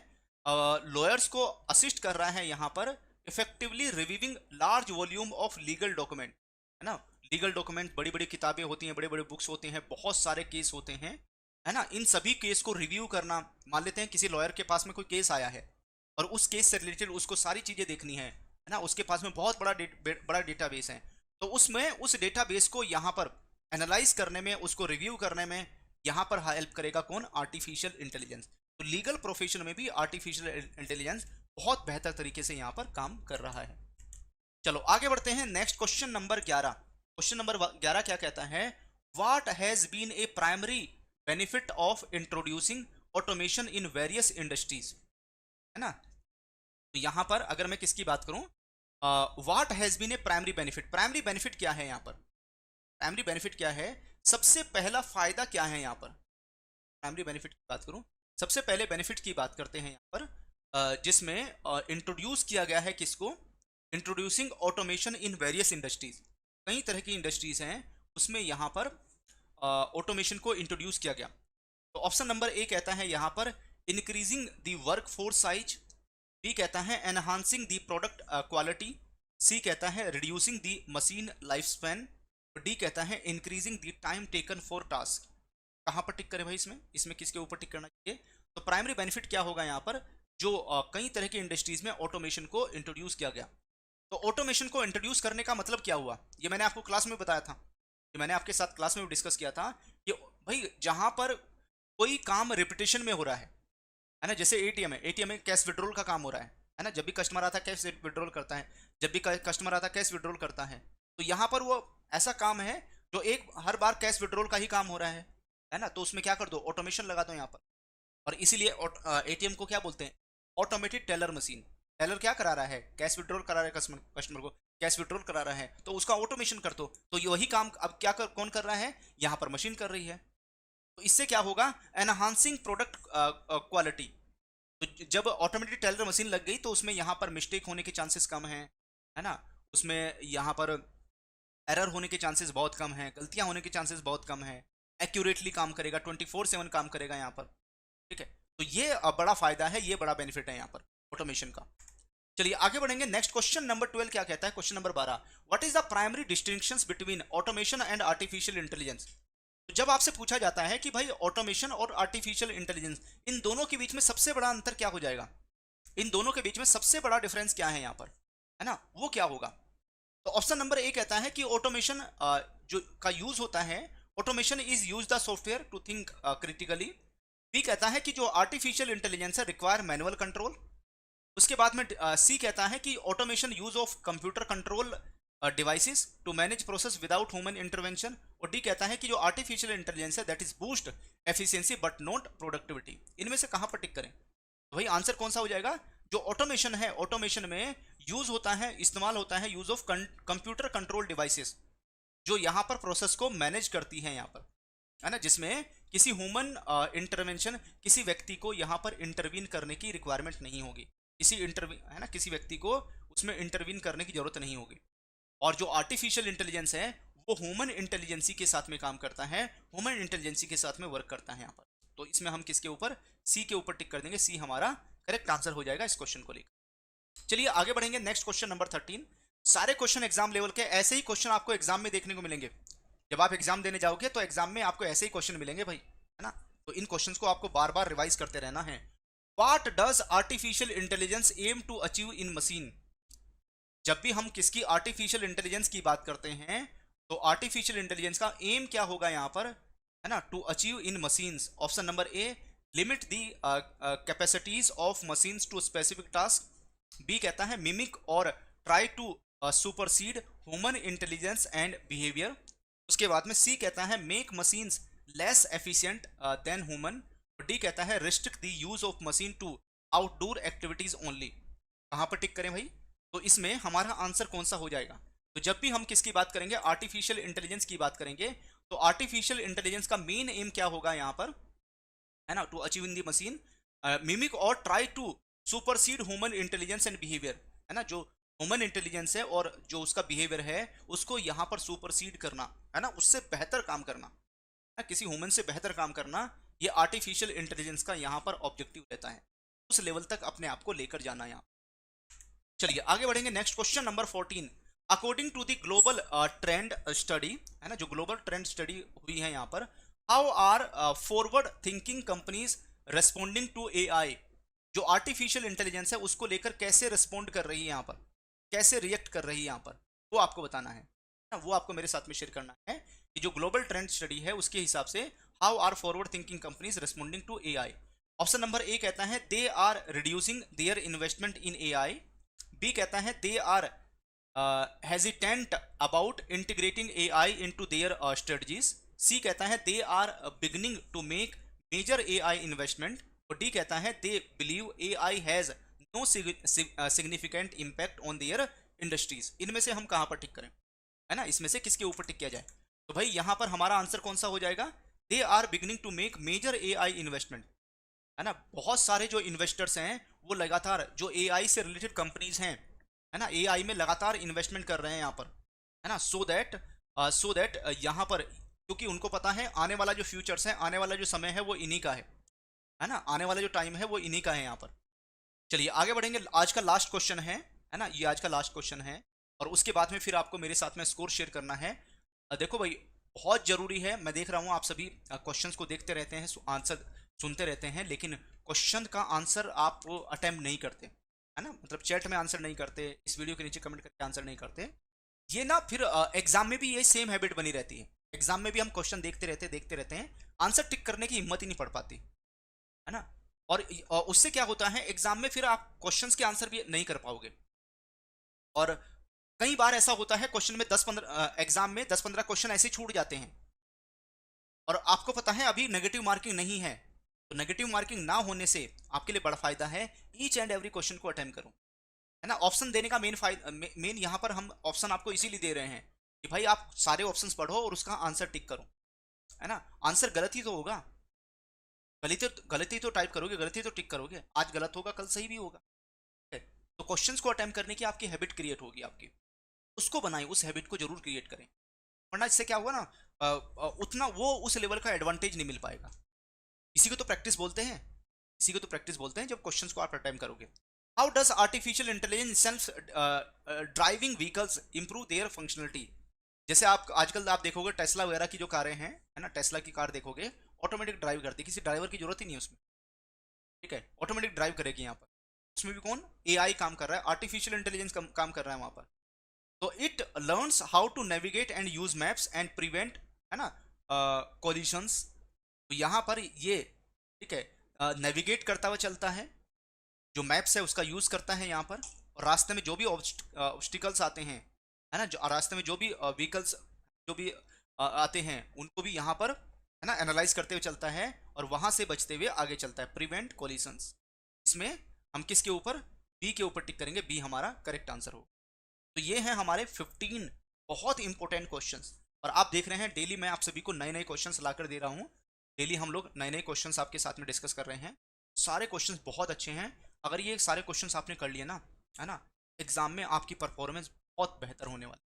लॉयर्स को असिस्ट कर रहा है यहाँ पर effectively reviewing large volume of legal document, है ना। लीगल डॉक्यूमेंट, बड़ी बड़ी किताबें होती हैं, बड़े बड़े बुक्स होते हैं, बहुत सारे केस होते हैं, है ना। इन सभी केस को रिव्यू करना, मान लेते हैं किसी लॉयर के पास में कोई केस आया है और उस केस से रिलेटेड उसको सारी चीज़ें देखनी है ना, उसके पास में बहुत बड़ा डेटाबेस है, तो उसमें उस डेटाबेस को यहाँ पर एनालाइज करने में, उसको रिव्यू करने में यहाँ पर हेल्प करेगा कौन, आर्टिफिशियल इंटेलिजेंस। तो लीगल प्रोफेशन में भी आर्टिफिशियल इंटेलिजेंस बहुत बेहतर तरीके से यहाँ पर काम कर रहा है। चलो आगे बढ़ते हैं, next question number 11। Question number 11 क्या कहता है, what has been a primary benefit of introducing automation in various industries, है ना। तो यहां पर अगर मैं किसकी बात करूं, what has been a primary benefit, primary benefit क्या है यहां पर, प्राइमरी बेनिफिट क्या है, सबसे पहला फायदा क्या है यहां पर। प्राइमरी बेनिफिट की बात करूं सबसे पहले बेनिफिट की बात करते हैं यहाँ पर, जिसमें इंट्रोड्यूस किया गया है किसको, introducing automation in various industries. कई तरह की इंडस्ट्रीज हैं, उसमें यहाँ पर ऑटोमेशन को इंट्रोड्यूस किया गया। तो ऑप्शन नंबर ए कहता है यहाँ पर increasing the work force size, B कहता है enhancing the product quality, C कहता है reducing the machine life span, D कहता है increasing the time taken for task. कहाँ पर टिक करें भाई, इसमें इसमें किसके ऊपर टिक करना चाहिए? तो प्राइमरी बेनिफिट क्या होगा यहाँ पर, जो कई तरह की इंडस्ट्रीज में ऑटोमेशन को इंट्रोड्यूस किया गया। तो ऑटोमेशन को इंट्रोड्यूस करने का मतलब क्या हुआ, ये मैंने आपको क्लास में बताया था, ये मैंने आपके साथ क्लास में डिस्कस किया था कि भाई जहां पर कोई काम रिपीटेशन में हो रहा है ना, जैसे एटीएम है, एटीएम में कैश विड्रॉल का काम हो रहा है ना, जब भी कस्टमर आता है कैश विड्रॉल करता है, जब भी कस्टमर आता है कैश विड्रॉल करता है। तो यहाँ पर वो ऐसा काम है जो एक हर बार कैश विड्रॉल का ही काम हो रहा है ना, तो उसमें क्या कर दो, ऑटोमेशन लगा दो यहाँ पर। और इसीलिए एटीएम को क्या बोलते हैं, ऑटोमेटेड टेलर मशीन। टेलर क्या करा रहा है, कैश विड्रॉल करा रहा है, कस्टमर को कैश विड्रॉल करा रहा है, तो उसका ऑटोमेशन कर दो। तो ये वही काम अब कौन कर रहा है, यहाँ पर मशीन कर रही है। तो इससे क्या होगा, एनहांसिंग प्रोडक्ट क्वालिटी। तो जब ऑटोमेटेड टेलर मशीन लग गई तो उसमें यहाँ पर मिस्टेक होने के चांसेस कम हैं, है ना, उसमें यहाँ पर एरर होने के चांसेस बहुत कम हैं, गलतियां होने के चांसेस बहुत कम हैं, एक्यूरेटली काम करेगा, 24/7 काम करेगा यहाँ पर। ठीक है, तो ये बड़ा फायदा है, ये बड़ा बेनिफिट है यहाँ पर ऑटोमेशन का। चलिए आगे बढ़ेंगे। नेक्स्ट क्वेश्चन नंबर 12 क्या कहता है, question number 12, what is the primary distinctions between automation and artificial intelligence. तो जब आपसे पूछा जाता है कि भाई ऑटोमेशन और आर्टिफिशियल इंटेलिजेंस, इन दोनों के बीच में सबसे बड़ा अंतर क्या हो जाएगा, इन दोनों के बीच में सबसे बड़ा डिफरेंस क्या है यहाँ पर, है ना, वो क्या होगा। तो ऑप्शन नंबर ए कहता है कि ऑटोमेशन जो का यूज होता है, automation is use the software to think critically. B कहता है कि जो आर्टिफिशियल इंटेलिजेंस है रिक्वायर मैनुअल कंट्रोल। उसके बाद में सी कहता है कि automation use of computer control devices to manage process without human intervention. और डी कहता है कि जो आर्टिफिशियल इंटेलिजेंस है that is boost efficiency but not productivity. इनमें से कहां पर टिक करें, तो भाई आंसर कौन सा हो जाएगा, जो ऑटोमेशन है, ऑटोमेशन में यूज होता है, इस्तेमाल होता है use of computer control devices, जो यहां पर प्रोसेस को मैनेज करती है यहाँ पर, है ना, जिसमें किसी ह्यूमन इंटरवेंशन, किसी व्यक्ति को यहाँ पर इंटरवीन करने की रिक्वायरमेंट नहीं होगी, है ना, किसी व्यक्ति को उसमें इंटरवीन करने की जरूरत नहीं होगी। और जो आर्टिफिशियल इंटेलिजेंस है वो ह्यूमन इंटेलिजेंसी के साथ में काम करता है, ह्यूमन इंटेलिजेंसी के साथ में वर्क करता है यहाँ पर। तो इसमें हम किसके ऊपर, सी के ऊपर टिक कर देंगे, सी हमारा करेक्ट आंसर हो जाएगा इस क्वेश्चन को लेकर। चलिए आगे बढ़ेंगे। नेक्स्ट क्वेश्चन नंबर 13, सारे क्वेश्चन एग्जाम लेवल के, ऐसे ही क्वेश्चन आपको एग्जाम में देखने को मिलेंगे। जब आप एग्जाम देने जाओगे तो एग्जाम में आपको ऐसे ही क्वेश्चन मिलेंगे भाई, है ना, तो इन क्वेश्चंस को आपको बार बार रिवाइज करते रहना है। What does artificial intelligence aim to achieve in machine. जब भी हम किसकी, आर्टिफिशियल इंटेलिजेंस की बात करते हैं, तो आर्टिफिशियल इंटेलिजेंस का एम क्या होगा यहाँ पर, है ना, to achieve in machines. Option number A, limit the capacities of machines to specific task. B कहता है मिमिक और try to supersede human intelligence and behaviour. उसके बाद में सी कहता है make machines less efficient than human. D कहता है restrict the use of machine to outdoor activities only. कहां पर टिक करें भाई, तो इसमें हमारा आंसर कौन सा हो जाएगा। तो जब भी हम किसकी बात करेंगे, आर्टिफिशियल इंटेलिजेंस की बात करेंगे, तो आर्टिफिशियल इंटेलिजेंस का मेन एम क्या होगा यहाँ पर, है ना, to achieve in the machine mimic और try to supersede human intelligence and behaviour, है ना, जो ह्यूमन इंटेलिजेंस है और जो उसका बिहेवियर है उसको यहाँ पर सुपरसीड करना, है ना, उससे बेहतर काम करना, है, किसी ह्यूमन से बेहतर काम करना, ये आर्टिफिशियल इंटेलिजेंस का यहाँ पर ऑब्जेक्टिव रहता है, उस लेवल तक अपने आप को लेकर जाना यहाँ। चलिए आगे बढ़ेंगे। Next question number 14, according to the global trend study, है ना, जो ग्लोबल ट्रेंड स्टडी हुई है यहाँ पर, how are forward thinking companies responding to AI. जो आर्टिफिशियल इंटेलिजेंस है उसको लेकर कैसे रिस्पॉन्ड कर रही है यहाँ पर, कैसे रिएक्ट कर रही है यहाँ पर, वो आपको बताना है ना, वो आपको मेरे साथ में शेयर करना है कि जो ग्लोबल ट्रेंड स्टडी है उसके हिसाब से how are forward thinking companies responding to AI. Option number A कहता है they are reducing their investment in AI. B कहता है they are hesitant about integrating AI into their strategies. C कहता है they are beginning to make major AI investment. और D कहता है they believe AI has no significant impact on their industries. इनमें से हम कहां पर टिक करें, है ना, इसमें से किसके ऊपर टिक किया जाए। तो भाई यहां पर हमारा आंसर कौन सा हो जाएगा, they are beginning to make major AI investment. है ना, बहुत सारे जो इन्वेस्टर्स हैं वो लगातार जो एआई से रिलेटेड कंपनीज हैं, है ना, एआई में लगातार इन्वेस्टमेंट कर रहे हैं यहाँ पर, है ना, सो दैट यहाँ पर, क्योंकि उनको पता है आने वाला जो फ्यूचर्स है, आने वाला जो समय है वो इन्हीं का है ना, आने वाला जो टाइम है वो इन्हीं का है यहाँ पर। चलिए आगे बढ़ेंगे, आज का लास्ट क्वेश्चन है ना, ये आज का लास्ट क्वेश्चन है, और उसके बाद में फिर आपको मेरे साथ में स्कोर शेयर करना है। देखो भाई, बहुत जरूरी है, मैं देख रहा हूँ आप सभी क्वेश्चंस को देखते रहते हैं, आंसर सुनते रहते हैं, लेकिन क्वेश्चन का आंसर आप अटेम्प्ट नहीं करते, है ना, मतलब चैट में आंसर नहीं करते, इस वीडियो के नीचे कमेंट करके आंसर नहीं करते। ये ना फिर एग्जाम में भी ये सेम हैबिट बनी रहती है, एग्जाम में भी हम क्वेश्चन देखते रहते हैं, आंसर टिक करने की हिम्मत ही नहीं पड़ पाती, है ना, और उससे क्या होता है, एग्जाम में फिर आप क्वेश्चंस के आंसर भी नहीं कर पाओगे। और कई बार ऐसा होता है क्वेश्चन में 10-15 एग्जाम में 10-15 क्वेश्चन ऐसे छूट जाते हैं, और आपको पता है अभी नेगेटिव मार्किंग नहीं है, तो नेगेटिव मार्किंग ना होने से आपके लिए बड़ा फायदा है, ईच एंड एवरी क्वेश्चन को अटेम्प्ट करो, है ना। ऑप्शन देने का मेन यहाँ पर हम ऑप्शन आपको इसीलिए दे रहे हैं कि भाई आप सारे ऑप्शंस पढ़ो और उसका आंसर टिक करो, है ना। आंसर गलत ही तो होगा, गलती तो टाइप करोगे, गलती तो टिक करोगे, आज गलत होगा कल सही भी होगा, ठीक है? तो क्वेश्चंस को अटेम्प्ट करने की आपकी हैबिट क्रिएट होगी, आपकी उसको बनाएं, उस हैबिट को जरूर क्रिएट करें, वरना इससे क्या हुआ ना, उतना वो उस लेवल का एडवांटेज नहीं मिल पाएगा। इसी को तो प्रैक्टिस बोलते हैं, इसी को तो प्रैक्टिस बोलते हैं, जब क्वेश्चंस को आप अटेम्प्ट करोगे। How does artificial intelligence self driving vehicles improve there functionality. जैसे आप आजकल आप देखोगे टेस्ला वगैरह की जो कारें हैं, है ना, टेस्ला की कार देखोगे ऑटोमेटिक ड्राइव करती है, किसी ड्राइवर की जरूरत ही नहीं है उसमें, ठीक है, ऑटोमेटिक ड्राइव करेगी यहाँ पर। उसमें भी कौन, एआई काम कर रहा है, आर्टिफिशियल इंटेलिजेंस काम कर रहा है वहाँ पर। तो it learns how to navigate and use maps and prevent, है ना, कोलिशंस। तो यहाँ पर ये, ठीक है, नेविगेट करता हुआ चलता है, जो मैप्स है उसका यूज करता है यहाँ पर, और रास्ते में जो भी ऑब्स्टिकल्स आते हैं, है ना, जो रास्ते में जो भी व्हीकल्स जो भी आते हैं उनको भी यहाँ पर, है ना, एनालाइज करते हुए चलता है, और वहां से बचते हुए आगे चलता है, प्रिवेंट कोलिशंस। इसमें हम किसके ऊपर, बी के ऊपर टिक करेंगे, बी हमारा करेक्ट आंसर हो। तो ये हैं हमारे 15 बहुत इंपॉर्टेंट क्वेश्चंस, और आप देख रहे हैं डेली मैं आप सभी को नए नए क्वेश्चंस लाकर दे रहा हूँ, डेली हम लोग नए नए क्वेश्चंस आपके साथ में डिस्कस कर रहे हैं। सारे क्वेश्चंस बहुत अच्छे हैं, अगर ये सारे क्वेश्चंस आपने कर लिए ना, है ना, एग्जाम में आपकी परफॉर्मेंस बहुत बेहतर होने वाली।